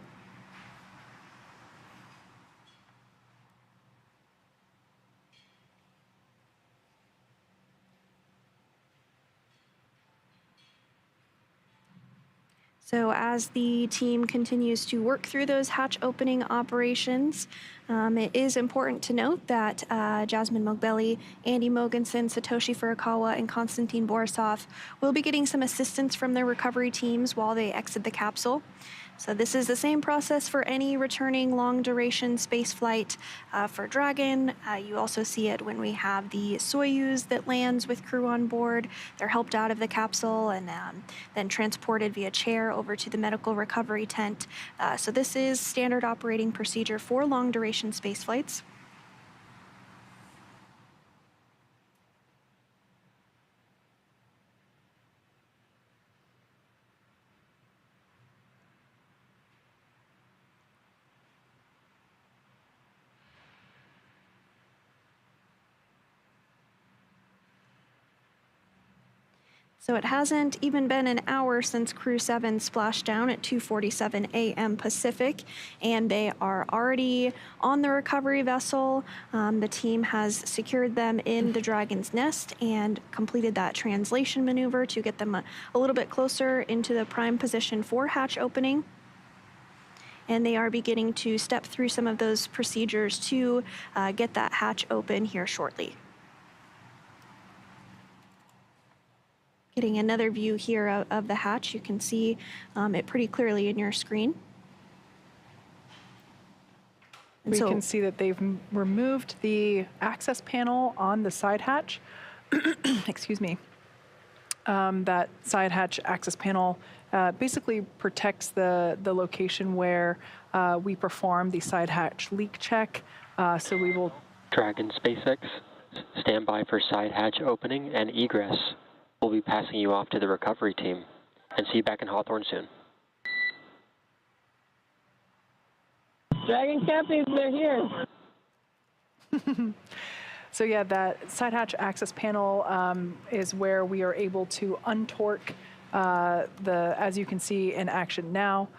So as the team continues to work through those hatch opening operations, it is important to note that Jasmine Mogbelli, Andy Mogensen, Satoshi Furukawa, and Konstantin Borisov will be getting some assistance from their recovery teams while they exit the capsule. So this is the same process for any returning long-duration space flight for Dragon. You also see it when we have the Soyuz that lands with crew on board. They're helped out of the capsule and then transported via chair over to the medical recovery tent. So this is standard operating procedure for long-duration space flights. So it hasn't even been an hour since Crew 7 splashed down at 2:47 a.m. Pacific, and they are already on the recovery vessel. The team has secured them in the Dragon's nest and completed that translation maneuver to get them a little bit closer into the prime position for hatch opening. And they are beginning to step through some of those procedures to get that hatch open here shortly. Getting another view here of the hatch. You can see it pretty clearly in your screen. And we can see that they've removed the access panel on the side hatch. Excuse me. That side hatch access panel basically protects the location where we perform the side hatch leak check. So we will... Dragon SpaceX, stand by for side hatch opening and egress. We'll be passing you off to the recovery team, and see you back in Hawthorne soon. Dragon captains, they're here. So yeah, that side hatch access panel is where we are able to untorque as you can see in action now.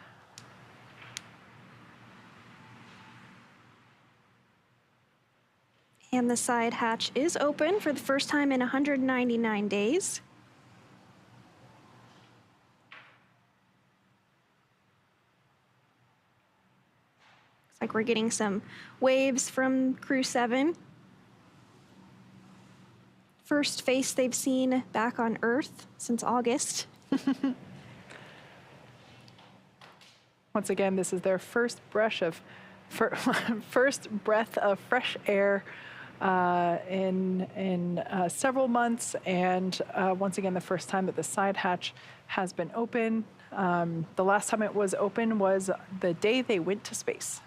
And the side hatch is open for the first time in 199 days. Like we're getting some waves from Crew 7. first face they've seen back on Earth since August. Once again, this is their first breath of fresh air in several months, and once again, the first time that the side hatch has been open. The last time it was open was the day they went to space.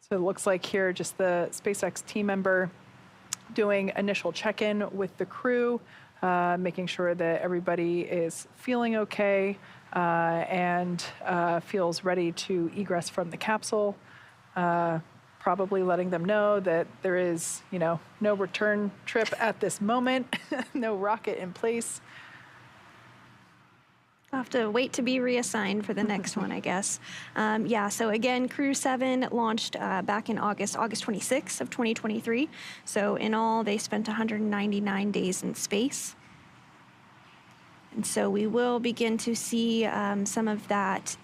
So it looks like here just the SpaceX team member doing initial check-in with the crew, making sure that everybody is feeling okay and feels ready to egress from the capsule. Probably letting them know that there is, no return trip at this moment, no rocket in place. I'll have to wait to be reassigned for the next one, I guess. So again, Crew 7 launched back in August 26th of 2023. So in all, they spent 199 days in space. And so we will begin to see some of that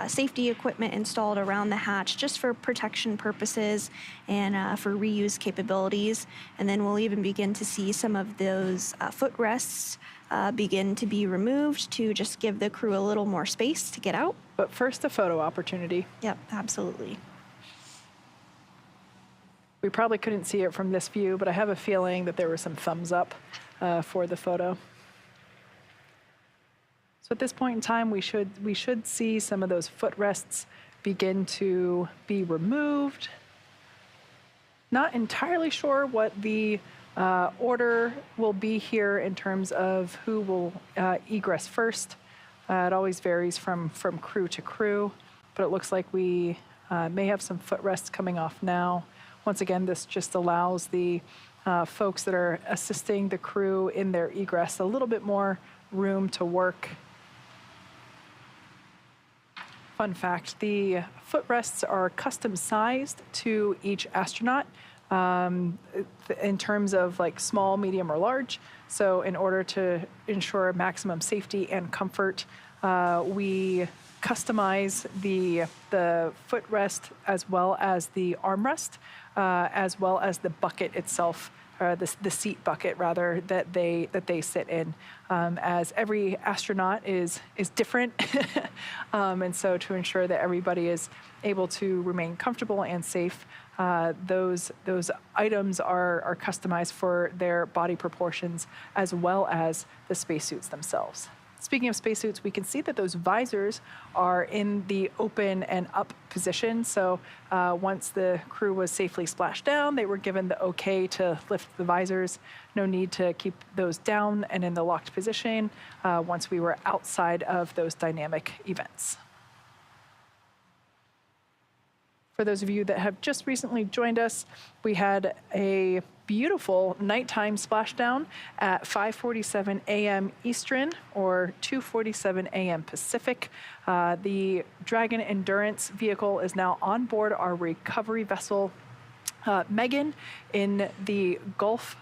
safety equipment installed around the hatch just for protection purposes and for reuse capabilities. And then we'll even begin to see some of those footrests begin to be removed to just give the crew a little more space to get out. But first, a photo opportunity. Yep, absolutely. We probably couldn't see it from this view, but I have a feeling that there was some thumbs up for the photo. So at this point in time, we should see some of those footrests begin to be removed. Not entirely sure what the order will be here in terms of who will egress first. It always varies from crew to crew, but it looks like we may have some footrests coming off now. Once again, this just allows the folks that are assisting the crew in their egress a little bit more room to work. Fun fact, the footrests are custom sized to each astronaut in terms of like small, medium, or large. So in order to ensure maximum safety and comfort, we customize the footrest as well as the armrest, as well as the bucket itself, the seat bucket rather, that they sit in, as every astronaut is different, and so to ensure that everybody is able to remain comfortable and safe, those items are customized for their body proportions as well as the spacesuits themselves. Speaking of spacesuits, we can see that those visors are in the open and up position. So once the crew was safely splashed down, they were given the okay to lift the visors. No need to keep those down and in the locked position once we were outside of those dynamic events. For those of you that have just recently joined us, we had a beautiful nighttime splashdown at 5:47 a.m. Eastern or 2:47 a.m. Pacific. The Dragon Endurance vehicle is now on board our recovery vessel Megan in the Gulf,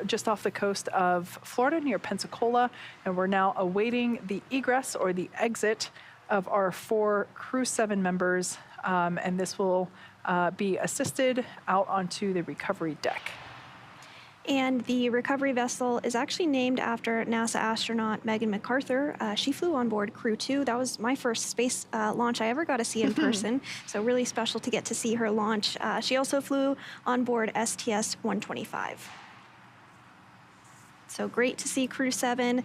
just off the coast of Florida near Pensacola, and we're now awaiting the egress or the exit of our 4 Crew 7 members, and this will be assisted out onto the recovery deck. And the recovery vessel is actually named after NASA astronaut Megan McArthur. She flew on board Crew 2. That was my first space launch I ever got to see in person, so really special to get to see her launch. She also flew on board STS-125. So great to see Crew 7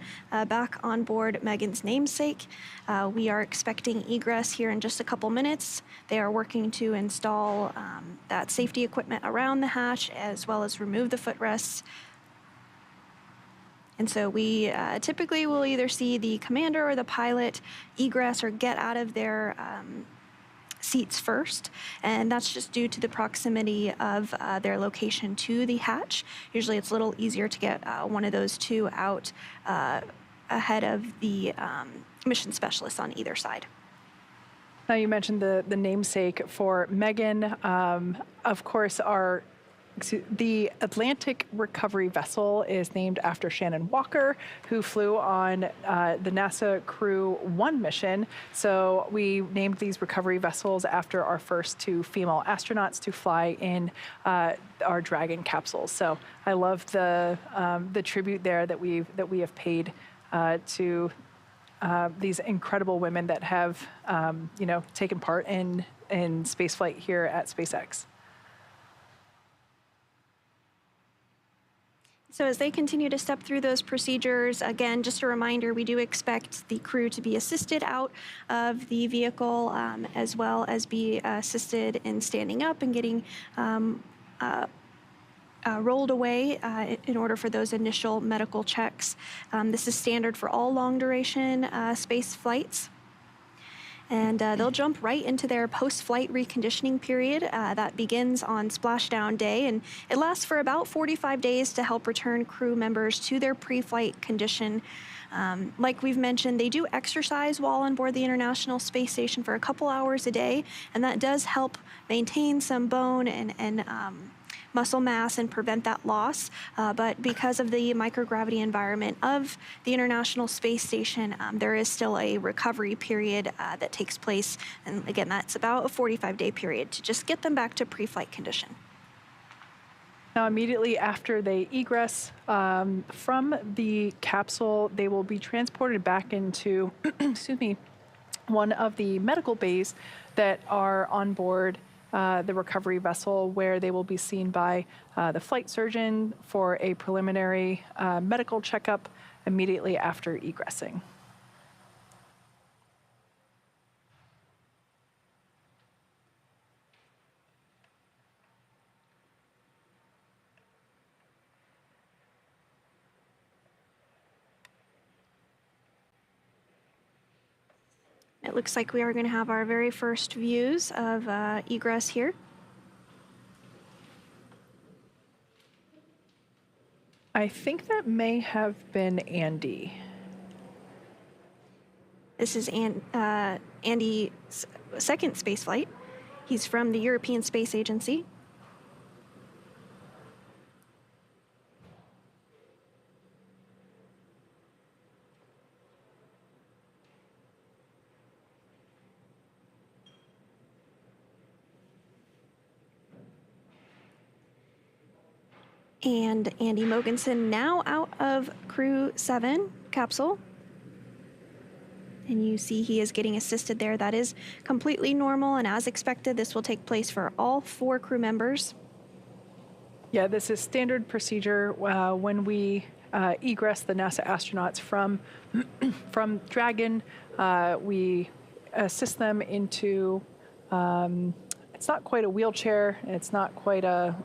back on board Megan's namesake. We are expecting egress here in just a couple minutes. They are working to install that safety equipment around the hatch as well as remove the footrests. And so we typically will either see the commander or the pilot egress or get out of their seats first, and that's just due to the proximity of their location to the hatch. Usually it's a little easier to get one of those two out ahead of the mission specialists on either side. Now you mentioned the namesake for Megan. Of course, our The Atlantic Recovery Vessel is named after Shannon Walker, who flew on the NASA Crew 1 mission. So we named these recovery vessels after our first 2 female astronauts to fly in our Dragon capsules. So I love the tribute there that we have paid to these incredible women that have taken part in spaceflight here at SpaceX. So as they continue to step through those procedures, again, just a reminder, we do expect the crew to be assisted out of the vehicle, as well as be assisted in standing up and getting rolled away in order for those initial medical checks. This is standard for all long-duration space flights. And they'll jump right into their post-flight reconditioning period. That begins on splashdown day, and it lasts for about 45 days to help return crew members to their pre-flight condition. Like we've mentioned, they do exercise while on board the International Space Station for a couple hours a day, and that does help maintain some bone and muscle mass and prevent that loss. But because of the microgravity environment of the International Space Station, there is still a recovery period that takes place. And again, that's about a 45-day period to just get them back to pre-flight condition. Now, immediately after they egress from the capsule, they will be transported back into, excuse me, one of the medical bays that are on board the recovery vessel, where they will be seen by the flight surgeon for a preliminary medical checkup immediately after egressing. It looks like we are going to have our very first views of egress here. I think that may have been Andy. This is Andy's second space flight. He's from the European Space Agency. And Andy Mogensen now out of Crew 7 capsule. And you see he is getting assisted there. That is completely normal, and as expected, this will take place for all 4 crew members. Yeah, this is standard procedure when we egress the NASA astronauts from Dragon. We assist them into, it's not quite a wheelchair, and it's not quite a,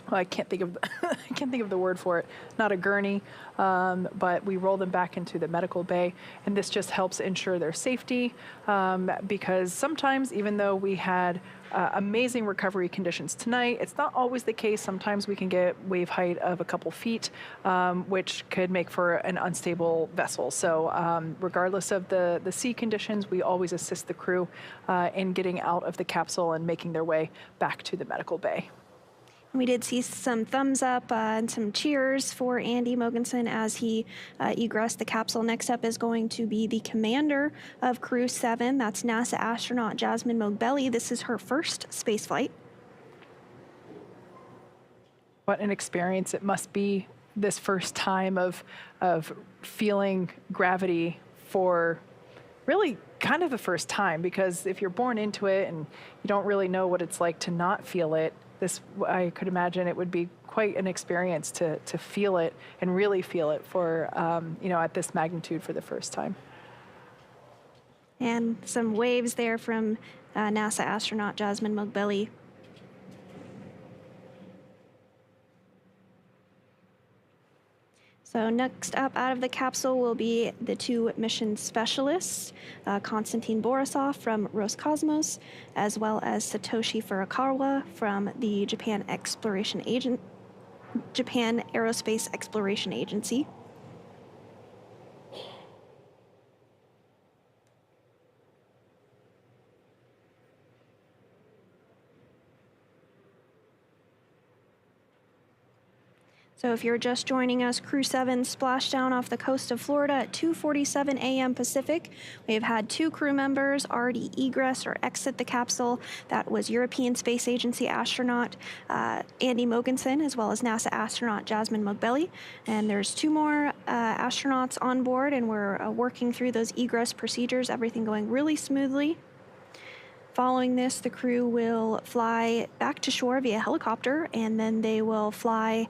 I can't think of I can't think of the word for it. Not a gurney, but we roll them back into the medical bay, and this just helps ensure their safety. Because sometimes, even though we had amazing recovery conditions tonight, it's not always the case. Sometimes we can get wave height of a couple feet, which could make for an unstable vessel. So, regardless of the sea conditions, we always assist the crew in getting out of the capsule and making their way back to the medical bay. We did see some thumbs up and some cheers for Andy Mogensen as he egressed the capsule. Next up is going to be the commander of Crew 7. That's NASA astronaut Jasmine Mogbelli. This is her first space flight. What an experience it must be, this first time of feeling gravity for really kind of the first time, because if you're born into it and you don't really know what it's like to not feel it, this, I could imagine it would be quite an experience to feel it and really feel it for, at this magnitude for the first time. And some waves there from NASA astronaut Jasmine Mogbelli. So next up out of the capsule will be the 2 mission specialists, Konstantin Borisov from Roscosmos, as well as Satoshi Furukawa from the Japan Aerospace Exploration Agency. So if you're just joining us, Crew 7 splashdown off the coast of Florida at 2:47 a.m. Pacific. We have had 2 crew members already egress or exit the capsule. That was European Space Agency astronaut Andy Mogensen, as well as NASA astronaut Jasmine Mogbelli. And there's 2 more astronauts on board, and we're working through those egress procedures, everything going really smoothly. Following this, the crew will fly back to shore via helicopter, and then they will fly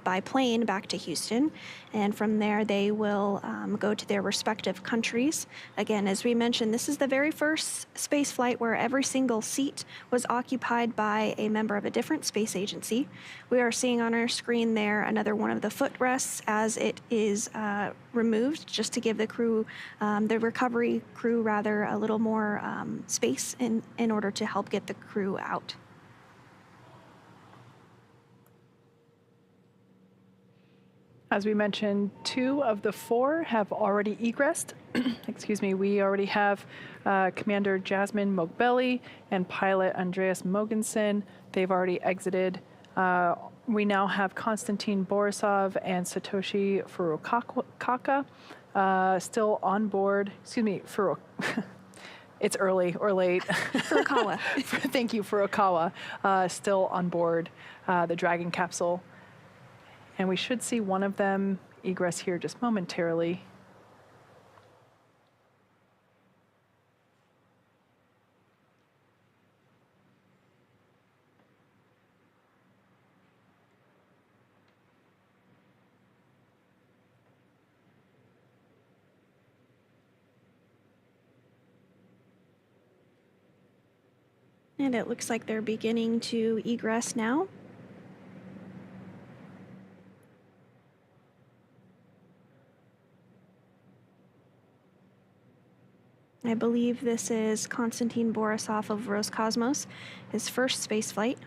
by plane back to Houston, and from there they will go to their respective countries. Again, as we mentioned, this is the very first space flight where every single seat was occupied by a member of a different space agency. We are seeing on our screen there another one of the footrests as it is removed, just to give the crew, the recovery crew rather, a little more space in order to help get the crew out. As we mentioned, 2 of the 4 have already egressed. Excuse me, we already have Commander Jasmine Mogbelli and pilot Andreas Mogensen. They've already exited. We now have Konstantin Borisov and Satoshi Furukawa still on board. Excuse me, it's early or late. Furukawa. Thank you, Furukawa. Still on board the Dragon capsule. And we should see one of them egress here just momentarily. And it looks like they're beginning to egress now. I believe this is Konstantin Borisov of Roscosmos, his first space flight.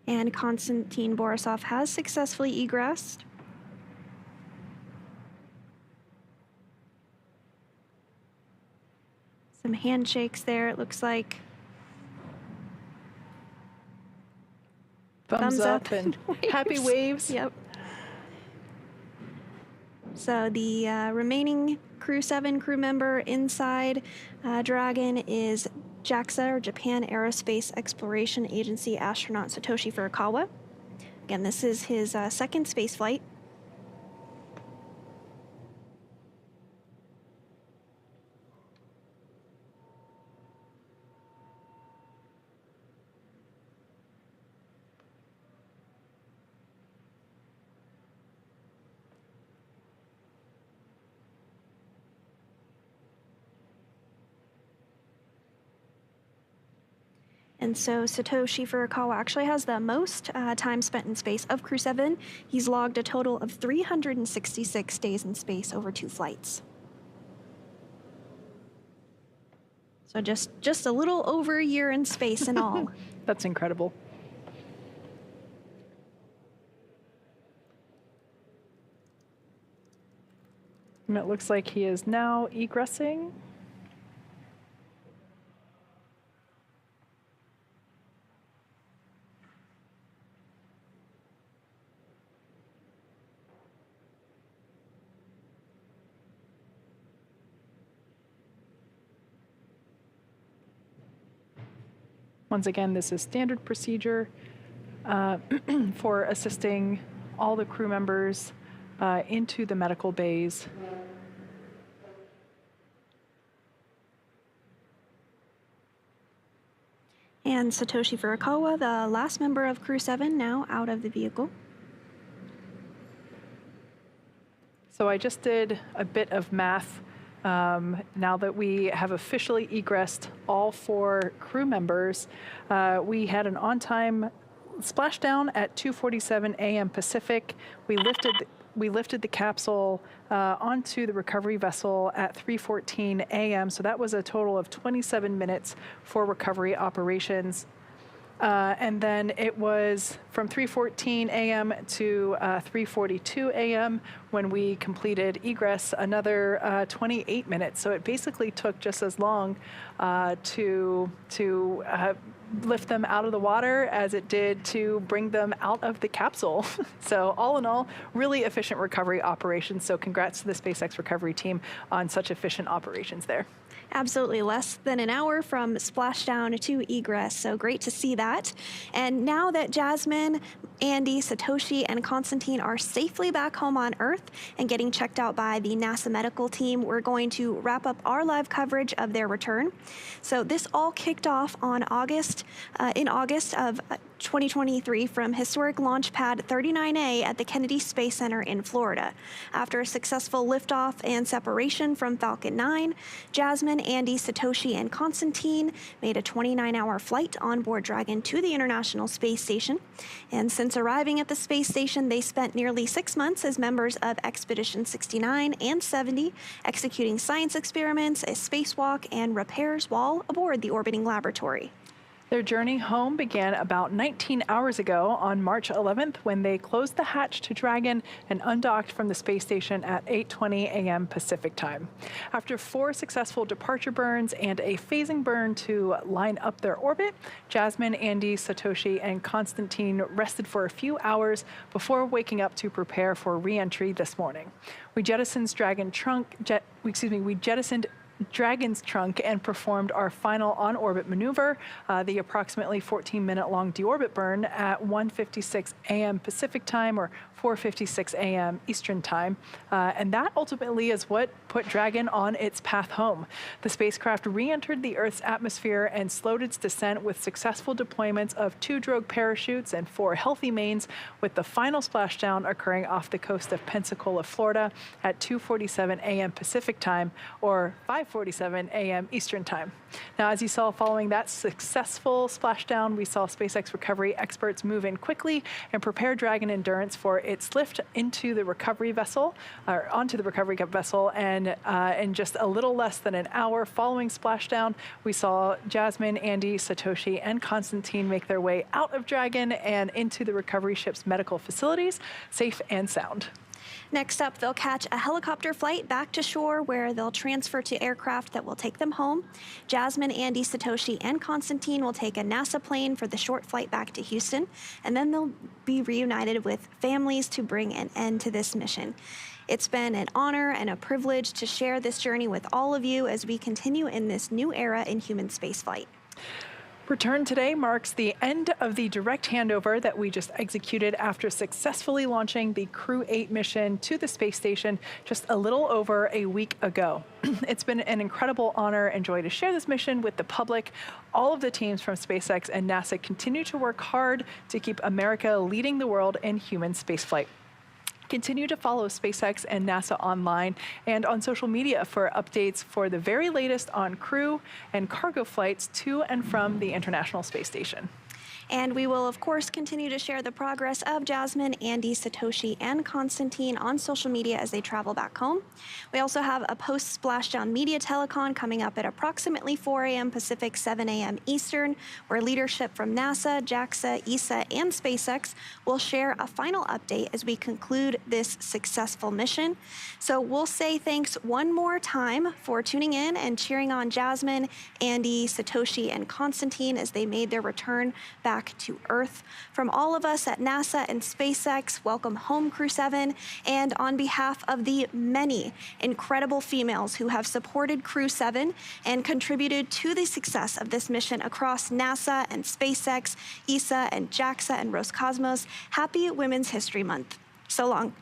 And Konstantin Borisov has successfully egressed. Some handshakes there, it looks like. Thumbs up and happy waves. Yep. So the remaining Crew 7 crew member inside Dragon is JAXA, or Japan Aerospace Exploration Agency astronaut Satoshi Furukawa. Again, this is his second space flight. And so Satoshi Furukawa actually has the most time spent in space of Crew 7. He's logged a total of 366 days in space over 2 flights. So just a little over a year in space in all. That's incredible. And it looks like he is now egressing. Once again, this is standard procedure for assisting all the crew members into the medical bays. And Satoshi Furukawa, the last member of Crew 7, now out of the vehicle. So I just did a bit of math. Now that we have officially egressed all 4 crew members, we had an on-time splashdown at 2:47 a.m. Pacific. We we lifted the capsule onto the recovery vessel at 3:14 a.m. So that was a total of 27 minutes for recovery operations. And then it was from 3:14 a.m. to 3:42 a.m. when we completed Egress, another 28 minutes. So it basically took just as long to lift them out of the water as it did to bring them out of the capsule. So all in all, really efficient recovery operations. So congrats to the SpaceX recovery team on such efficient operations there. Absolutely, less than an hour from splashdown to Egress, so great to see that. And now that Jasmine, Andy, Satoshi, and Constantine are safely back home on Earth and getting checked out by the NASA medical team, we're going to wrap up our live coverage of their return. So this all kicked off on in August of 2023 from historic launch pad 39A at the Kennedy Space Center in Florida. After a successful liftoff and separation from Falcon 9, Jasmine, Andy, Satoshi, and Constantine made a 29-hour flight on board Dragon to the International Space Station. And since arriving at the space station, they spent nearly 6 months as members of Expedition 69 and 70, executing science experiments, a spacewalk, and repairs while aboard the orbiting laboratory. Their journey home began about 19 hours ago on March 11th when they closed the hatch to Dragon and undocked from the space station at 8:20 a.m. Pacific time. After 4 successful departure burns and a phasing burn to line up their orbit, Jasmine, Andy, Satoshi, and Constantine rested for a few hours before waking up to prepare for re-entry this morning. We jettisoned Dragon's trunk and performed our final on-orbit maneuver, the approximately 14-minute-long deorbit burn at 1:56 a.m. Pacific time or 4:56 a.m. Eastern time, and that ultimately is what put Dragon on its path home. The spacecraft re-entered the Earth's atmosphere and slowed its descent with successful deployments of 2 drogue parachutes and 4 healthy mains, with the final splashdown occurring off the coast of Pensacola, Florida at 2:47 a.m. Pacific time or 5:47 a.m. Eastern time. Now, as you saw following that successful splashdown, we saw SpaceX recovery experts move in quickly and prepare Dragon Endurance for its lift into the recovery vessel, or onto the recovery vessel, and in just a little less than an hour following splashdown, we saw Jasmine, Andy, Satoshi, and Constantine make their way out of Dragon and into the recovery ship's medical facilities, safe and sound. Next up, they'll catch a helicopter flight back to shore where they'll transfer to aircraft that will take them home. Jasmine, Andy, Satoshi, and Constantine will take a NASA plane for the short flight back to Houston, and then they'll be reunited with families to bring an end to this mission. It's been an honor and a privilege to share this journey with all of you as we continue in this new era in human spaceflight. Return today marks the end of the direct handover that we just executed after successfully launching the Crew 8 mission to the space station just a little over a week ago. It's been an incredible honor and joy to share this mission with the public. All of the teams from SpaceX and NASA continue to work hard to keep America leading the world in human spaceflight. Continue to follow SpaceX and NASA online and on social media for updates for the very latest on crew and cargo flights to and from the International Space Station. And we will, of course, continue to share the progress of Jasmine, Andy, Satoshi, and Constantine on social media as they travel back home. We also have a post-splashdown media telecon coming up at approximately 4 a.m. Pacific, 7 a.m. Eastern, where leadership from NASA, JAXA, ESA, and SpaceX will share a final update as we conclude this successful mission. So we'll say thanks one more time for tuning in and cheering on Jasmine, Andy, Satoshi, and Constantine as they made their return back to Earth. From all of us at NASA and SpaceX, welcome home, Crew 7. And on behalf of the many incredible females who have supported Crew 7 and contributed to the success of this mission across NASA and SpaceX, ESA and JAXA and Roscosmos, happy Women's History Month. So long.